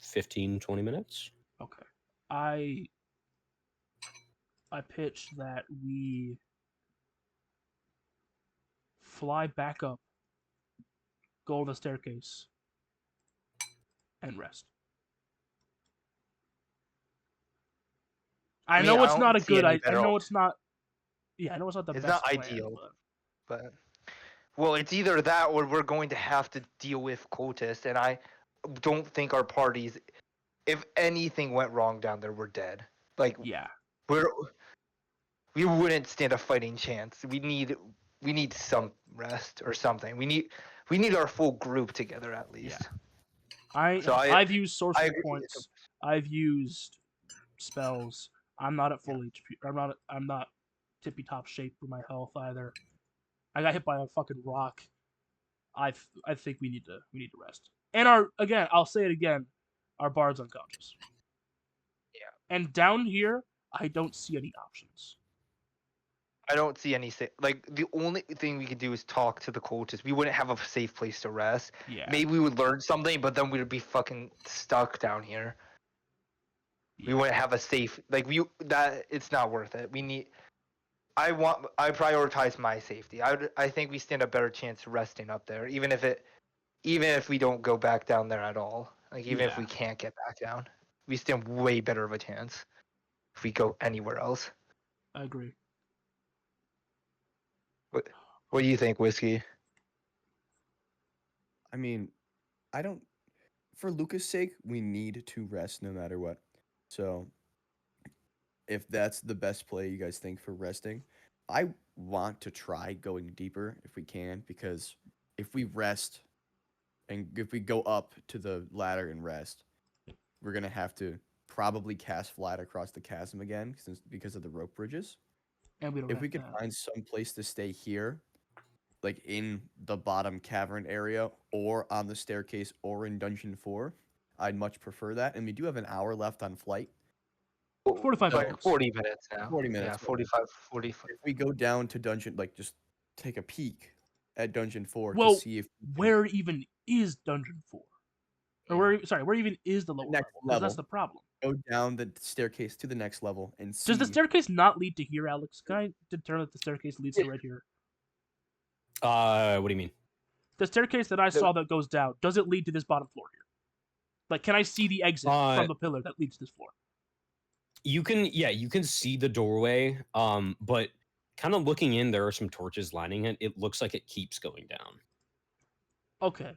15-20 minutes. Okay. I pitched that we fly back up, go on the staircase, and rest. I know it's not a good idea. I know it's not. Yeah, I know it's not the best. It's not ideal, but well, it's either that or we're going to have to deal with cultists, and I don't think our parties. If anything went wrong down there, we're dead. Like we wouldn't stand a fighting chance. We need some rest or something. We need our full group together at least. Yeah. I've used sorcery points. I've used spells. I'm not at full HP. I'm not tippy top shape for my health either. I got hit by a fucking rock. I think we need to rest. And I'll say it again, our bard's unconscious. Yeah. And down here, I don't see any options. I don't see any like the only thing we could do is talk to the cultists. We wouldn't have a safe place to rest. Yeah. Maybe we would learn something, but then we would be fucking stuck down here. Yeah. We wouldn't have a safe it's not worth it. I prioritize my safety. I think we stand a better chance resting up there, even if we don't go back down there at all. Like even if we can't get back down, we stand way better of a chance if we go anywhere else. I agree. What do you think, Whiskey? I mean, for Luca's sake, we need to rest no matter what. So if that's the best play you guys think for resting, I want to try going deeper if we can, because if we rest and if we go up to the ladder and rest, we're gonna have to probably cast flat across the chasm again because of the rope bridges. And we don't. If we could find some place to stay here, like in the bottom cavern area, or on the staircase, or in Dungeon 4, I'd much prefer that. And we do have an hour left on flight. 45 like minutes. 40 minutes now. 40 minutes. Yeah, 45, 45. If we go down to dungeon, like just take a peek at Dungeon 4 Well, to see if where even is Dungeon 4? Or where even is the lower Next level? Because that's the problem. go down the staircase to the next level and see. Does the staircase not lead to here, Alex? Can I determine that the staircase leads to right here? What do you mean? The staircase that I saw that goes down, does it lead to this bottom floor here? Like, can I see the exit from the pillar that leads to this floor? You can see the doorway, but kind of looking in, there are some torches lining it. It looks like it keeps going down. Okay.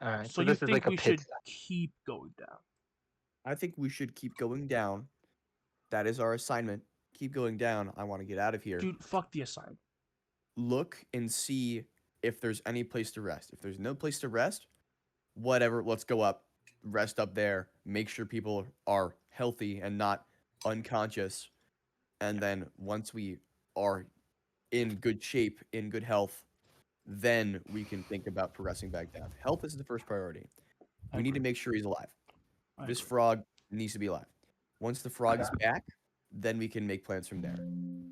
All right. So you this think is like we should keep going down? I think we should keep going down. That is our assignment. Keep going down. I want to get out of here. Dude, fuck the assignment. Look and see if there's any place to rest. If there's no place to rest, whatever, let's go up, rest up there, make sure people are healthy and not unconscious. And then once we are in good shape, in good health, then we can think about progressing back down. Health is the first priority. We need to make sure he's alive. This frog needs to be alive. Once the frog is back, then we can make plans from there.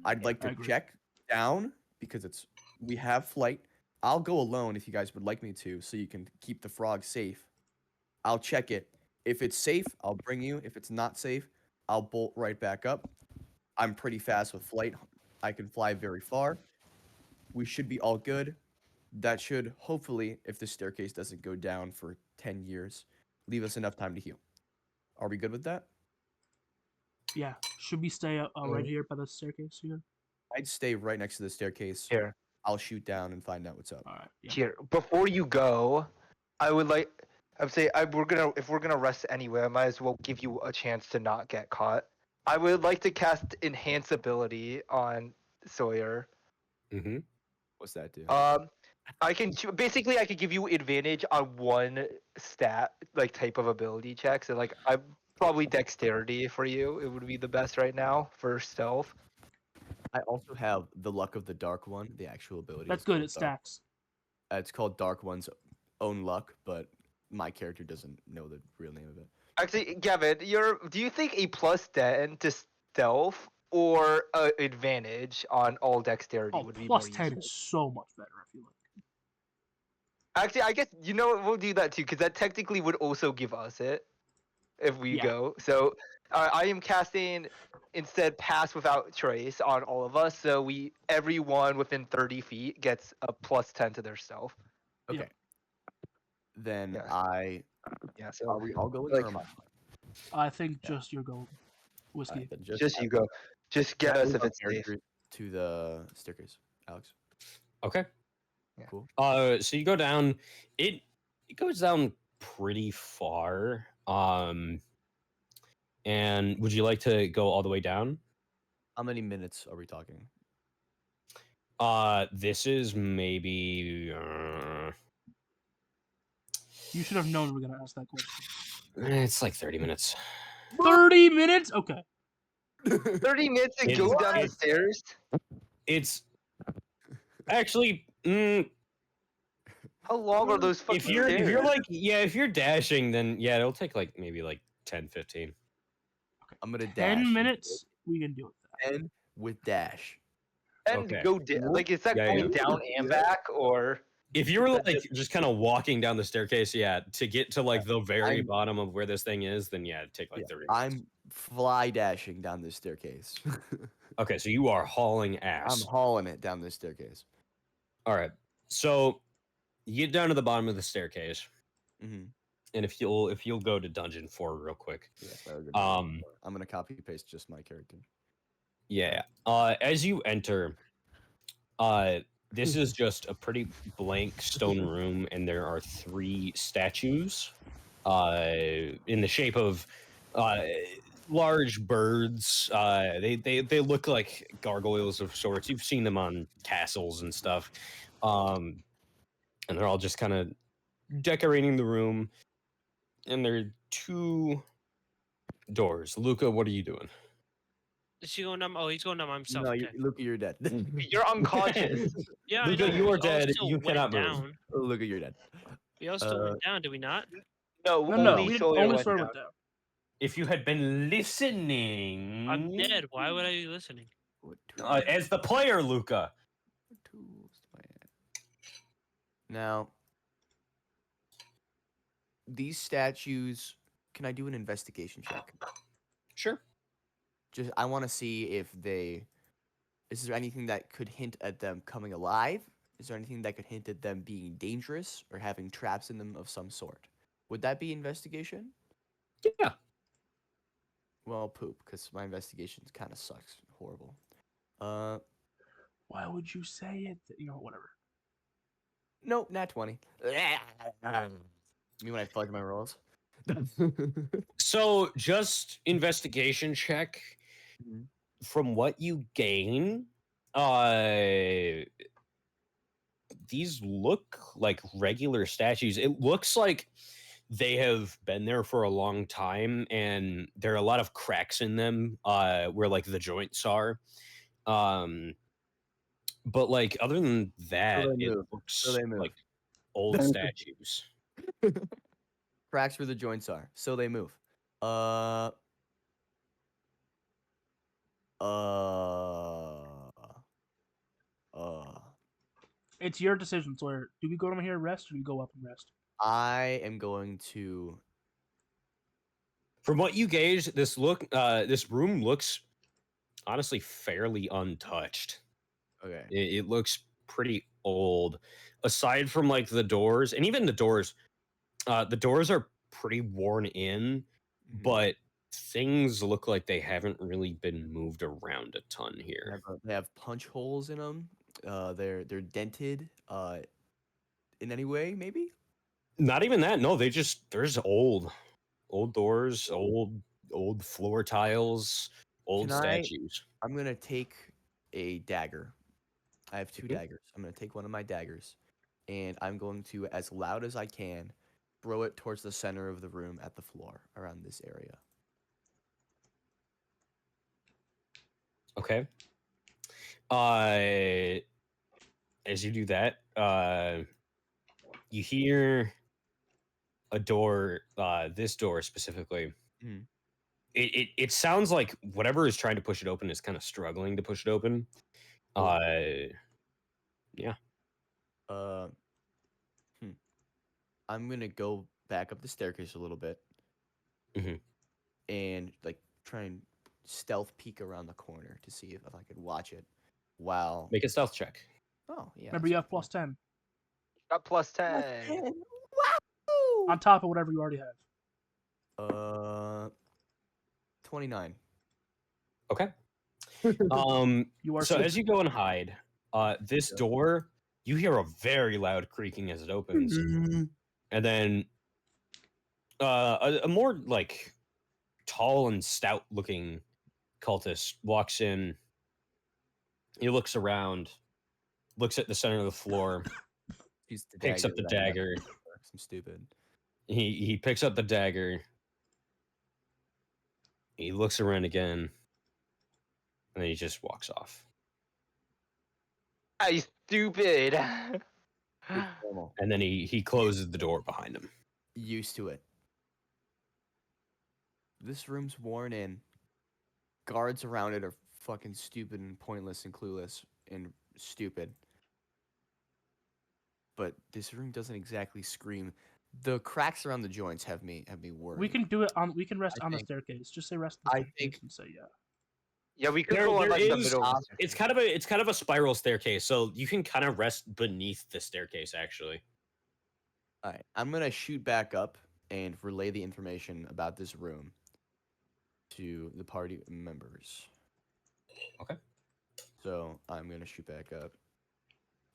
I'd like to check down because we have flight. I'll go alone if you guys would like me to, so you can keep the frog safe. I'll check it. If it's safe, I'll bring you. If it's not safe, I'll bolt right back up. I'm pretty fast with flight. I can fly very far. We should be all good. That should, hopefully, if the staircase doesn't go down for 10 years, leave us enough time to heal. Are we good with that? Yeah. Should we stay right here by the staircase here? I'd stay right next to the staircase. Here. I'll shoot down and find out what's up. All right. Yeah. Here. Before you go, I would say if we're gonna rest anyway, I might as well give you a chance to not get caught. I would like to cast Enhance Ability on Sawyer. Mm-hmm. What's that do? I could give you advantage on one stat, like type of ability check. So like I probably dexterity for you. It would be the best right now for stealth. I also have the Luck of the Dark One, the actual ability. That's good. It stacks. It's called Dark One's own luck, but my character doesn't know the real name of it. Actually, Gavin, do you think a +10 to stealth or advantage on all dexterity would be more useful? +10 is so much better, I feel like. Actually, I guess you know what, we'll do that too, because that technically would also give us it if we go. So I am casting instead Pass Without Trace on all of us, so everyone within 30 feet gets a +10 to their stealth. Okay. Yeah. Then so are we all going or am I think just you're going. Whiskey. Just you go. Just get us if it's safe. To the staircase, Alex. Okay. Yeah. Cool. So you go down. It goes down pretty far. And would you like to go all the way down? How many minutes are we talking? This is maybe. You should have known we were gonna ask that question. It's like 30 minutes. 30 minutes? Okay. 30 minutes to go down the stairs? It's actually. How long are those fucking stairs? If you're like, if you're dashing, then it'll take like maybe like 10, 15. Okay. I'm gonna dash. 10 minutes, we can do it. 10 with dash. And go like, is that going down and back, or? If you were like just kind of walking down the staircase, to get to like the very bottom of where this thing is, then it'd take like 30 minutes. I'm fly dashing down this staircase. Okay, so you are hauling ass. I'm hauling it down this staircase. All right, so you get down to the bottom of the staircase, and if you'll go to Dungeon 4 real quick. I'm gonna copy paste just my character. Yeah. As you enter, this is just a pretty blank stone room, and there are 3 statues in the shape of large birds. They look like gargoyles of sorts. You've seen them on castles and stuff. And they're all just kind of decorating the room. And there are 2 doors. Luca, what are you doing? Is he going down? Oh, he's going down by himself. No, Okay. Luca, you're dead. You're unconscious. Yeah, Luca, I know. you are We all dead. still You went cannot move. down. Luca, you're dead. We all still went down, did we not? No, No, only we Sawyer only went Sawyer down. went down. If you had been listening, I'm dead. Why would I be listening? As the player, Luca. Now, these statues. Can I do an investigation check? Sure. Just, I want to see if they. Is there anything that could hint at them coming alive? Is there anything that could hint at them being dangerous or having traps in them of some sort? Would that be investigation? Yeah. Well, poop, because my investigation kind of sucks. Horrible. Why would you say it? You know, whatever. Nope, nat 20. Me when I fudge my rolls. So, just investigation check. Mhm. From what you gain, these look like regular statues. It looks like they have been there for a long time, and there are a lot of cracks in them, where like the joints are. But like other than that, it looks they move. like old statues. Cracks where the joints are, so they move. It's your decision, Sawyer. Do we go down here and rest, or do we go up and rest? I am going to. From what you gauge, this room looks honestly fairly untouched. Okay. It looks pretty old, aside from like the doors, and even the doors are pretty worn in, but things look like they haven't really been moved around a ton here. They have punch holes in them. They're dented. In any way, maybe? Not even that. No, there's old doors, old floor tiles, old statues. I'm gonna take a dagger. I have 2 daggers. I'm gonna take one of my daggers, and I'm going to, as loud as I can, throw it towards the center of the room at the floor around this area. Okay. As you do that, you hear a door. This door specifically. Mhm. It sounds like whatever is trying to push it open is kind of struggling to push it open. Yeah. I'm gonna go back up the staircase a little bit, and like try and stealth peek around the corner to see if I could watch it. While Make a stealth check. Oh yeah. Remember, you have plus 10 Got plus 10. Wow! on top of whatever you already have. 29. Okay. You are so as you go and hide, this door, you hear a very loud creaking as it opens, and then a more like tall and stout looking cultist walks in. He looks around, looks at the center of the floor, picks up the dagger. I'm stupid. He picks up the dagger. He looks around again, and then he just walks off. I stupid. And then he closes the door behind him. Used to it. This room's worn in. Guards around it are fucking stupid and pointless and clueless and stupid. But this room doesn't exactly scream. The cracks around the joints have me worried. We can do it on. We can rest on the staircase. Just say rest on the staircase and say yeah. Yeah, we could go on like the middle. It's kind of a spiral staircase, so you can kind of rest beneath the staircase. Actually. All right, I'm gonna shoot back up and relay the information about this room to the party members. Okay. So I'm gonna shoot back up.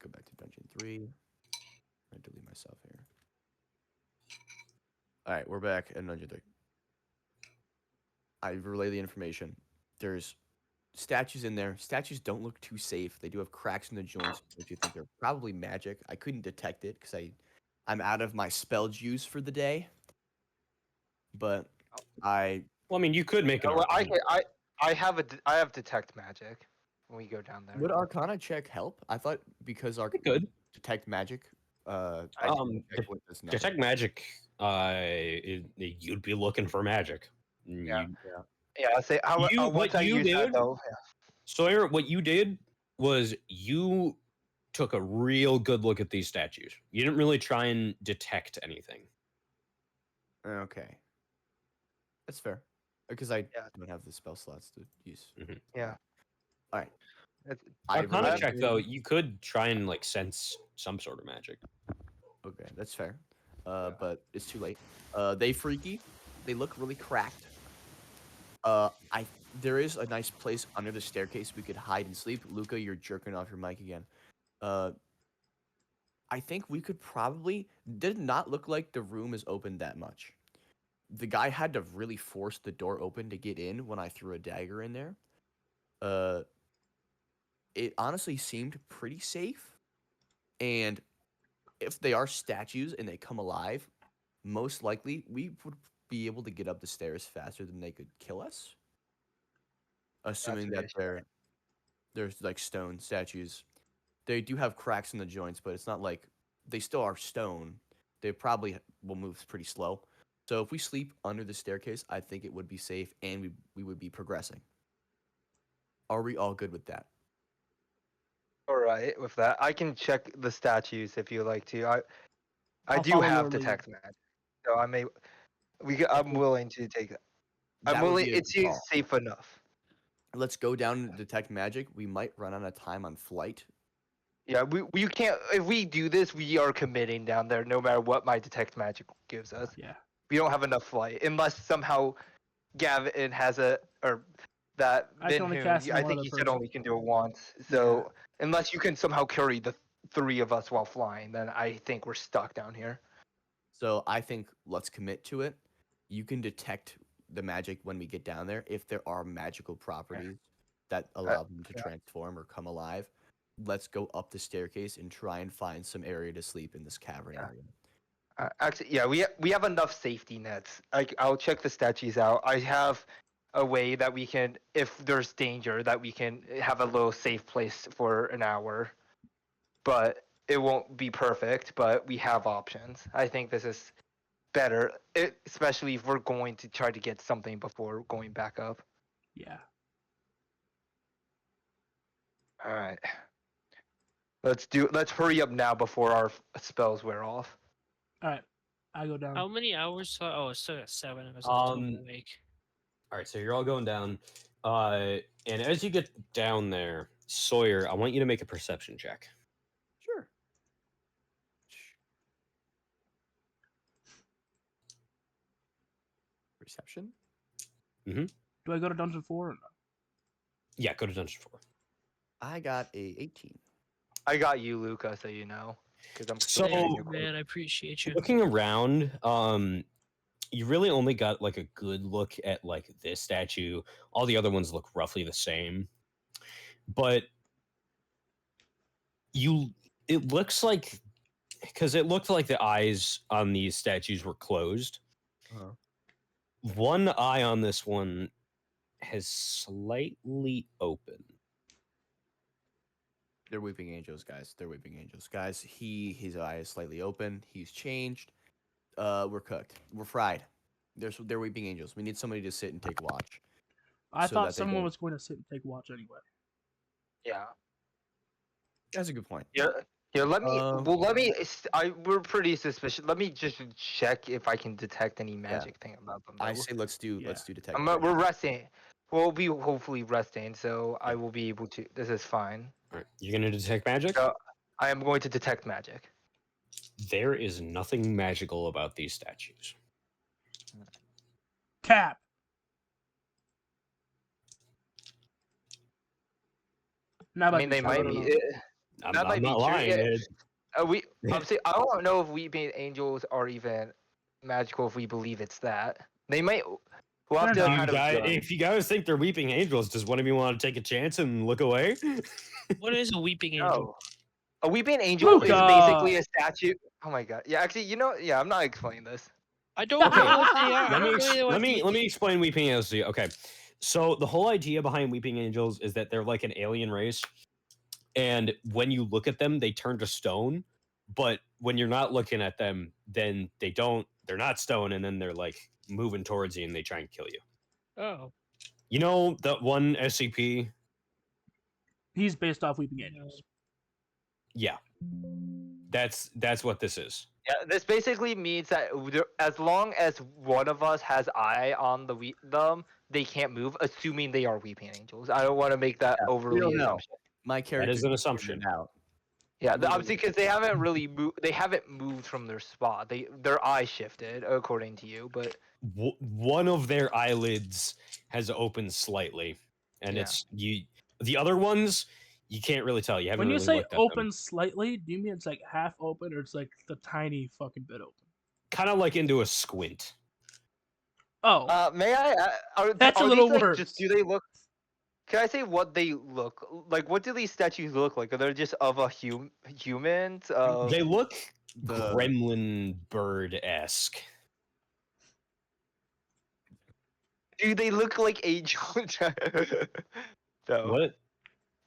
Go back to dungeon 3. I'm gonna delete myself here. All right, we're back at Ninja Dick. I relay the information. There's statues in there. Statues don't look too safe. They do have cracks in the joints, which you think are probably magic. I couldn't detect it because I'm out of my spell juice for the day. But Well, I mean, you could make an. I have detect magic when we go down there. Would Arcana check help? I thought because our could detect magic. Detect magic. You'd be looking for magic. Yeah. Yeah. Say once I use that though. Yeah. Sawyer, what you did was you took a real good look at these statues. You didn't really try and detect anything. Okay. That's fair. Because I don't have the spell slots to use. Mm-hmm. Yeah. All right. Arcana check though, you could try and like sense some sort of magic. Okay, that's fair. But it's too late. They freaky. They look really cracked. There is a nice place under the staircase we could hide and sleep. Luca, you're jerking off your mic again. I think we could probably. Did not look like the room is open that much. The guy had to really force the door open to get in when I threw a dagger in there. It honestly seemed pretty safe. And if they are statues and they come alive, most likely we would be able to get up the stairs faster than they could kill us. Assuming that there's like stone statues. They do have cracks in the joints, but it's not like they still are stone. They probably will move pretty slow. So if we sleep under the staircase, I think it would be safe and we would be progressing. Are we all good with that? All right, with that, I can check the statues if you like to. I do have detect magic, so I'm willing to take that. It seems safe enough. Let's go down and detect magic. We might run out of time on flight. Yeah, we can't. If we do this, we are committing down there, no matter what my detect magic gives us. Yeah. We don't have enough flight unless somehow Gavin has that Vinhoon. I think he said only can do it once. So unless you can somehow carry the three of us while flying, then I think we're stuck down here. So I think let's commit to it. You can detect the magic when we get down there. If there are magical properties that allow them to transform or come alive, let's go up the staircase and try and find some area to sleep in this cavern area. Actually, yeah, we have enough safety nets. I'll check the statues out. I have a way that we can, if there's danger, that we can have a little safe place for an hour. But it won't be perfect, but we have options. I think this is better, especially if we're going to try to get something before going back up. Yeah. All right. Let's hurry up now before our spells wear off. All right. I go down. How many hours? Oh, it's still at 7 of us. Awake. All right, so you're all going down. And as you get down there, Sawyer, I want you to make a perception check. Sure. Perception? Mm-hmm. Do I go to Dungeon 4 or no? Yeah, go to Dungeon 4. I got a 18. I got you, Luca, so you know. So, man, I appreciate you. Looking around, you really only got like a good look at like this statue. All the other ones look roughly the same, but it looks like, because it looked like the eyes on these statues were closed. Uh-huh. One eye on this one has slightly open. They're weeping angels, guys. They're weeping angels, guys. His eye is slightly open. He's changed. We're cooked. We're fried. They're weeping angels. We need somebody to sit and take watch. I thought someone was going to sit and take watch anyway. Yeah. That's a good point. Yeah. Yeah. Let me. We're pretty suspicious. Let me just check if I can detect any magic thing about them. I say let's do detect. We're resting. We'll be hopefully resting, so I will be able to. This is fine. All right. You're gonna detect magic? I am going to detect magic. There is nothing magical about these statues. Cap. I mean, they might be. I'm not lying. I don't know if weeping angels are even magical if we believe it's that. They might. We'll have to Fair kind of judge. If you guys think they're weeping angels, does one of you want to take a chance and look away? What is a weeping angel? Oh. A weeping angel is Luca! basically a statue. Oh my god. Yeah, actually, yeah, I'm not explaining this. I don't know what they are. I don't know let me explain weeping angels to you. Okay, so the whole idea behind weeping angels is that they're like an alien race, and when you look at them, they turn to stone. But when you're not looking at them, then they're not stone, and then they're like moving towards you and they try and kill you. Oh. You know that one SCP? He's based off Weeping Angels. Yeah. That's what this is. Yeah, this basically means that as long as one of us has eye on them, they can't move, assuming they are weeping angels. I don't want to make that overly assumption. My character is an assumption. Out. Yeah, obviously because they haven't really moved. They haven't moved from their spot. Their eye shifted, according to you, but one of their eyelids has opened slightly, and it's you. The other ones, you can't really tell. You haven't. When you really say looked at open them. slightly, do you mean it's like half open, or it's like the tiny fucking bit open? Kind of like into a squint. Oh, may I? that's a little worse. Just, do they look? Can I say what they look like? What do these statues look like? Are they just of a humans? They look gremlin bird-esque. Do they look like angels? No. What?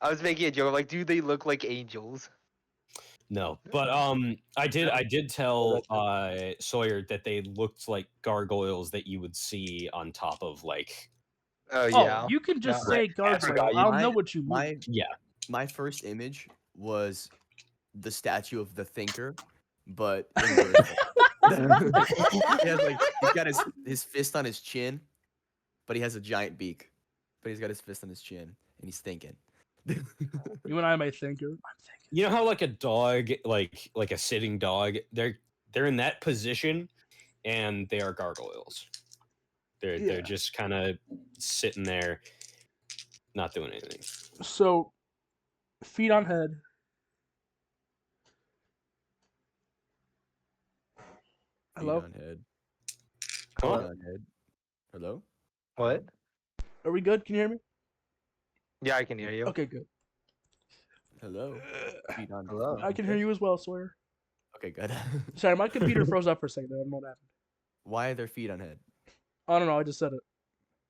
I was making a joke. Like, do they look like angels? No, but I did tell Sawyer that they looked like gargoyles that you would see on top of like. Oh yeah. You can just say gargoyle. I'll know what you mean. My first image was the statue of the Thinker, but inverted. He's got his fist on his chin, but he has a giant beak. But he's got his fist on his chin, and he's thinking. You and I may thinker. I'm thinking. You know how like a dog, like a sitting dog, they're in that position, and they are gargoyles. They're just kind of sitting there, not doing anything. So, feet on head. Hello? Feet on head. Come on. Feet on head. Hello? What? Are we good? Can you hear me? Yeah, I can hear you. Okay, good. Hello? Feet on Hello. I can hear you as well, Sawyer. Okay, good. Sorry, my computer froze up for a second. I don't know what happened. Why are their feet on head? I don't know. I just said it.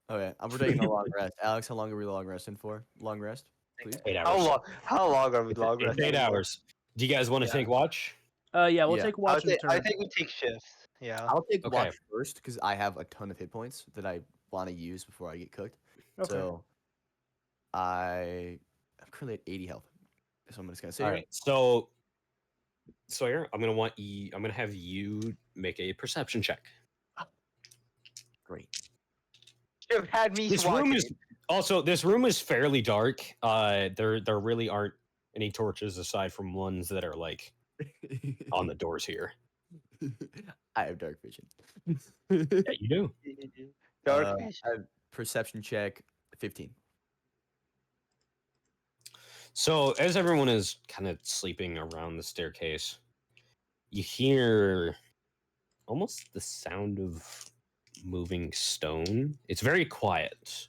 Okay, we're taking a long rest. Alex, how long are we long resting for? Long rest, please. 8 hours. How long are we long resting? 8 hours. Do you guys want to take watch? Yeah, we'll take watch in turn. I think we take shifts. Yeah. I'll take watch first because I have a ton of hit points that I want to use before I get cooked. Okay. So I'm currently at 80 health. So I'm just gonna say. All right. So Sawyer, I'm gonna have you make a perception check. Great. You have had me. This room is fairly dark. There really aren't any torches aside from ones that are like on the doors here. I have dark vision. Yeah, you do. Dark vision. I have perception check 15. So as everyone is kind of sleeping around the staircase, you hear almost the sound of moving stone. It's very quiet,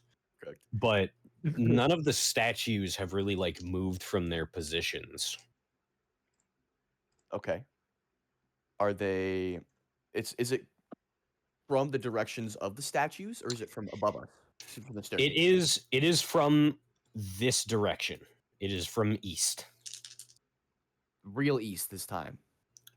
but none of the statues have really like moved from their positions. Okay. Are they? Is it from the directions of the statues, or is it from above us? From the staircase? It is from this direction. It is from east. Real east this time.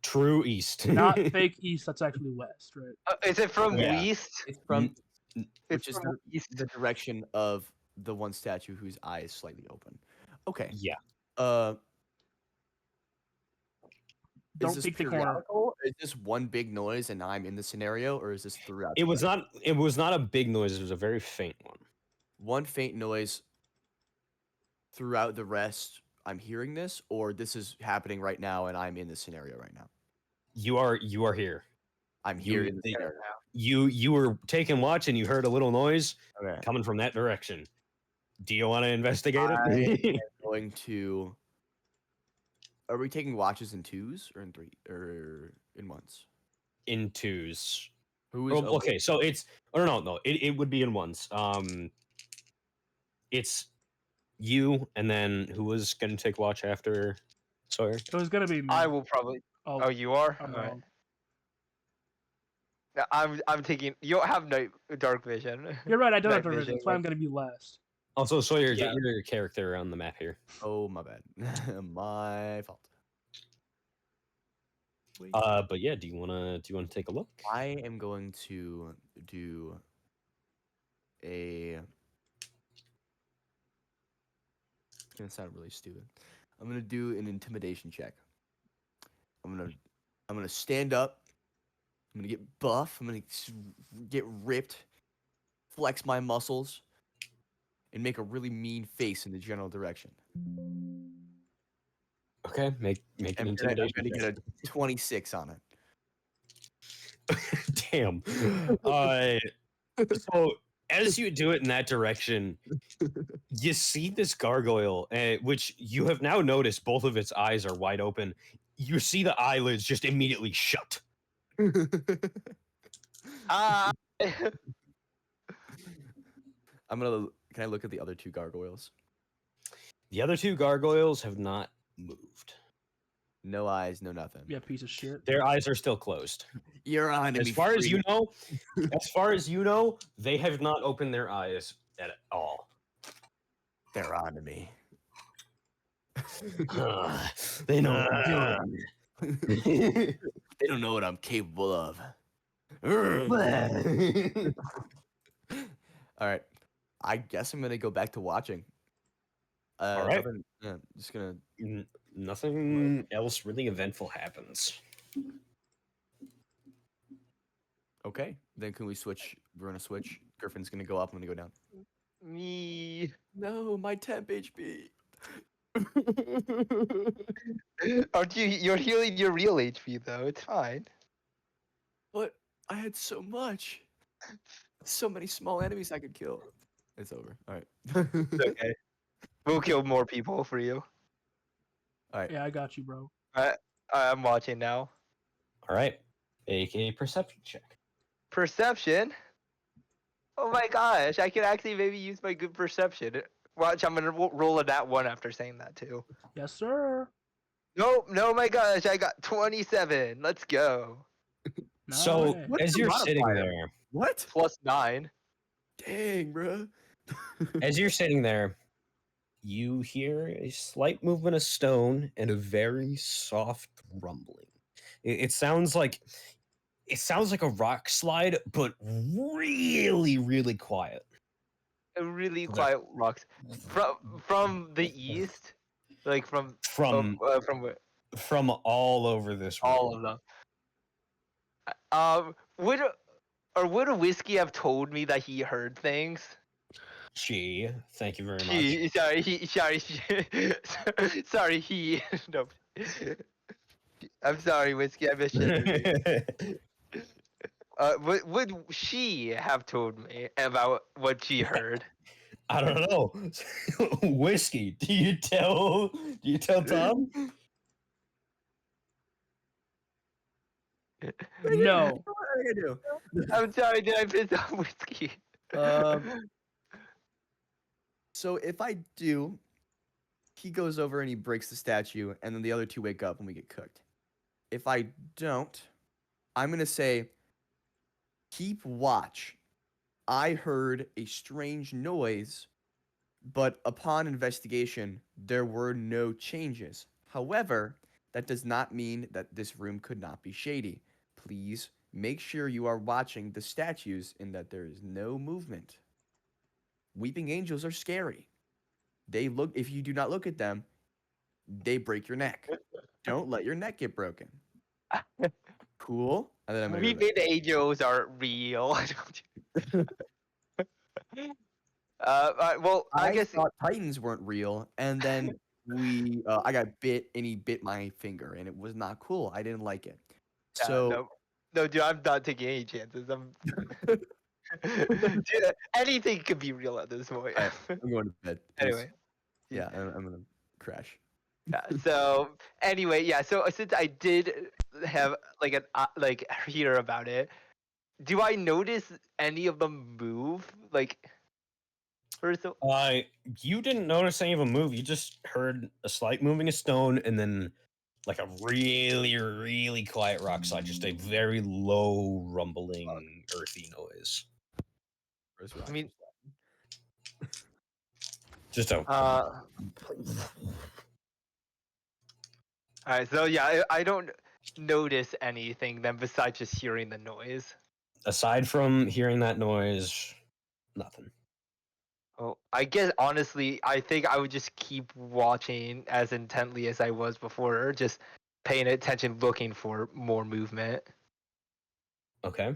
True east. Not fake east. That's actually west, right? Is it from east? It's from It's which is from the direction of the one statue whose eye is slightly open. Okay. Yeah. Don't peek the corner. Is this one big noise and I'm in the scenario, or is this throughout? It was not a big noise. It was a very faint one. One faint noise throughout the rest. I'm hearing this, or this is happening right now and I'm in the scenario right now. You are here. I'm here in the scenario now. You were taking watch and you heard a little noise coming from that direction. Do you want to investigate it? I'm going to. Are we taking watches in twos or in three or in ones? in twos. Who is okay? So it's no. It would be in ones. It's you, and then who was gonna take watch after Sawyer? It was gonna be me. I will probably. Oh, you are. I'm All right. wrong. I'm taking. You don't have dark vision. You're right. I don't have Night dark vision. vision, That's why I'm gonna be last. Also, Sawyer, Yeah. get your character on the map here. Oh, my bad. My fault. Wait. But yeah, do you wanna take a look? I am going to do a. It's gonna sound really stupid. I'm gonna do an intimidation check. I'm gonna stand up. I'm gonna get buff. I'm gonna get ripped, flex my muscles, and make a really mean face in the general direction. Okay, make an intimidation. I'm gonna get a 26 on it. Damn. So as you do it in that direction, you see this gargoyle, which you have now noticed both of its eyes are wide open. You see the eyelids just immediately shut. Ah. Can I look at the other two gargoyles? The other two gargoyles have not moved. No eyes, no nothing. Yeah, piece of shit. Their eyes are still closed. You're on to As me. far as you know, they have not opened their eyes at all. They're on to me. They know what I'm doing. They don't know what I'm capable of. All right. I guess I'm gonna go back to watching. All right. Just gonna. Nothing else really eventful happens. Okay. Then can we switch? We're gonna switch. Griffin's gonna go up. I'm gonna go down. Me. No, my temp HP. Aren't you? You're healing your real HP though. It's fine. But I had so much. So many small enemies I could kill. It's over. All right. It's okay. We'll kill more people for you. All right. Yeah, I got you, bro. I'm watching now. All right. Make a perception check. Perception. Oh my gosh! I could actually maybe use my good perception. Watch, I'm gonna roll a nat 1 after saying that too. Yes, sir. No, my gosh! I got 27. Let's go. So Nice. What's as the you're sitting modifier? there, What? +9. Dang, bro. as you're sitting there, you hear a slight movement of stone and a very soft rumbling. It sounds like a rock slide, but really, really quiet. A really quiet rocks from the east, like from where? From all over this room. All of them. Would a whiskey have told me that he heard things? Thank you very much. Sorry, he. No. I'm sorry, whiskey. I missed it. Would she have told me about what she heard? I don't know. Whiskey. Do you tell Tom? No. What are you gonna do? I'm sorry, did I piss off whiskey? So if I do, he goes over and he breaks the statue, and then the other two wake up and we get cooked. If I don't, I'm gonna say, keep watch. I heard a strange noise, but upon investigation, there were no changes. However, that does not mean that this room could not be shady. Please make sure you are watching the statues and that there is no movement. Weeping angels are scary. If you do not look at them, they break your neck. Don't let your neck get broken. Cool. And then I'm gonna go Weeping angels are real. Well, I guess thought Titans weren't real, and then I got bit, and he bit my finger, and it was not cool. I didn't like it. Yeah, So no, dude, I'm not taking any chances. Dude, anything could be real at this point. I'm going to bed. Anyway, Yeah, I'm gonna crash. yeah. So anyway, yeah. So since I did have like hear about it, do I notice any of them move? Like, first of you didn't notice any of them move. You just heard a slight moving of stone, and then like a really, really quiet rock slide, just a very low, rumbling, earthy noise. I mean, just a. all right, so yeah, I don't notice anything then besides just hearing the noise. Aside from hearing that noise, nothing. Oh, I guess honestly, I think I would just keep watching as intently as I was before, just paying attention, looking for more movement. Okay.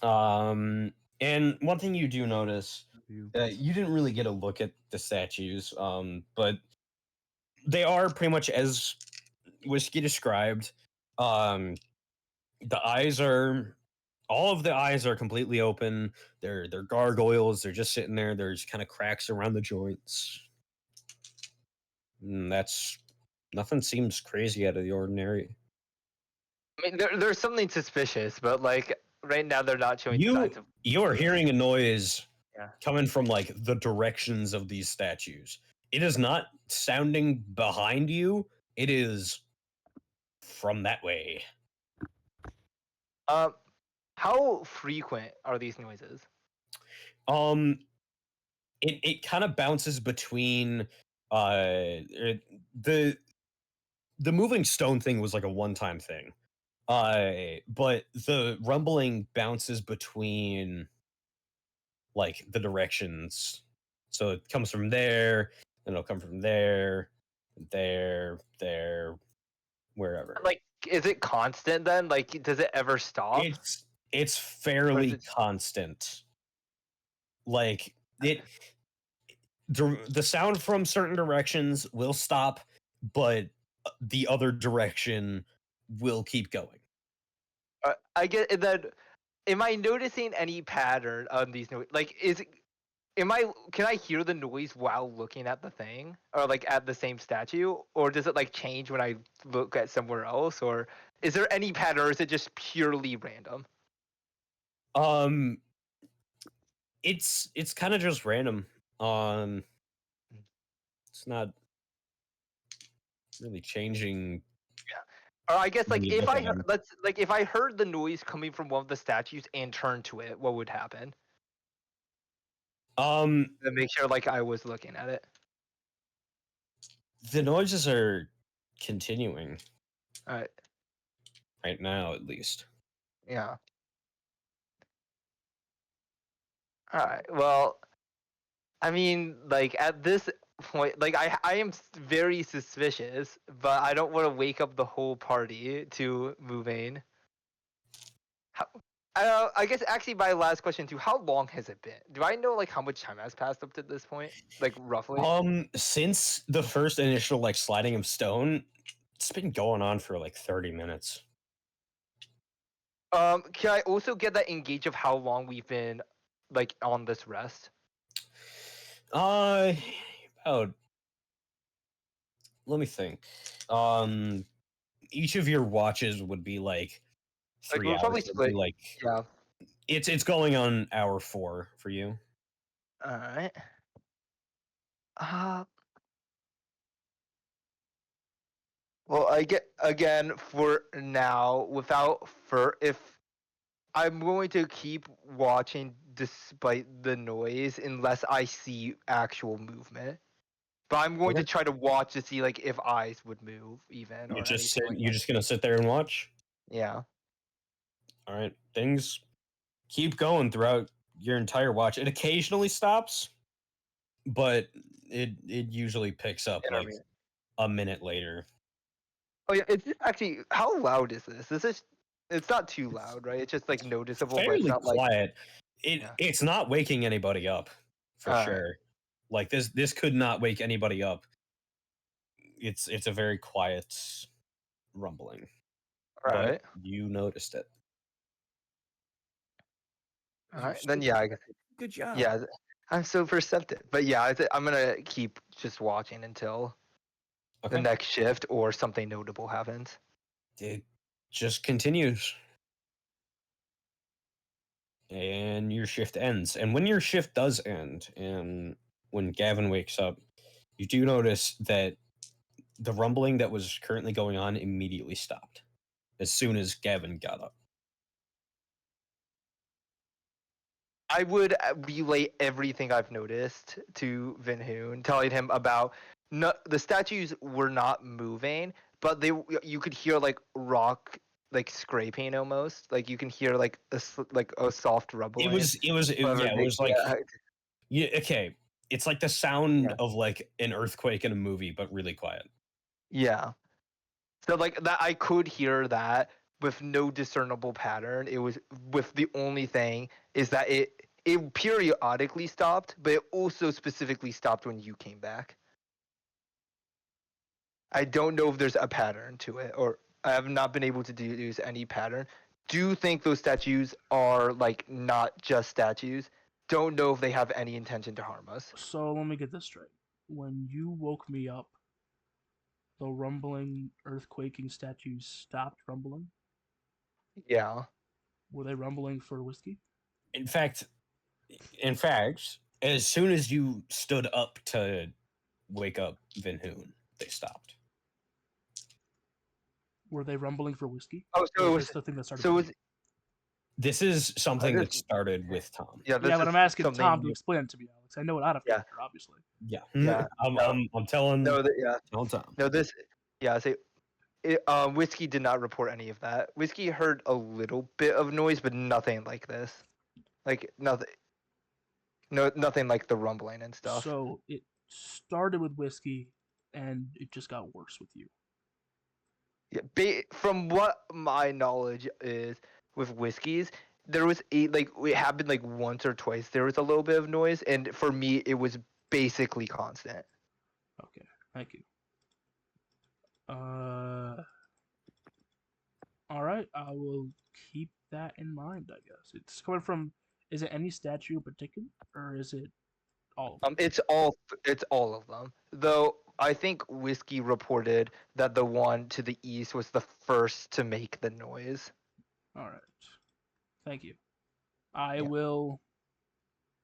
And one thing you do notice, you didn't really get a look at the statues, but they are pretty much as Whiskey described. The eyes are, all of the eyes are completely open. They're gargoyles. They're just sitting there. There's kind of cracks around the joints. And that's nothing seems crazy out of the ordinary. I mean, there's something suspicious, but like right now they're not showing signs of. You're hearing a noise Yeah. coming from like the directions of these statues. It is not sounding behind you. It is from that way. How frequent are these noises? It kind of bounces between the moving stone thing was like a one-time thing. But the rumbling bounces between like the directions. So it comes from there, and it'll come from there, wherever. Like, is it constant then? Like, does it ever stop? It's fairly constant. Like the sound from certain directions will stop, but the other direction will keep going. I get that. Am I noticing any pattern on these noises? Like, can I hear the noise while looking at the thing, or like at the same statue, or does it like change when I look at somewhere else, or is there any pattern, or is it just purely random? It's kind of just random. It's not really changing. Yeah. Or I guess like if I heard the noise coming from one of the statues and turned to it, what would happen? To make sure like I was looking at it. The noises are continuing. All right. Right now, at least. Yeah. All right. Well, I mean, like at this point, like I am very suspicious, but I don't want to wake up the whole party to moving. I guess actually my last question too. How long has it been? Do I know like how much time has passed up to this point? Like roughly. Since the first initial like sliding of stone, it's been going on for like 30 minutes. Can I also get that engage of how long we've been like on this rest? About, let me think. Each of your watches would be like 3 hours. Probably split. Like, yeah. It's going on hour 4 for you. All right. Well, I get again for now if I'm going to keep watching despite the noise unless I see actual movement. But I'm going to try to watch to see like if eyes would move even. You're just gonna sit there and watch? Yeah. All right. Things keep going throughout your entire watch. It occasionally stops, but it usually picks up like a minute later. Oh yeah, it's actually, how loud is this? It's not too loud, right? It's just like noticeable, fairly but it's not quiet. It's not waking anybody up for sure. Right. Like this could not wake anybody up. It's a very quiet rumbling. All right. You noticed it. All right. Then yeah, I guess. Good job. Yeah, I'm so perceptive. But yeah, I'm gonna keep just watching until the next shift or something notable happens. It just continues. And your shift ends. And when your shift does end, and when Gavin wakes up, you do notice that the rumbling that was currently going on immediately stopped as soon as Gavin got up. I would relay everything I've noticed to Vinhoon, telling him about the statues were not moving, but you could hear like rock like scraping almost. Like you can hear like a soft rumbling. It was like yeah, okay. It's like the sound of like an earthquake in a movie, but really quiet. Yeah. So like that I could hear that with no discernible pattern. It was with the only thing is that it periodically stopped, but it also specifically stopped when you came back. I don't know if there's a pattern to it, or I have not been able to deduce any pattern. Do think those statues are like not just statues. Don't know if they have any intention to harm us. So let me get this straight. When you woke me up, the rumbling, earthquaking statues stopped rumbling? Yeah. Were they rumbling for whiskey? In fact, as soon as you stood up to wake up Vinhoon, they stopped. Were they rumbling for whiskey? Oh, so it was the thing that started. So this is something that started with Tom. Yeah, but I'm asking Tom to explain it to me, Alex. I know it out of character, obviously. Yeah, yeah. I'm telling. No, tell Tom. No, Whiskey did not report any of that. Whiskey heard a little bit of noise, but nothing like this. Like nothing. No, nothing like the rumbling and stuff. So it started with Whiskey, and it just got worse with you. Yeah, from what my knowledge is with whiskeys, there was it happened like once or twice. There was a little bit of noise, and for me, it was basically constant. Okay, thank you. All right, I will keep that in mind. I guess it's coming from. Is it any statue in particular, or is it all of them? It's all of them. Though I think Whiskey reported that the one to the east was the first to make the noise. All right, thank you. I will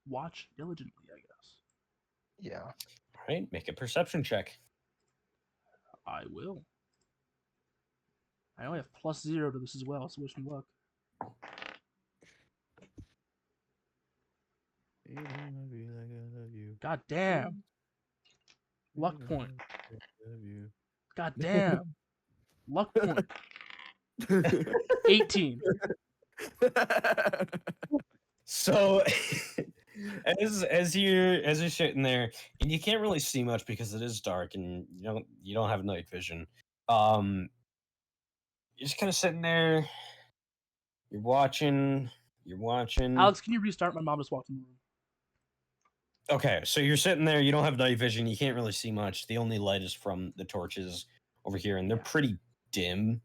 watch diligently, I guess. Yeah. All right, make a perception check. I will. I only have +0 to this as well, so wish me luck. God damn. Luck point. God damn. Luck point. 18. So as you're sitting there, and you can't really see much because it is dark and you don't have night vision. You're just kind of sitting there. You're watching. Alex, can you restart? My mom just walked in the room. Okay, so you're sitting there. You don't have night vision. You can't really see much. The only light is from the torches over here, and they're pretty dim.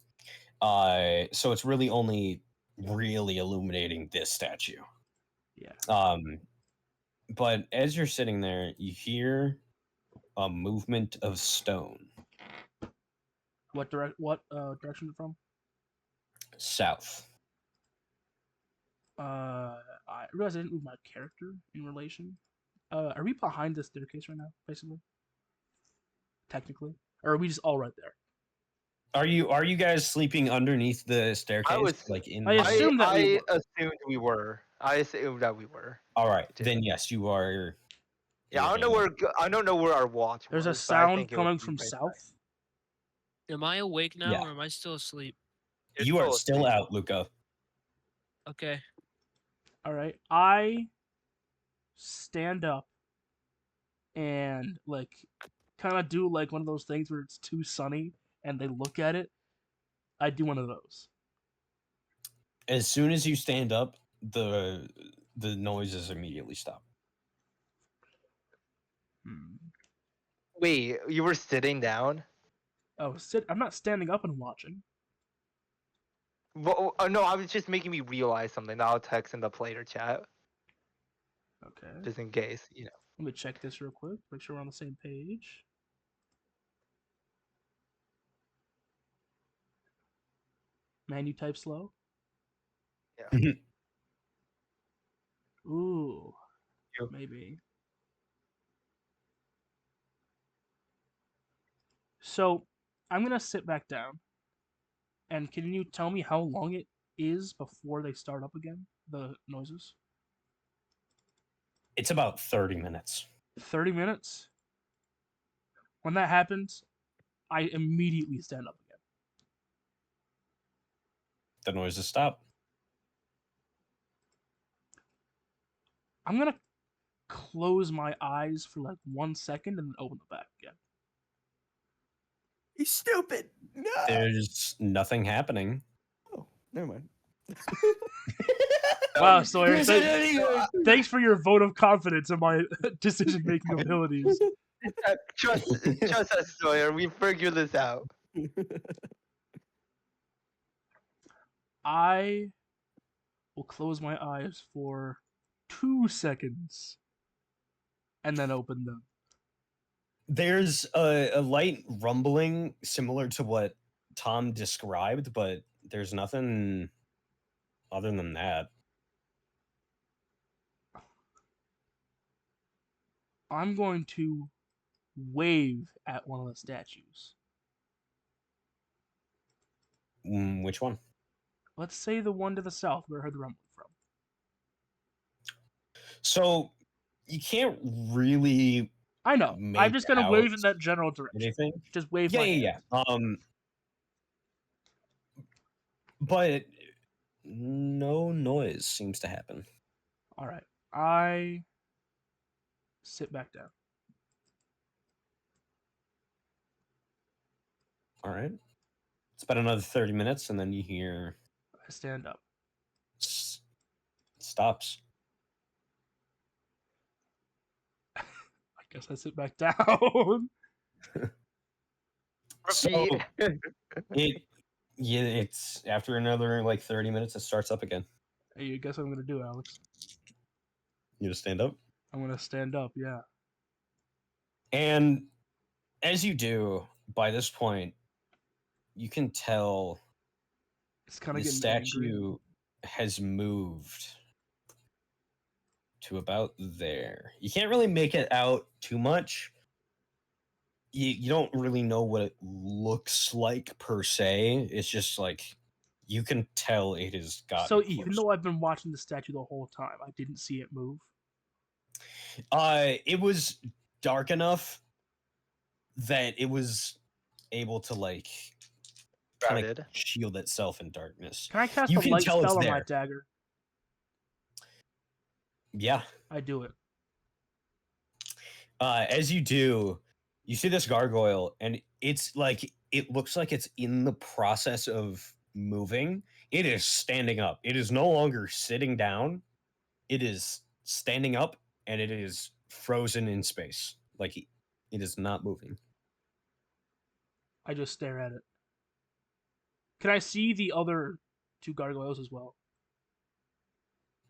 So it's really only illuminating this statue. Yeah. But as you're sitting there, you hear a movement of stone. What direction from? South. I realized I didn't move my character in relation. Are we behind the staircase right now, basically? Technically, or are we just all right there? Are you guys sleeping underneath the staircase? I assumed that we were. I assumed that we were. All right, then yes, you are. Yeah, I don't know where our watch. There's a sound coming from south. Am I awake now, or am I still asleep? You are still out, Luca. Okay. All right, I stand up and kind of do one of those things where it's too sunny and they look at it. I do one of those. As soon as you stand up, the noises immediately stop. Wait, you were sitting down? Oh, I'm not standing up and watching. Well, no, I was just making me realize something. I'll text in the player chat. Okay. Just in case, Let me check this real quick. Make sure we're on the same page. Man, you type slow? Yeah. Ooh. Maybe. So, I'm going to sit back down. And can you tell me how long it is before they start up again, the noises? It's about 30 minutes. 30 minutes? When that happens, I immediately stand up again. The noises stop. I'm going to close my eyes for like 1 second and then open them back again. He's stupid. No. There's nothing happening. Oh, never mind. Wow, Sawyer, thanks for your vote of confidence in my decision-making abilities. Trust us, Sawyer. We figured this out. I will close my eyes for 2 seconds and then open them. There's a light rumbling similar to what Tom described, but there's nothing other than that. I'm going to wave at one of the statues. Which one? Let's say the one to the south where I heard the rumbling from. So you can't really. I know. I'm just gonna wave in that general direction. Anything? Just wave. Yeah. But no noise seems to happen. All right. I sit back down. All right. It's about another 30 minutes, and then you hear. I stand up. Stops. I guess I sit back down. So it's after another like 30 minutes, it starts up again. Hey, guess what I'm gonna do, Alex? You gonna stand up? I'm gonna stand up, yeah. And as you do, by this point, you can tell it's kind of the getting statue angry. Has moved to about there. You can't really make it out too much. You don't really know what it looks like per se. It's just like you can tell it has gotten So closer. even though I've been watching the statue the whole time, I didn't see it move. It was dark enough that it was able to like kind of shield itself in darkness. Can I cast a light spell on my dagger? Yeah. I do it. As you do, you see this gargoyle, and it's like it looks like it's in the process of moving. It is standing up. It is no longer sitting down. It is standing up, and it is frozen in space. Like it is not moving. I just stare at it. Can I see the other two gargoyles as well?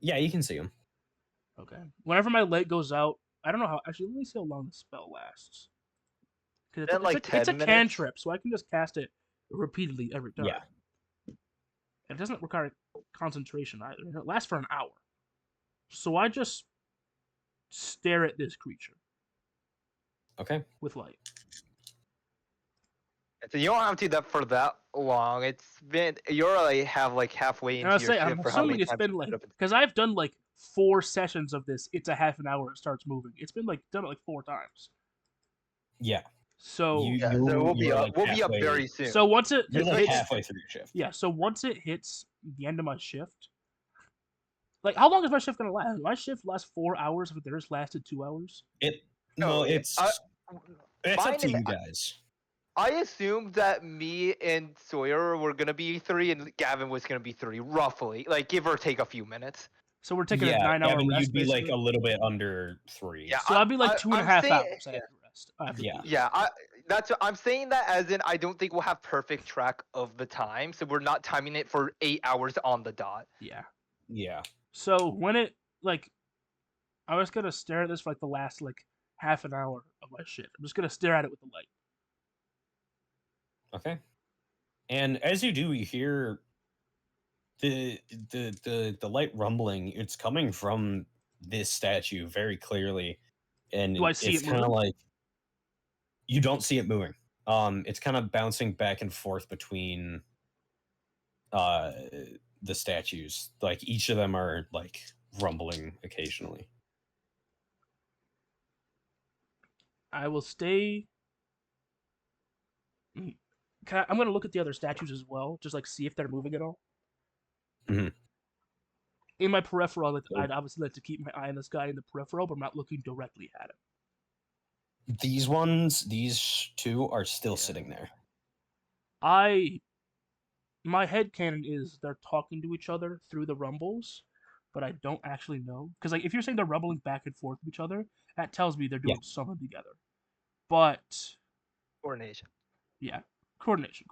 Yeah, you can see them. Okay. Whenever my light goes out, I don't know how. Actually, let me see how long the spell lasts. Because it's a cantrip, so I can just cast it repeatedly every time. Yeah. It doesn't require concentration either. It lasts for an hour. So I just stare at this creature. Okay. With light. So you don't have to do that for that long. It's been you're like halfway into your shift. I'm assuming it's been like because I've done like 4 sessions of this. It's a half an hour. It starts moving. It's been like done it like 4 times. Yeah. So we'll be up very soon. So once it you're like hits, halfway through your shift. Yeah. So once it hits the end of my shift, like how long is my shift gonna last? My shift lasts 4 hours. If theirs lasted 2 hours. It's up to you guys. I assumed that me and Sawyer were gonna be 3 and Gavin was gonna be 3, roughly, like give or take a few minutes. So we're taking a 9-hour rest. You'd be like a little bit under 3. Yeah, so I'd be like 2.5 hours. I have to rest. I'm saying that as in I don't think we'll have perfect track of the time, so we're not timing it for 8 hours on the dot. Yeah. So when it I was gonna stare at this for like the last like half an hour of my shift. I'm just gonna stare at it with the light. Okay. And as you do, you hear The light rumbling, it's coming from this statue very clearly, and Do I see it's it kind of moving? like you don't see it moving. It's kind of bouncing back and forth between the statues. Like each of them are like rumbling occasionally. I will stay. I'm gonna look at the other statues as well, just like see if they're moving at all. Mhm. In my peripheral, I'd obviously like to keep my eye on this guy in the peripheral, but I'm not looking directly at him. These two are still sitting there. My headcanon is they're talking to each other through the rumbles, but I don't actually know. Because like if you're saying they're rumbling back and forth with each other, that tells me they're doing something together. But coordination. Yeah, coordination.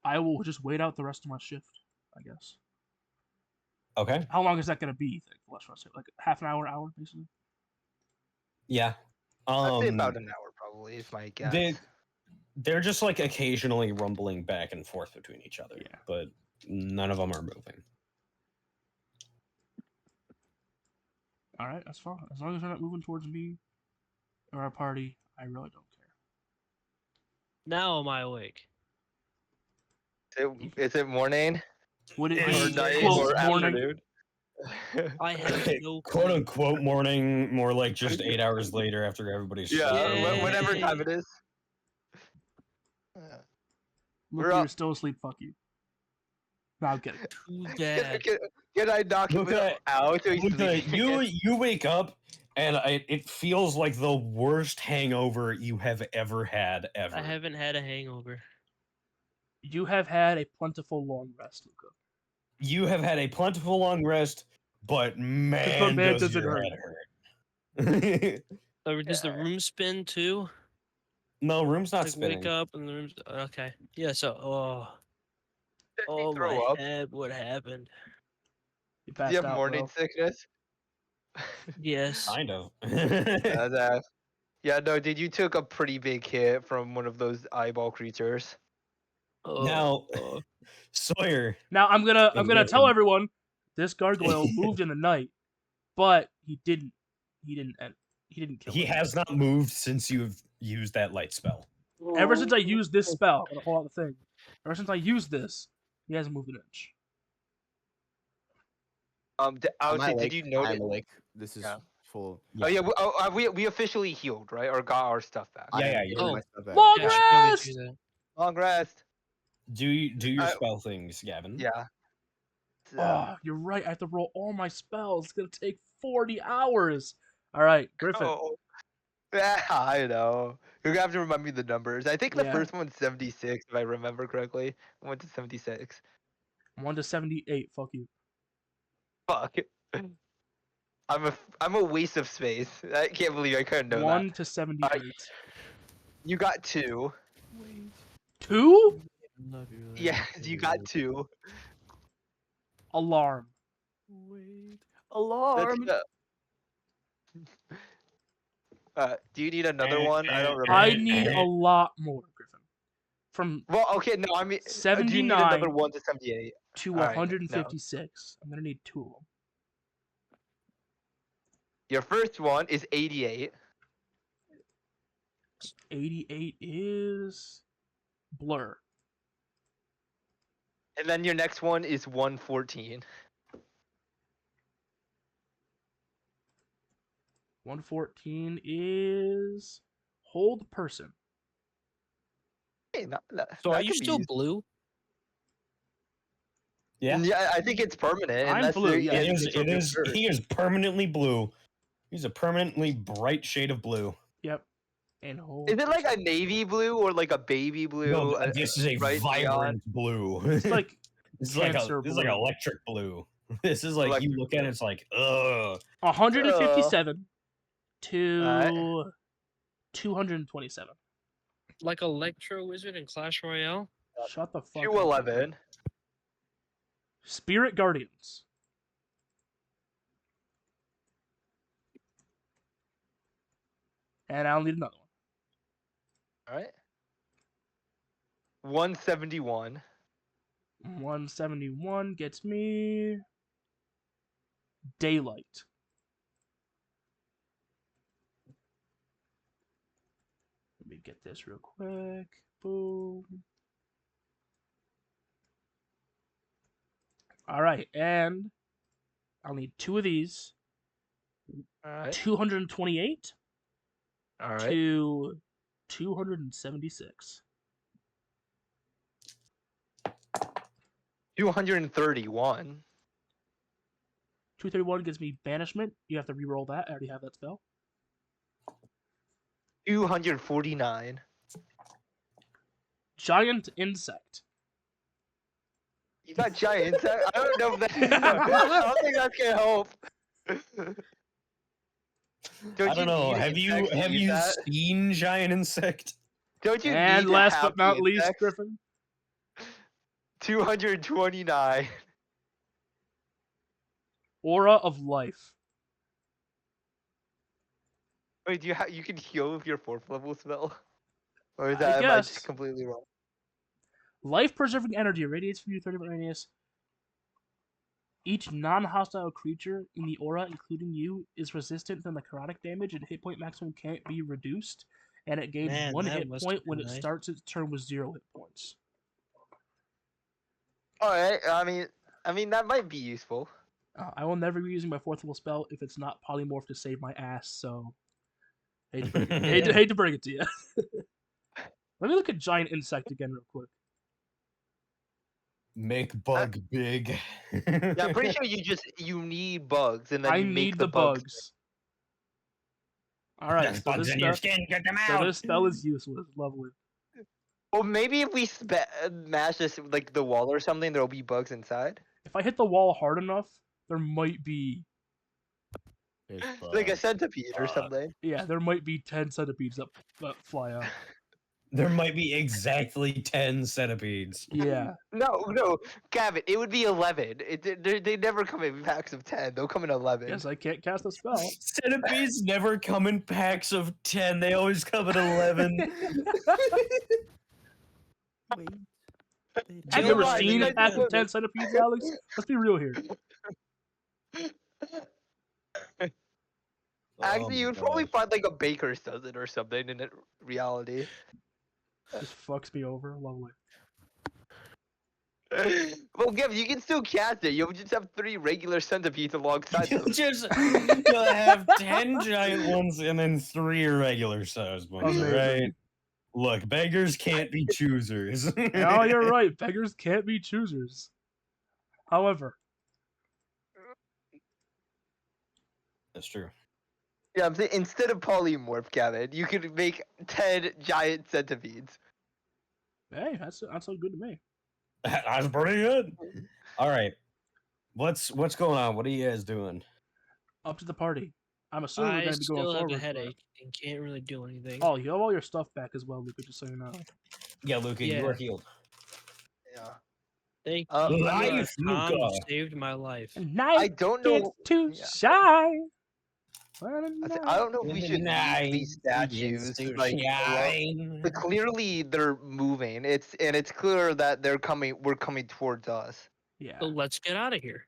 I will just wait out the rest of my shift, I guess. Okay. How long is that gonna be? You think? Like half an hour, basically. Yeah. I'd say about an hour, probably, is my guess. They're just like occasionally rumbling back and forth between each other, but none of them are moving. All right, that's fine. As long as they're not moving towards me or our party, I really don't care. Now am I awake? Is it morning? Would it or be night quote or morning? afternoon? I have no quote unquote morning, more like just 8 hours later after everybody's whatever time it is. Luca, you're still asleep. Fuck you. No, I'm kidding. Too bad. Can I knock him out? Luca, you wake up and it feels like the worst hangover you have ever had ever. I haven't had a hangover. You have had a plentiful long rest, Luca. You have had a plentiful long rest, but man, does your head hurt. Does the room spin too? No, room's not like spinning. Wake up and the room's okay. Yeah. So, throw my up? head. What happened? You Do you have morning sickness? Yes. Kind of. Yeah, no, dude, you took a pretty big hit from one of those eyeball creatures. Now, Sawyer. Now I'm gonna tell everyone this gargoyle moved in the night, but he didn't kill He it. has not moved since you've used that light spell. Ever since I used this spell, I'm gonna hold out the thing. Ever since I used this, he hasn't moved an inch. I would say, did you notice? I'm awake. This is full. Oh yeah, we officially healed, right? Or got our stuff back. Yeah. My stuff back. Long rest. Long rest. Do your spell things, Gavin? Yeah. Oh, you're right. I have to roll all my spells. It's gonna take 40 hours. All right, Griffin. Oh. Yeah, I know. You're gonna have to remind me the numbers. I think the first one's 76, if I remember correctly. I went to 76. 1 to 78. Fuck you. Fuck. I'm a waste of space. I can't believe I couldn't know that. 1 to 78. You got 2. Wait. 2? Yeah, you got 2. Alarm. Wait. Alarm. Do you need another one? I don't remember. I need a lot more, Griffin. Okay, no, I mean 79 do you need another 1 to 78 to 156. I'm gonna need 2 of them. Your first one is 88. 88 is blur. And then your next one is 114. 114 is hold person. Hey, so are you still blue? Yeah. Yeah, I think it's permanent. I'm blue. It is. He is permanently blue. He's a permanently bright shade of blue. Yep. And hold. Is it like a navy blue or like a baby blue? No, this is a vibrant blue. It's like this is like electric blue. This is like you look at it, it's like 157 to 227. Like Electro Wizard in Clash Royale. Shut the fuck 211. up. Spirit Guardians. And I'll need another one. All right. 171. 171 gets me daylight. Let me get this real quick. Boom. All right, and I'll need 2 of these. All right. 228 All right. to 276. 231. 231 gives me banishment. You have to re-roll that. I already have that spell. 249. Giant insect. You got giant insect? I don't know if that. I don't think that's gonna help. I don't know. Have you seen giant insect? Don't you? And need last to but not have least, insects? Griffin. 229. Aura of life. Wait, you can heal with your 4th level spell? Or is I that am I guess. just completely wrong? Life-preserving energy radiates from you 30 foot radius. Each non-hostile creature in the aura, including you, is resistant to necrotic damage, and hit point maximum can't be reduced. And it gains Man, 1 that hit must point have when been it nice. starts its turn with 0 hit points. All right. I mean that might be useful. I will never be using my 4th level spell if it's not polymorph to save my ass. So, hate to bring it to you. Let me look at giant insect again real quick. Make bug big. Yeah, I'm pretty sure you need bugs and then I you need make the bugs. bugs. All right, There's bugs in your skin. Get them out. So this spell is useless. Lovely. Well, maybe if we smash this like the wall or something, there'll be bugs inside. If I hit the wall hard enough, there might be. Like a centipede or something. Yeah, there might be 10 centipedes that fly out. There might be exactly 10 centipedes. Yeah. No, Gavin, it would be 11. They never come in packs of 10. They'll come in 11. Guess I can't cast a spell. Centipedes never come in packs of 10. They always come in 11. Have you ever Why? seen You a guys pack do of it. 10 centipedes, Alex? Let's be real here. Actually, you'd probably find like a baker's dozen or something in reality. Just fucks me over. Lovely. Well, Gavin, you can still cast it. You'll just have 3 regular centipedes alongside them. You'll have 10 giant ones and then 3 irregular sized ones, Amazing. right? Look, beggars can't be choosers. Oh, you're right. Beggars can't be choosers. However, That's true. Yeah, I'm saying instead of polymorph, Gavin, you could make 10 giant centipedes. hey, that sounds good to me. That's pretty good. All right. What's going on? What are you guys doing? Up to the party. I'm assuming we're I going to be going still forward. have a headache and can't really do anything. Oh, you have all your stuff back as well, Luca, just so you know. Yeah, Luca, you are healed. Yeah. Thank you, life, Tom, you Luca. saved my life. Night I don't gets know. to Yeah. shine. I don't know if we should leave these statues like alone. But clearly they're moving. It's clear that we're coming towards us. Yeah. So let's get out of here.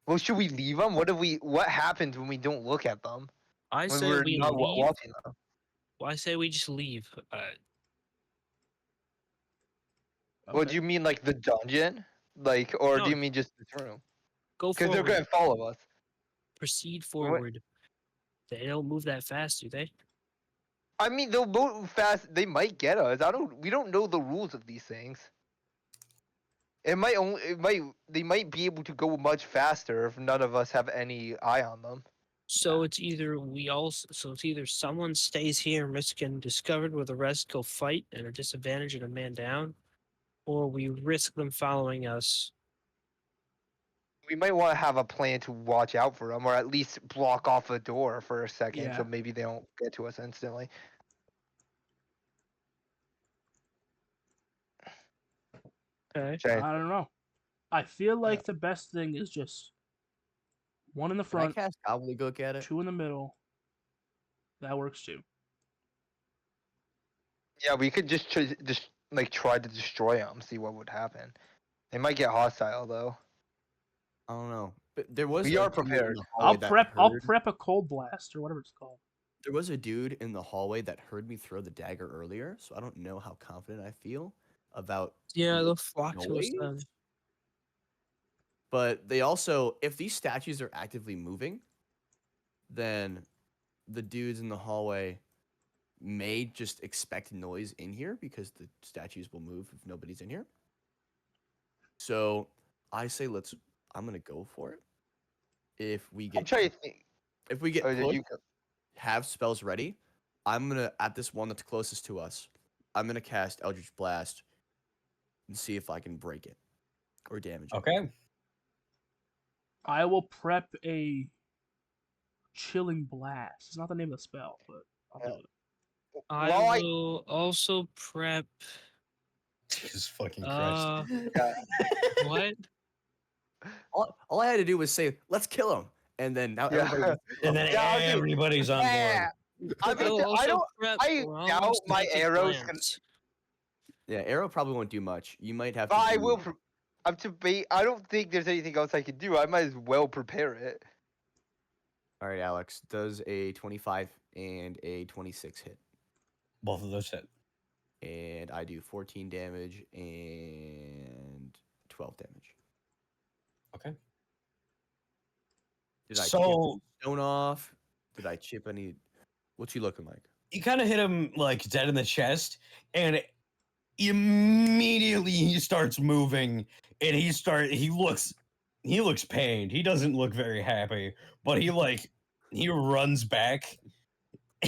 Well, should we leave them? What happens when we don't look at them? I When say we're we not leave. watching them. Well, I say we just leave. What do you mean, like the dungeon? Like, or do you mean just this room? Go Because forward. they're gonna follow us. Proceed forward. They don't move that fast, do they? I mean, they'll move fast. They might get us. We don't know the rules of these things. They might be able to go much faster if none of us have any eye on them. So it's either someone stays here and risk getting discovered where the rest go fight and are disadvantaged and a man down, or we risk them following us. We might want to have a plan to watch out for them, or at least block off a door for a second, Yeah. so maybe they don't get to us instantly. Okay. I don't know. I feel like the best thing is just one in the front, Can I cast gobbledygook at it? 2 in the middle. That works too. Yeah, we could just try to destroy them, see what would happen. It might get hostile though. I don't know. But there was We a are dude in prepared. the hallway that I'll heard- prep a cold blast or whatever it's called. There was a dude in the hallway that heard me throw the dagger earlier, so I don't know how confident I feel about Yeah, the they'll flock to us noise. then. But they also, if these statues are actively moving, then the dudes in the hallway may just expect noise in here because the statues will move if nobody's in here. So I say I'm gonna go for it. If we I'm get trying to think. if we get Oh, pushed, you go. have spells ready, I'm gonna at this one that's closest to us, I'm gonna cast Eldritch Blast and see if I can break it or damage it. Okay. I will prep a chilling blast. It's not the name of the spell, but I'll do it. I will also prep. Jesus fucking Christ. What? All I had to do was say, "Let's kill him," and then now everybody. And then everybody's on board. Yeah. I will also prep I doubt my psychic arrows can. glance. Yeah, arrow probably won't do much. You might have But to. I will. I'm to be. I don't think there's anything else I can do. I might as well prepare it. All right, Alex. Does a 25 and a 26 hit? Both of those hit. And I do 14 damage and 12 damage. Okay. Did I chip So stone off? Did I chip any? What's he looking like? you kind of hit him like dead in the chest, and immediately he starts moving, and he looks pained. He doesn't look very happy, but he runs back,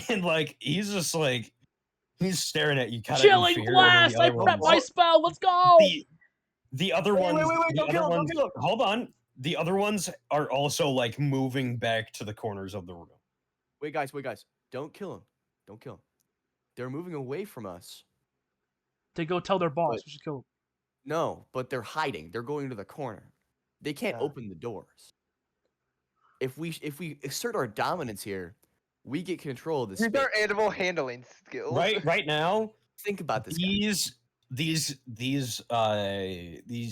and like he's just like he's staring at you kind of in Chilling fear. blast! I prep my spell. Let's go. The other Wait, ones, wait, the don't other kill him, don't ones. kill him. Hold on. The other ones are also like moving back to the corners of the room. Wait, guys. Don't kill him. Don't kill him. They're moving away from us. They go tell their boss we should kill him. No, but they're hiding. They're going to the corner. They can't open the doors. If we assert our dominance here, we get control of this. These are animal handling skills. Right now, think about this. These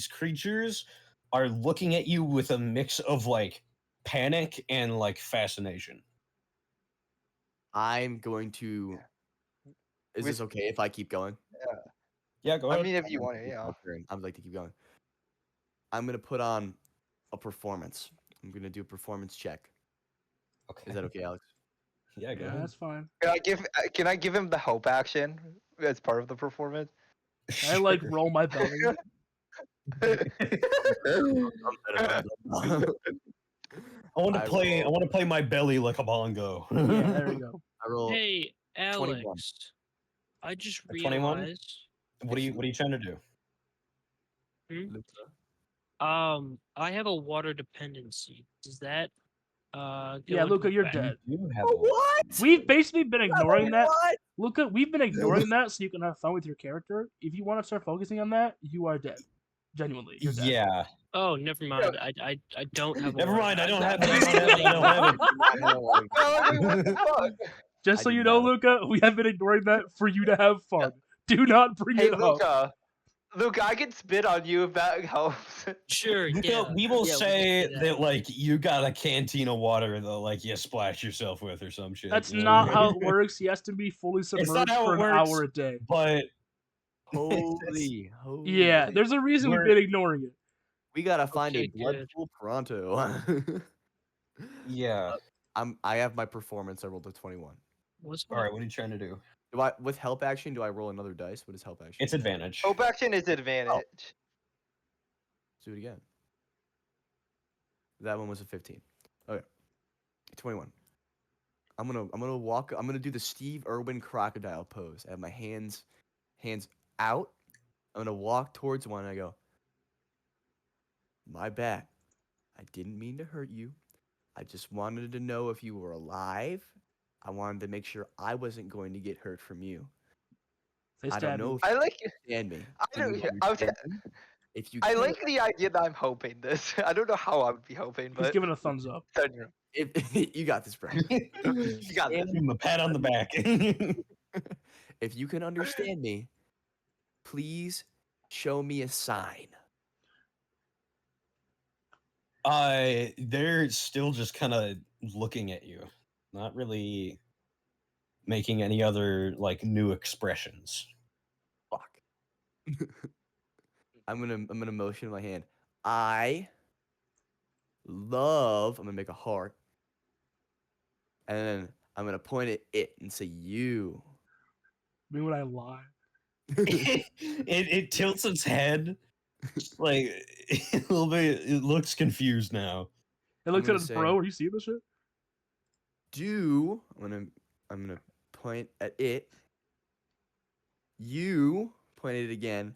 creatures are looking at you with a mix of like panic and like fascination. I'm going to. Is this okay if I keep going? Yeah, go ahead. I mean, if you want to, yeah. I'd like to keep going. I'm gonna put on a performance. I'm gonna do a performance check. Okay. Is that okay, Alex? Yeah, go Yeah, ahead. that's fine. Can I give him the help action as part of the performance? I like roll my belly. I want to play my belly like a bongo. Yeah, there we go. I roll. Hey, Alex. 21. I just 21? realized. What are you trying to do? I have a water dependency. Does that go Yeah, Luca, into you're effect? dead. What? We've basically been ignoring that. What? Luca, we've been ignoring that so you can have fun with your character. If you want to start focusing on that, you are dead. Genuinely, you're dead. Yeah. Oh, never mind. I don't have. Never mind. I don't have it. Just so you know, Luca, we have been ignoring that for you to have fun. Do not bring Hey, it up. Luca, I can spit on you if that helps. Sure. Yeah. We will yeah, say we can do that like you got a canteen of water that like you splash yourself with or some shit. That's you know? not how it works. He has to be fully not submerged how for it an works. hour a day. But Holy. Yeah, there's a reason we've been ignoring it. We gotta find Okay, a blood good. pool pronto. yeah. I have my performance. I rolled a 21. What's All right. What are you trying to do? Do I with help action? Do I roll another dice? What is help action? It's advantage. Hope action is advantage. Let's do it again. That one was a 15. Okay. 21. I'm gonna walk. I'm gonna do the Steve Irwin crocodile pose. I have my hands out. I'm gonna walk towards one. And I go. My bad. I didn't mean to hurt you. I just wanted to know if you were alive. I wanted to make sure I wasn't going to get hurt from you. I don't know if I you like. understand me. If you I can't, like the idea that I'm hoping this. I don't know how I would be hoping, but He's giving a thumbs up. you got this, bro. You got this. Give him a pat on the back. If you can understand me, please show me a sign. They're still just kind of looking at you, not really making any other like new expressions. Fuck. I'm gonna motion my hand. I love. I'm gonna make a heart, and then I'm gonna point at it and say you. Maybe when I lie. it tilts its head like a little bit. It looks confused now. It looks at its bro. Are you seeing this shit? I'm gonna point at it. You point at it again.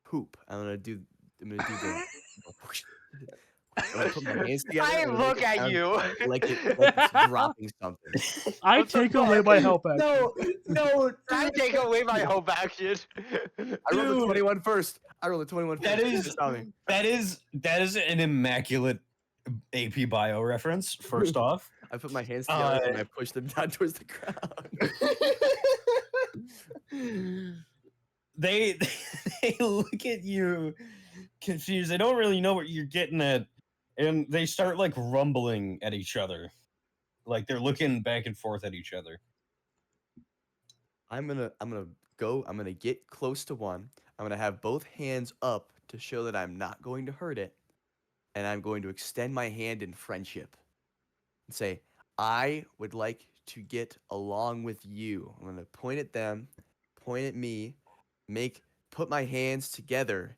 Poop. I'm gonna do the. I put my hands together. I look at you like it's dropping something. I take away my help action. No, I take away my help action. I rolled a 21 first. I rolled a 21 first. That is an immaculate AP Bio reference. First off, I put my hands together and I push them down towards the ground. They look at you confused. They don't really know what you're getting at, and they start like rumbling at each other, like they're looking back and forth at each other. I'm gonna get close to one. I'm gonna have both hands up to show that I'm not going to hurt it, and I'm going to extend my hand in friendship and say, I would like to get along with you. I'm gonna point at them, point at me, put my hands together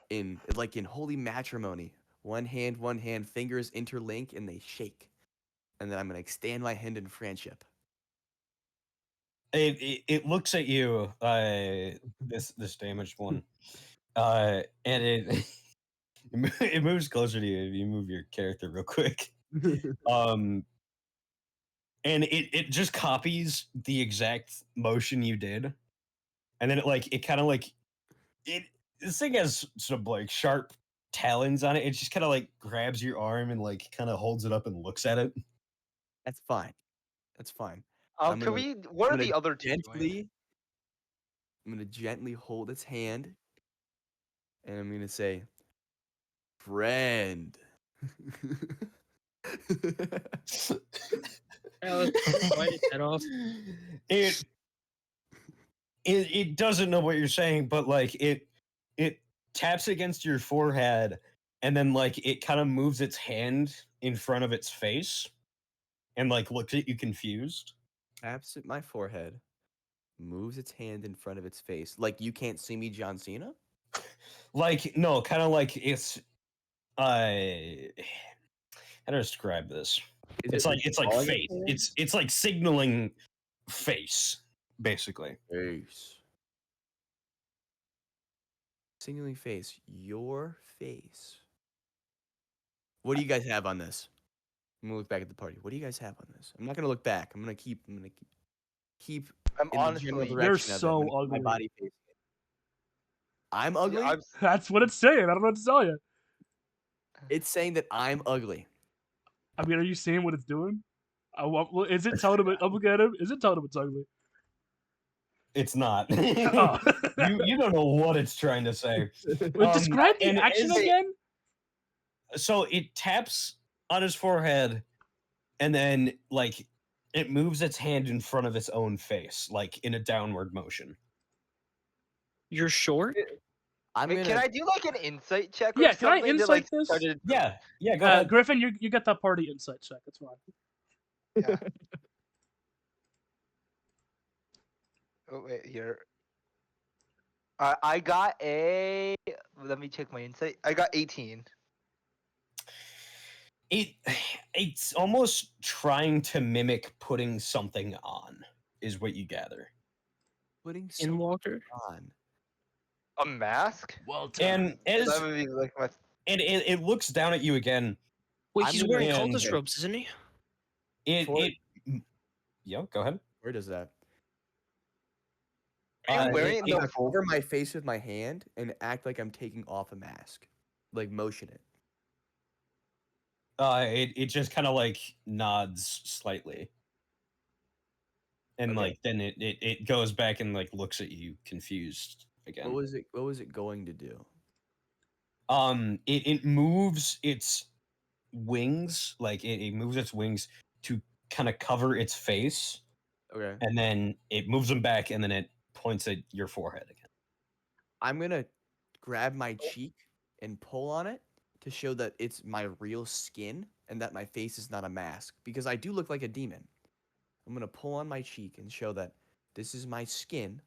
in holy matrimony. One hand, fingers interlink and they shake. And then I'm gonna extend my hand in friendship. It looks at you, this damaged one, and it it moves closer to you if you move your character real quick. And it just copies the exact motion you did, and then this thing has some like sharp talons on it. It just kind of like grabs your arm and like kind of holds it up and looks at it. That's fine. That's fine. What are the other two doing? I'm gonna gently hold its hand, and I'm gonna say, friend. It doesn't know what you're saying, but like it taps against your forehead, and then like it kind of moves its hand in front of its face, and like looks at you confused. Taps at my forehead, moves its hand in front of its face, like you can't see me, John Cena. Like no, kind of like it's how to describe this? It's like face. It's like signaling face, basically. Face. Signaling face. Your face. What do you guys have on this? I'm gonna look back at the party. What do you guys have on this? I'm not gonna look back. I'm gonna keep. I'm honestly. You're so ugly. My body facing it. I'm ugly. Yeah, that's what it's saying. I don't know what to tell you. It's saying that I'm ugly. I mean, are you seeing what it's doing? Is it telling him? I'm looking at him. Is it telling him it's ugly? It's not. Oh. you don't know what it's trying to say. Describe the action again. So it taps on his forehead, and then like it moves its hand in front of its own face, like in a downward motion. You're short? Can I do like an insight check? Yeah, can I insight this? Yeah, go ahead. Griffin, you get that party insight check. That's fine. Yeah. Oh wait, here. I got a. Let me check my insight. I got 18. It's almost trying to mimic putting something on, is what you gather. Putting something on. A mask? Well done. And it looks down at you again. Wait, he's wearing cultist robes, isn't he? Yeah, go ahead. Where does that? Are you wearing it over my face with my hand and act like I'm taking off a mask, like motion it. It just kind of like nods slightly, and like then it goes back and like looks at you confused again. What was it going to do? It moves its wings, like it moves its wings to kind of cover its face. Okay. And then it moves them back, and then it points at your forehead again. I'm gonna grab my cheek and pull on it to show that it's my real skin and that my face is not a mask, because I do look like a demon. I'm gonna pull on my cheek and show that this is my skin,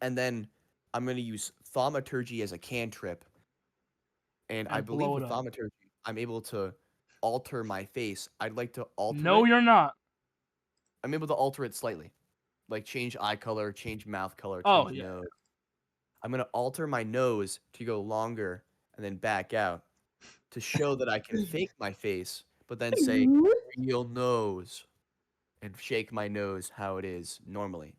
and then I'm gonna use thaumaturgy as a cantrip, and I believe blow with it up. thaumaturgy I'm able to alter my face. I'd like to alter No, it. you're not. I'm able to alter it slightly, like change eye color, change mouth color, Oh, change yeah. nose. I'm gonna alter my nose to go longer and then back out to show that I can fake my face, but then say real nose and shake my nose how it is normally.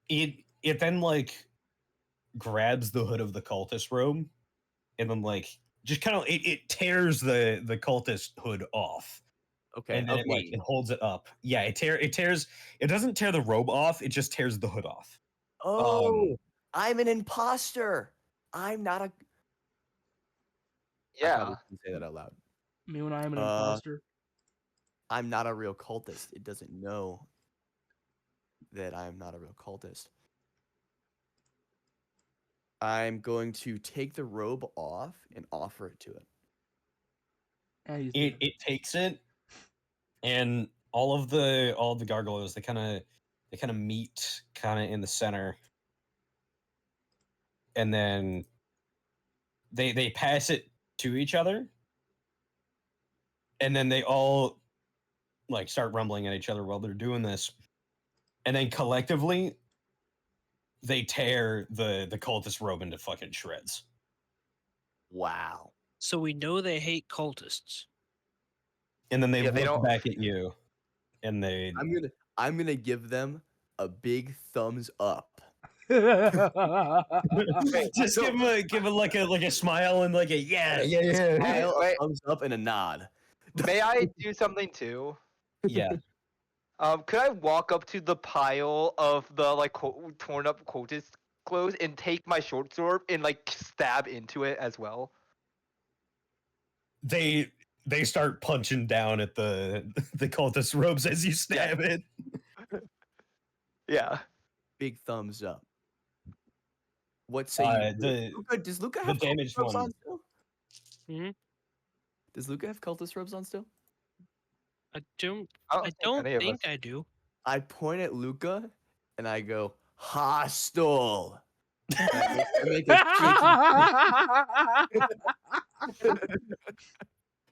It then like grabs the hood of the cultist robe, and then like just kind of it tears the cultist hood off. Okay, And then it holds it up. Yeah, it tears. It doesn't tear the robe off. It just tears the hood off. Oh, I'm an imposter. I'm not a. I probably shouldn't say that out loud. Me when I am an imposter. I'm not a real cultist. It doesn't know that I'm not a real cultist. I'm going to take the robe off and offer it to it. It takes it, and all of the gargoyles they kind of meet kind of in the center, and then they pass it to each other, and then they all like start rumbling at each other while they're doing this, and then collectively they tear the cultist robe into fucking shreds. Wow. So we know they hate cultists. And then they look back at you, and they. I'm gonna give them a big thumbs up. Just give him like a smile and like a yeah. Smile, a thumbs up, and a nod. May I do something too? Yeah. Could I walk up to the pile of the like torn up cultist clothes and take my short sword and like stab into it as well? They start punching down at the cultist robes as you stab it. Yeah. Big thumbs up. What say you? Luca, does Luca have cultist robes on still? Hmm? Does Luca have cultist robes on still? I don't think I do. I point at Luca and I go, hostile. I make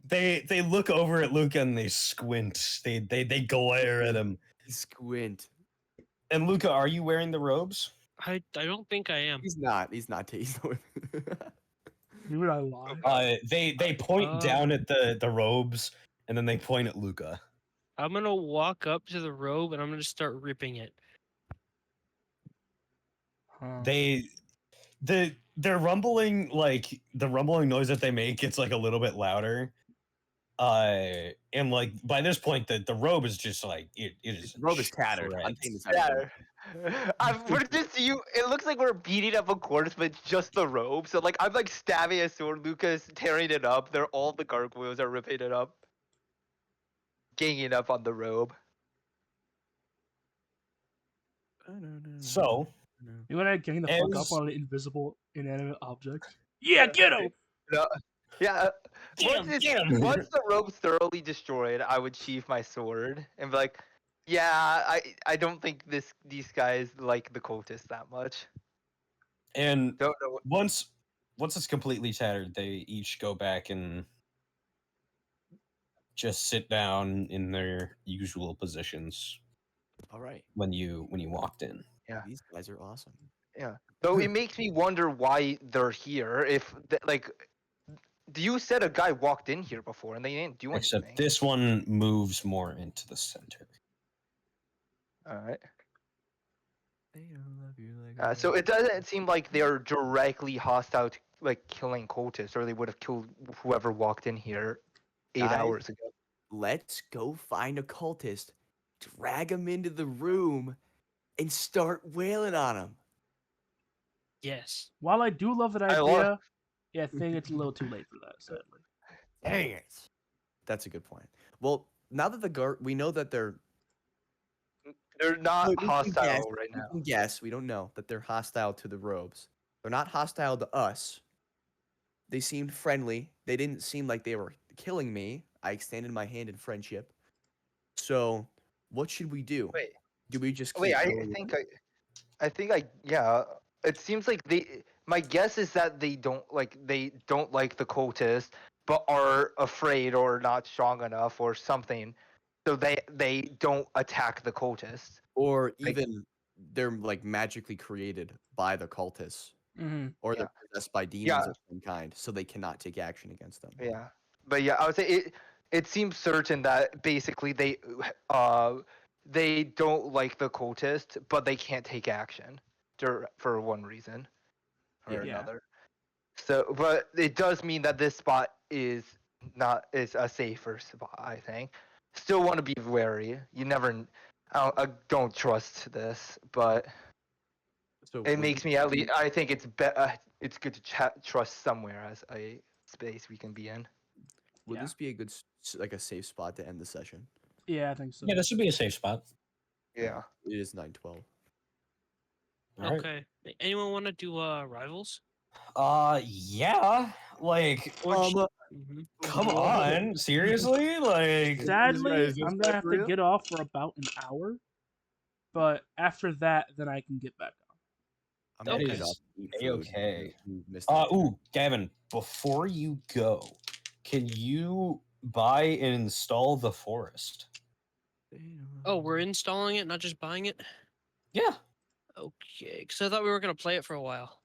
They look over at Luca and they squint. They glare at him. Squint. And Luca, are you wearing the robes? I don't think I am. He's not. He's not. Would I lie? They point down at the robes, and then they point at Luca. I'm gonna walk up to the robe and I'm gonna start ripping it. They're rumbling, like the rumbling noise that they make gets like a little bit louder. And like by this point the robe is just like it is. The robe is tattered. I'm taking this out. We're just it looks like we're beating up a corpse, but just the robe. So like I'm like stabbing a sword, Luca's tearing it up. They're all the gargoyles are ripping it up. Ganging up on the robe. So you want to gang the fuck up on an invisible inanimate object? Yeah, get him! Yeah. Damn. Once the robe's thoroughly destroyed, I would sheath my sword and be like, yeah, I don't think these guys like the cultists that much. And once it's completely tattered, they each go back and just sit down in their usual positions. All right. When you walked in. Yeah. These guys are awesome. Yeah. Though it makes me wonder why they're here. If you said a guy walked in here before and they didn't do anything. Except this one moves more into the center. All right. So it doesn't seem like they're directly hostile to like killing cultists, or they would have killed whoever walked in here 8 hours ago. Let's go find a cultist, drag him into the room, and start wailing on him. Yes. While I do love that idea, Yeah, I think it's a little too late for that, sadly. Dang it. That's a good point. Well, now that we know that they're not we can hostile guess, right now. We can guess. We don't know that they're hostile to the robes. They're not hostile to us. They seemed friendly. They didn't seem like they were killing me. I extended my hand in friendship. So, what should we do? Wait. Do we just keep Wait, going on? I think yeah. It seems like my guess is that they don't like the cultists, but are afraid or not strong enough or something, so they don't attack the cultists. Or Like, even they're like magically created by the cultists, or they're possessed by demons of some kind, so they cannot take action against them. Yeah, but yeah, I would say it seems certain that basically they don't like the cultist, but they can't take action for one reason or another. So, but it does mean that this spot is a safer spot. I think. Still want to be wary. You never. I don't trust this, but So it makes me at least. I think it's it's good to trust somewhere as a space we can be in. Would this be a good like a safe spot to end the session? Yeah, I think so. Yeah, this would be a safe spot. Yeah. It is 9:12. Okay. Anyone want to do rivals? Yeah. Like, come on, seriously? Like, sadly, I'm gonna have to get off for about an hour, but after that, then I can get back on. I'm that is okay. Ooh, Gavin, before you go, can you buy and install the forest? Oh, we're installing it, not just buying it? Yeah. Okay, because I thought we were going to play it for a while.